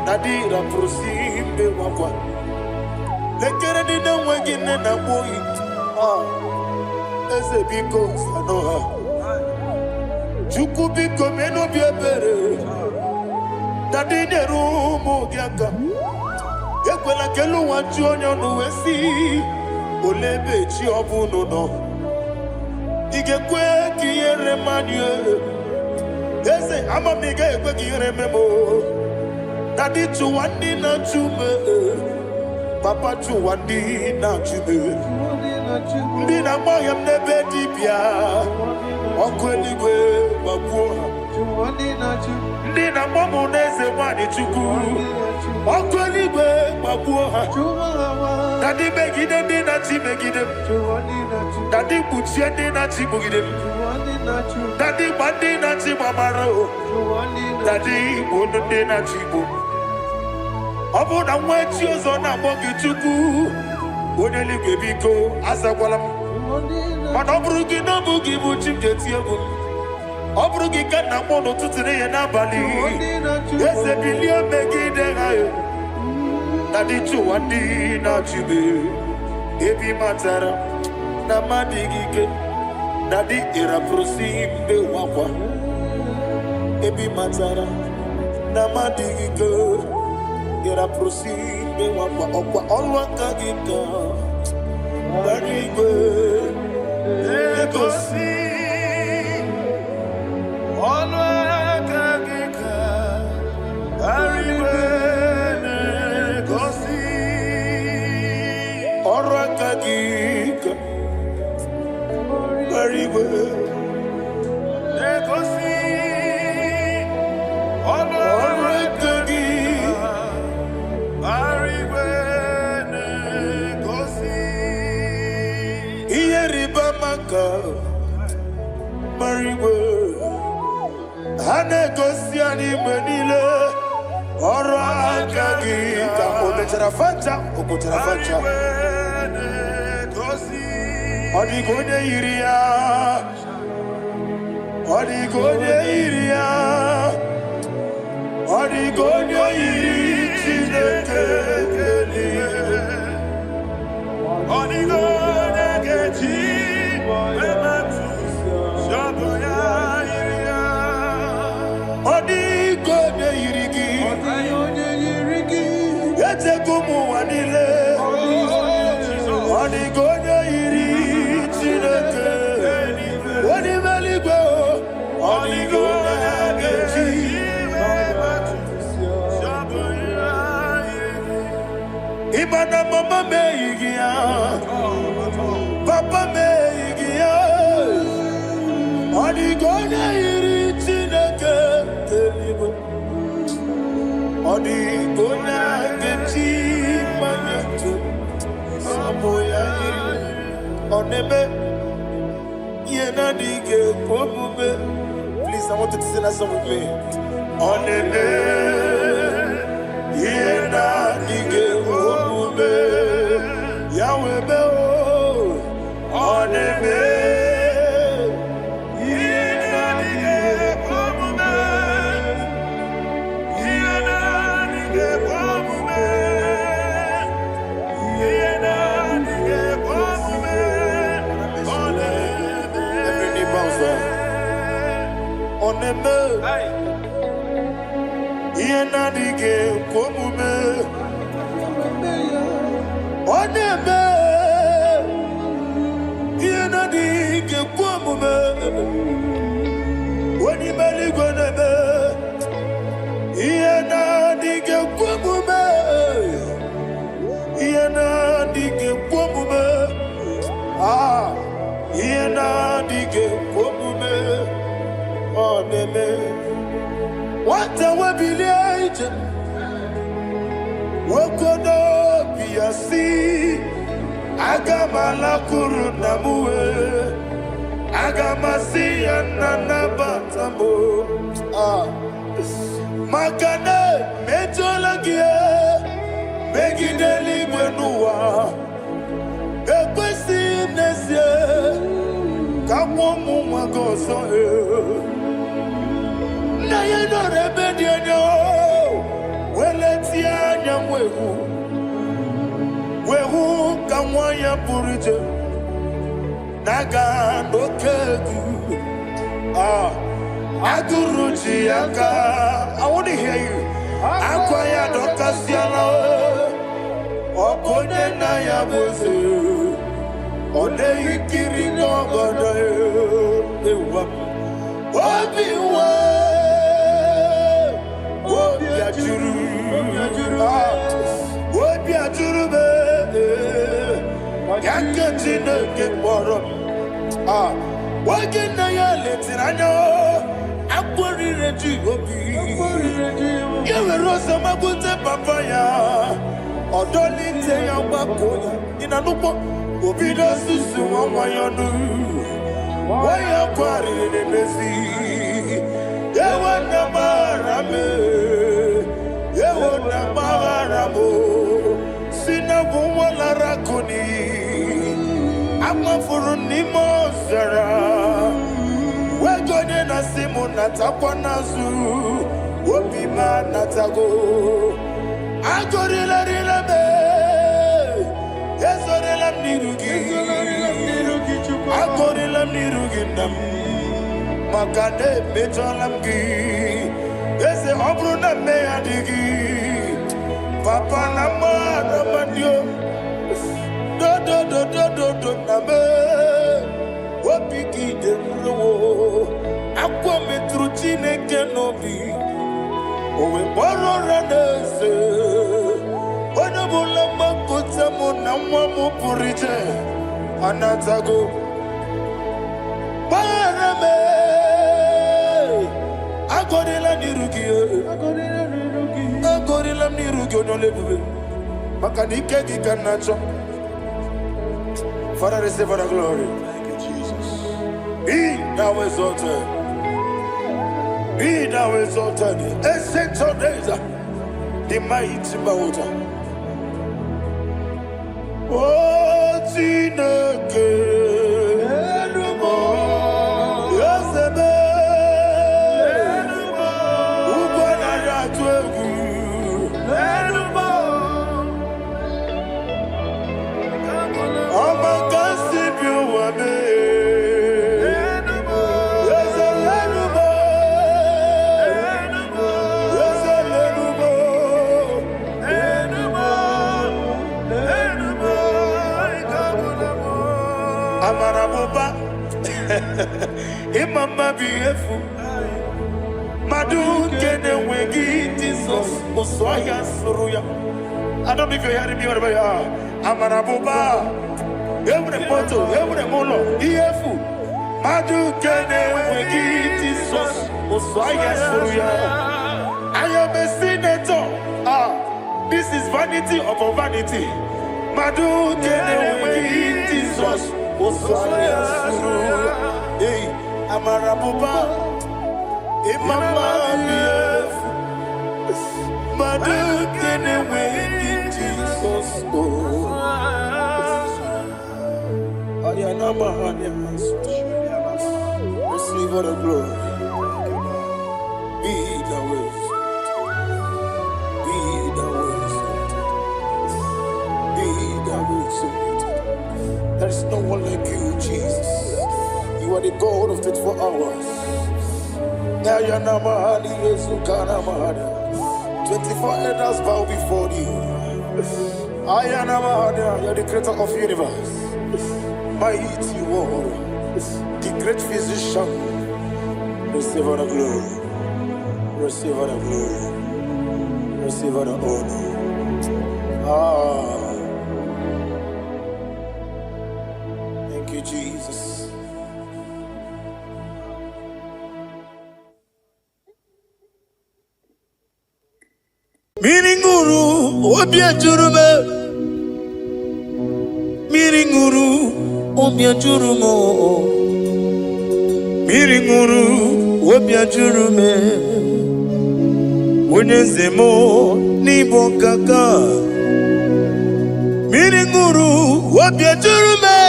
Nadi raprosimbe wakwa. Lekere di na wengine na boyi Eze biko sanoha Chuku biko meno biebere Dadi nerumu giaka Yekwela kelu wanchu onyo nuwesi Olebe chi obuno no Igekwe kiyere manye Eze amamige ekwe kiyere memo Dadi chuwandi na chume Papa chuwandi na chube Ndi na moyam nebe dibia Okweligwe babuha Ndi na momo neze wani chuku Okweligwe babuha Dadi megide ndi na chi megide Dadi buchie ndi na chi bugide Dadi bandi na chi mamaro Dadi bono ndi na chi bo Obu na mwechi ozo na mogi chuku Oneli bebiko azagwalam Mana obrugi no bugi buchim jeti ebu Obrugi kana mono tutire ye na bali Eze bilia megide hayo Nadi chuwandi na chube Ebi matara na madigike Nadi ira prosimbe wakwa Ebi matara na madigike Ira prosimbe wakwa okwa olwa kagika Barigwe Egosi olwa kagika Barigwe Egosi olwa kagika Barigwe Egosi olwa kagika Mariwe Hane gosi animenile Oro akagi Ometera fanja Okotera fanja Odigonye iria Odigonye iria Odigonye iri Chineke Odigonye kechi Odigonye yirigi Yete kumu wanile Odigonye yiri Chineke Odimeligwe Odigonye kechi Ibana mama meigia Papa meigia Oneme, yena dige komume. Please, I want you to sing that song with me. Oneme, yena dige komume. Yahweh be o. Oneme, yena dige komume. Yena dige komume. Yena dige komume. Every knee bows down. Oneme, yena dige komume. Oneme, yena dige komume. Wani mali goneme, yena dige komume. Yena dige komume. Ah, yena dige komume. Oneme, wata wabiliaje, wakodo biasi, agamala kuru namuwe, agamasi ananabatamo. Ah, makane mejolagie, megideli gwenuwa, ekwesi nesie, kamomu magoso na yeno rebediano, weletia nyamwehu, wehu kamwaya purije, naga nokegu, ah, aguruji aka. I want to hear you. Akwaya dokasiana, okone na ya boze, one ikiri no godo ewa, obiwa, obiajuru, obiajuru be, yakachine ke moro, ah, wagena ya letirano, akwari reji obi, yewe rosa magute papaya, odoli te ya wakoya, inanupo. Obido susu wamayonu, waya kwari nebezi. Yewa na marame, yewa na maramo. Sina wala rakuni, ama furuni mozara. Wegone na simu natakwa nazu, wopima natago. Agorila rila me. Ezorela nirugi, agorela nirugi nam, makane bejolamgi, eze obruna me adigi, papa nama namanyo, do name, wapiki demlo, akwa metruchine kenobi, owe boro ranese. Wanabula makuta muna mwamu purije anatago barame agorila nirugi onolebube makanike gikanacho. Father, receive the glory. Thank you, Jesus. Be thou exalted. Be thou exalted. Ancient of days, the mighty mountain. Oh, Chineke, Enumo, Yosebe, Enumo, Ubona Yatwegu, Enumo, Amakasi Biwane, Enumo, Yosebe, Enumo, Enumo, Yosebe, Enumo, Enumo. Amaraboba, Imama beautiful. Madu kene wegi Jesus, Oswaya Suruya. I don't know if you're hearing me wherever you are. Amaraboba, every photo, every molo, beautiful. Madu kene wegi Jesus, Oswaya Suruya. I am a senator. Ah, this is vanity of vanity. Madu kene wegi. Amarabuba, Imama, Madu, get away in Jesus. Receive all the glory. Be the wisdom. Be the wisdom. Be the wisdom. There is no one like you, Jesus. You are the God of 24 hours. 24 elders bow before you. You are the creator of the universe. Mighty warrior, the great physician. Receive all the glory. Receive all the glory. Receive all the honor. Thank you, Jesus. Miringuru, obia jurume. Miringuru, obia jurumo. Miringuru, obia jurume. Unyezemo, nibo kaka. Miringuru, obia jurume.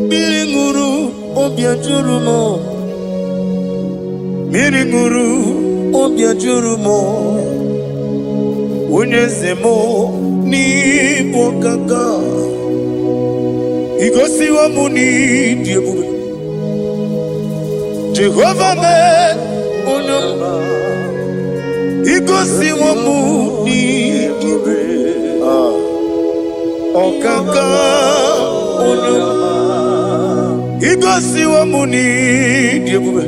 Miringuru, obia jurumo. Miringuru, obia jurumo. Unyezemo, nibo kaka. Igosi wa muni diebube. Jehovah me unamba. Igosi wa muni diebube. Okaka unamba. Igosi wa muni diebube.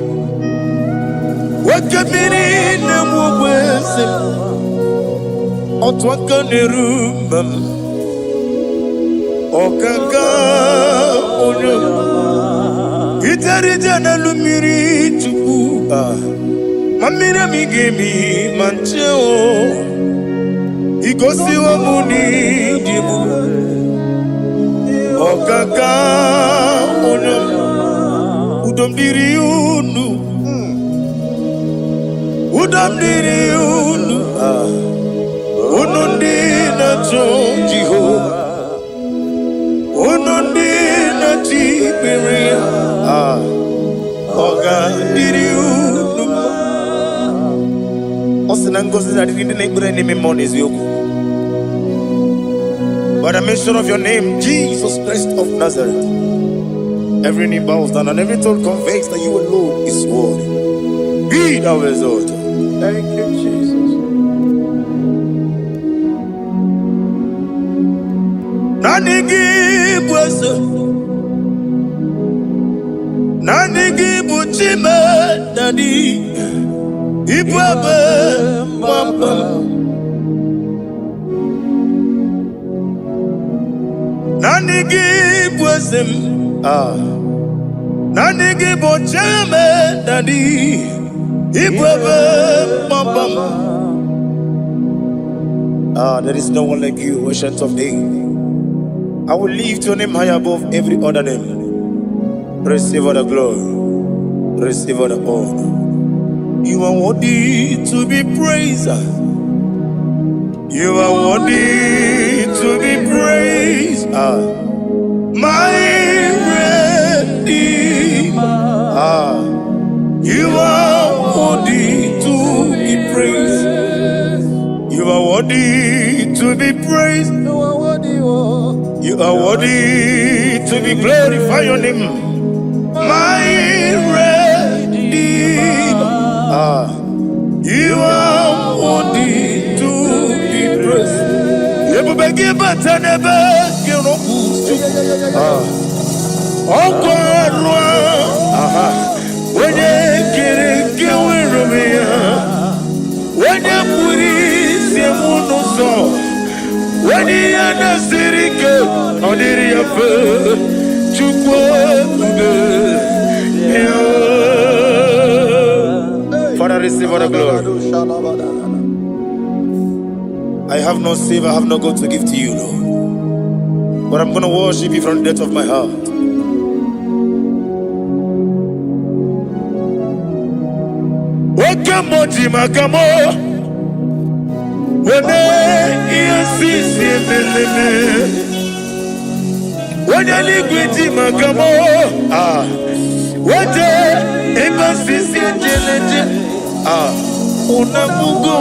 Wakabiri na mwese. Otwaka nerumba. Okaka unamba. Itarija na lumiri tuku. Mamira migemi mancheo. Igosi wa muni dimu. Okaka unamba. Udomdiri unu. Udomdiri unu. Unundi na Jehovah. Unundi na Tiberia. Oga diri unu. Osinangozi na diri neighbor name monies yoku. By the mention of your name, Jesus Christ of Nazareth, every knee bows down and every tongue confesses that you alone is worthy. Be thou exalted. Thank you, Jesus. Nanigi bwese, nanigi buchime nani, ibwebe mamba. Nanigi bwese, nanigi buchime nani, ibwebe mamba. There is no one like you, ancient of days. I will lift your name high above every other name. Receive all the glory. Receive all the honor. You are worthy to be praised. You are worthy to be praised. My Redeemer. You are worthy to be praised. You are worthy to be praised. You are worthy to be glorified your name. My Redeemer. You are worthy to be praised. You beg but I never get up. Oh God, when you get it, when you put it, you won't know. When you are the city girl, on the river, Father, receive all the glory. I have no save, I have no God to give to you, Lord. but I'm going to worship you from the depth of my heart. Wakamoji makamo, wene yasisi meleme, wene ligwiti makamo, wete ebasisi jeleje, unamugo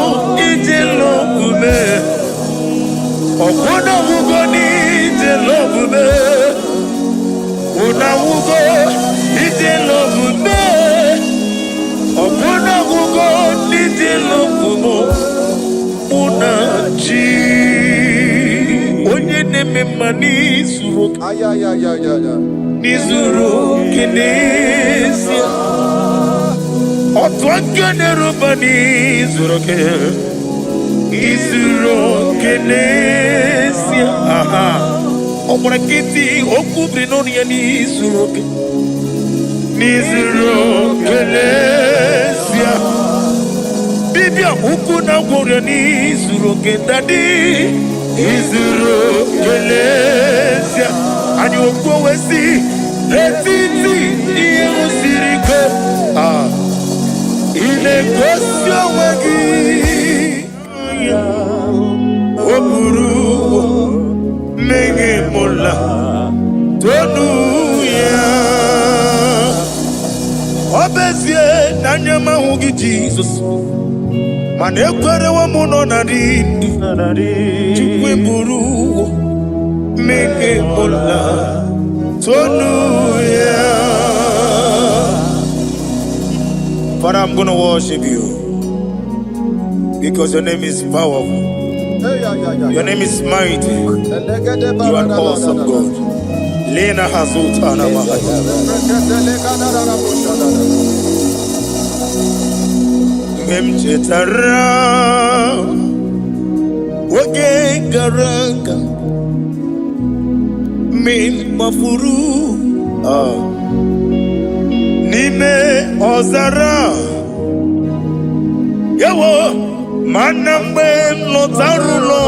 ijelo kume, unamugo ni ijelo kume, unamugo ijelo kume. Opuna kugo nitilo kumo unachi onye neme mani suru nizuru kinesia otwangane rubani zuru kinesia omurakiti okubri noni ya nizuru Kelesia Bibia ukuna gwore nizuru kendadi Nizuru Kelesia Ani okwo wesi Letiti iye usiriko Ile kosyo wagi Oburu Menge mola Tonu ya Obezie nanyama hugi Jesus Mane kwere wa muno narindi Chukwe buru Meke mola Tonu ya Father, I'm gonna worship you because your name is powerful. Your name is mighty. You are awesome God. Lena Hazutana Mahaya. Memchetara Wage Garanga Min Mafuru Nime Ozara Yawo Manambe Lotarulo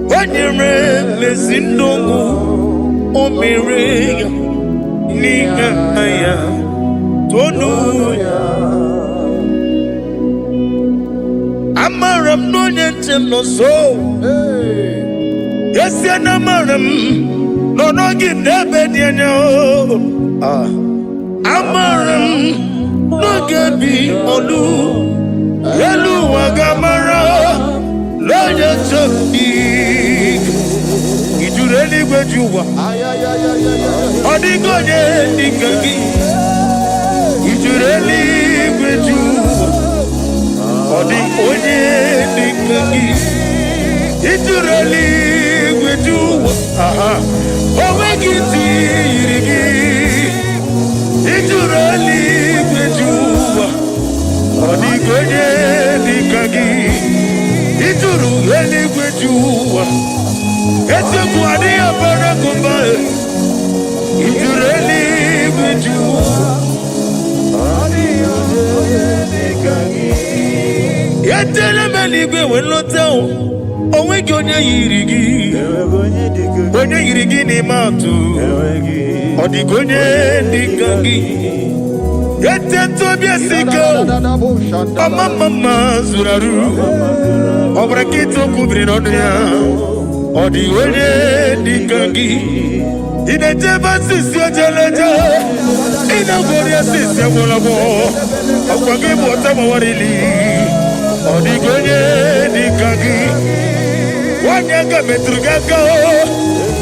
Wanyere Mesindongu Omere Nigaya Tonuya Amaram no nyentem no so Yes yanamaram no no give debe dienyo Amaram no gebi olu Yelu wagamara Loja choki Ijureli gwejuwa Odigonye nikagi Ijureli gwejuwa Odigonye nikagi Ijureli gwejuwa Owegiti irigi Ijureli gwejuwa Odigonye nikagi Ijureli gwejuwa Ete kwani abara kumbae Ijureli gwejuwa Yetele meligwe wenlotao Owegi onye yirigi Onye yirigi ni matu Odigonye nikagi Yete tobia siko Mama zuraru Obrakito kubri nonia Odigonye nikagi Ineteba sisi ojeleje Inagoria sisi awolabo Akwagi mwota mawarili Odigonye nikagi Wanyaga metrugaka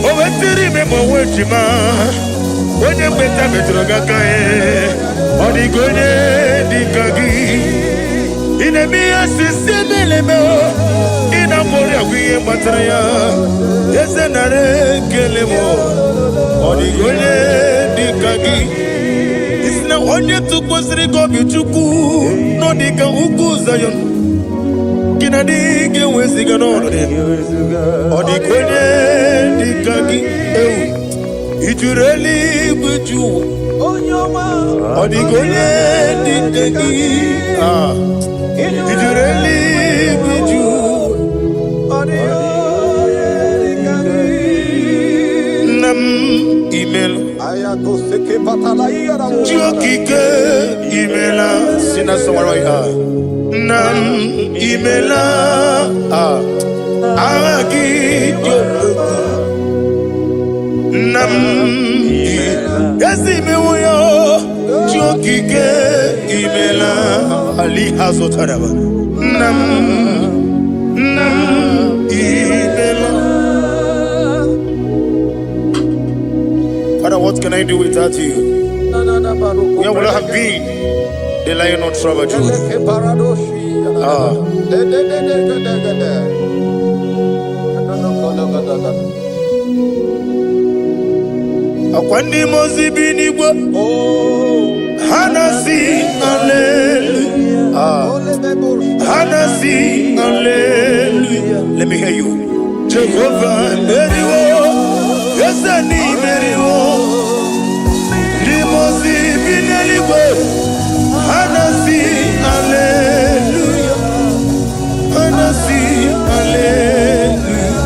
Owetiri memo wechima Onye mbeta metrugaka Odigonye nikagi Inemia sisi melemo Inagoria wiye matraya Yese nare kelemo Odigonye nikagi Isna onye tukwasiri gobi chuku No nika uku zayon Kina dige wesiga nono Odigonye nikagi Ijureli gwejuwa Odigonye nikagi Ijureli gwejuwa Chiokike imela sina somara nam imela agi nam yasime woyo Chiokike imela ali hazotaraba nam imela. Father, what can I do without you? Where would I have been? The lion of trouble. Akwandi mozi binigwa Hanasi hallelujah. Hanasi hallelujah. Let me hear you. Jehovah Meriwo. Yes, I need Meriwo. Limozi binigwa Hanasi hallelujah. Hanasi hallelujah.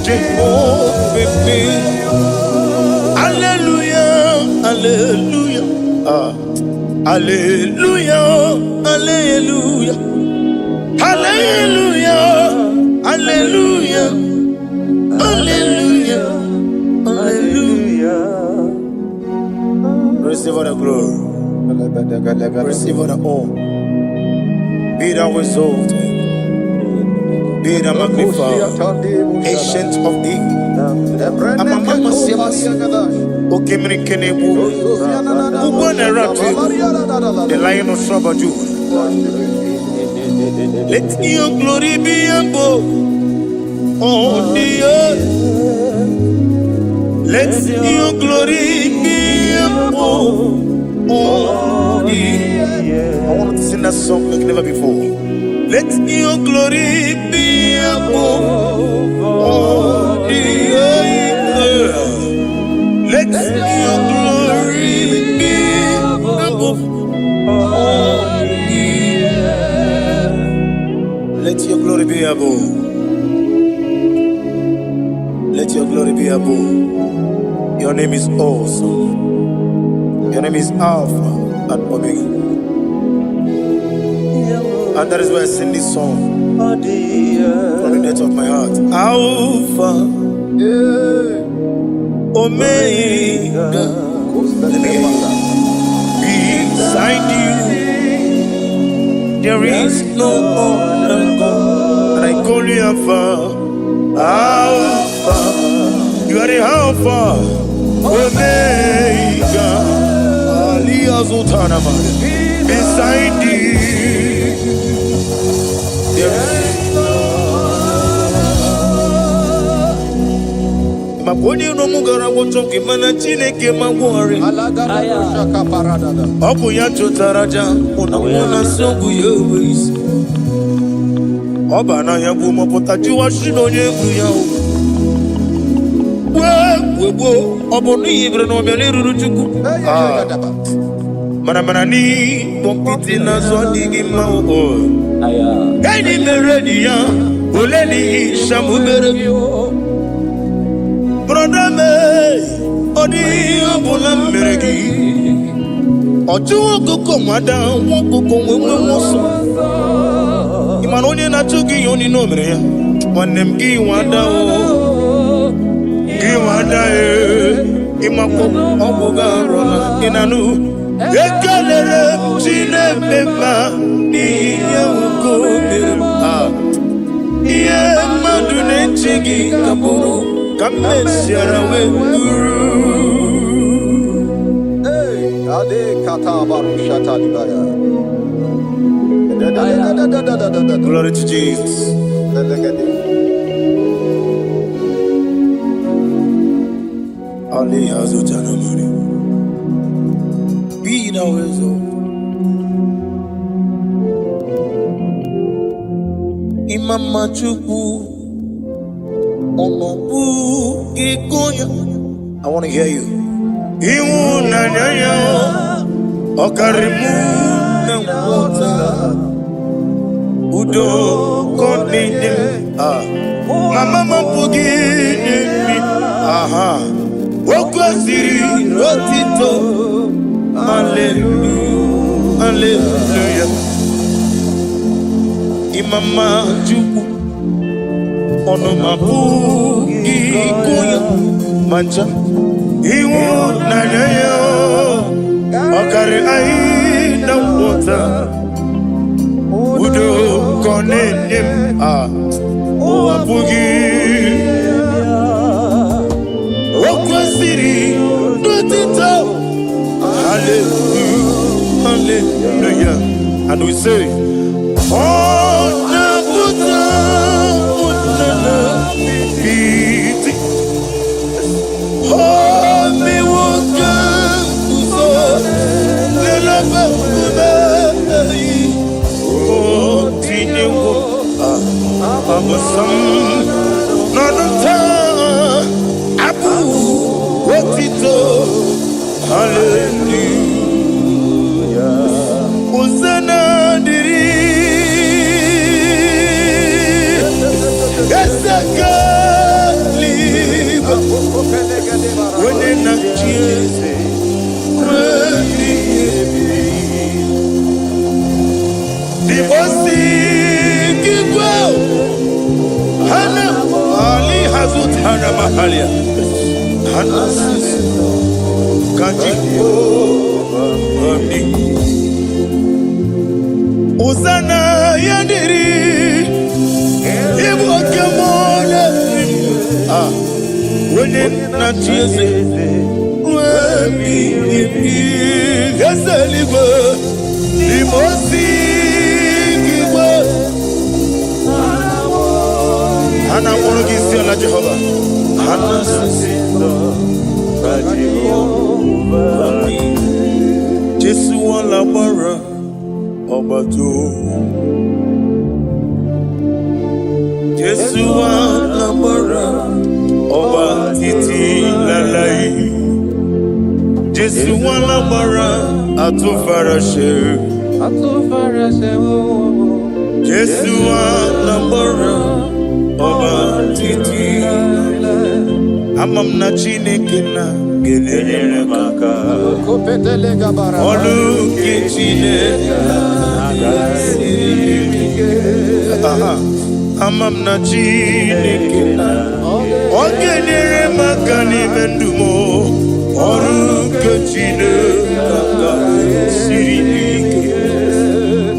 Jehovah hallelujah, hallelujah, hallelujah, hallelujah, hallelujah, hallelujah, hallelujah, hallelujah. Receive all the glory, receive all the honor. Be thou exalted, be thou magnified, ancient of days. The lion of trouble. Let your glory be above on the earth. Let your glory be above on the earth. I want to sing that song like never before. Let your glory be above on the earth. Let your glory be above all the earth. Let your glory be above. Let your glory be above. Your name is awesome. Your name is Alpha and Omega. And that is why I sing this song from the depth of my heart. Alpha. Omega, let me hear you. Beside you, there is no other God. And I call you Alpha, Alpha. You are the Alpha, Omega. Beside you, there is Maponi no mugara wotoke mana chineke magwore Oku ya chotaraja Una sogu yewis Oba na ya gumo potati wa shino yebu ya Webo Obo ni ibre no miale ruruchuku Mana ni Pompiti na zwadi gima o Kani meredi ya Uleni shamu meredi Brother me, odi abula meregi. Oju koko mada, woko mwe moso. Imanoni na chuki yoni no mere. Wanem gi wada o, gi wada imako obuga rona inanu. Ekalere chine beba ni yauko merema. Iye madune chigi kaburu. Come and share away. Hey, Ade Katabaru Shatalibaya. Glory to Jesus. Ali Hazutanamari. Be thou exalted. Imam Chukwu. I want to hear you. Mama okwesiri otito. Hallelujah, hallelujah. Imama Chukwu ono mapu ikuya mancha iwu na yo okare ai na wota udo konenim o apugi okwesiri otito. Hallelujah, hallelujah. And we say, oh, Nabuta, oh, me woka, so, oh, Tinewo, Abasam, Nanata, Abu, Wotito. Hallelujah. Hosanna diri. Esaka liba. Wene na chiese. Dibosi kikwa. Hana Ali Hazut Hana Mahalia. Hana Sisi. Hosanna yandiri ibu kemona wene na chiese webi gasaligwe limosi kiwe ana morogisi ala Jehova ana sisindo Jesu wala bara obato. Jesu wala bara obatiti lalai. Jesu wala bara atufarashe. Jesu wala bara obatiti lalai. Amam na Chineke na gelele maka. Olu ke Chineke amam na Chineke na ogelele maka ni mendumo. Olu ke Chineke sirike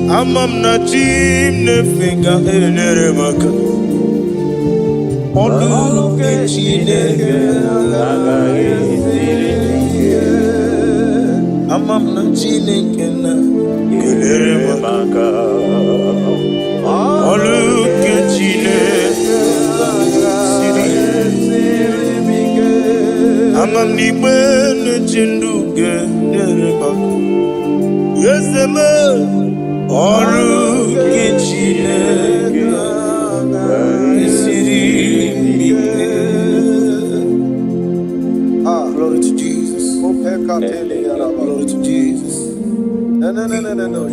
amam na Chineke ga gelele maka. Olu ke Chineke amam na Chineke na gelere maka. Olu ke Chineke amam ni bene chindu gelere maka. Yeseme olu ke Chineke glory to Jesus. Glory to Jesus. No.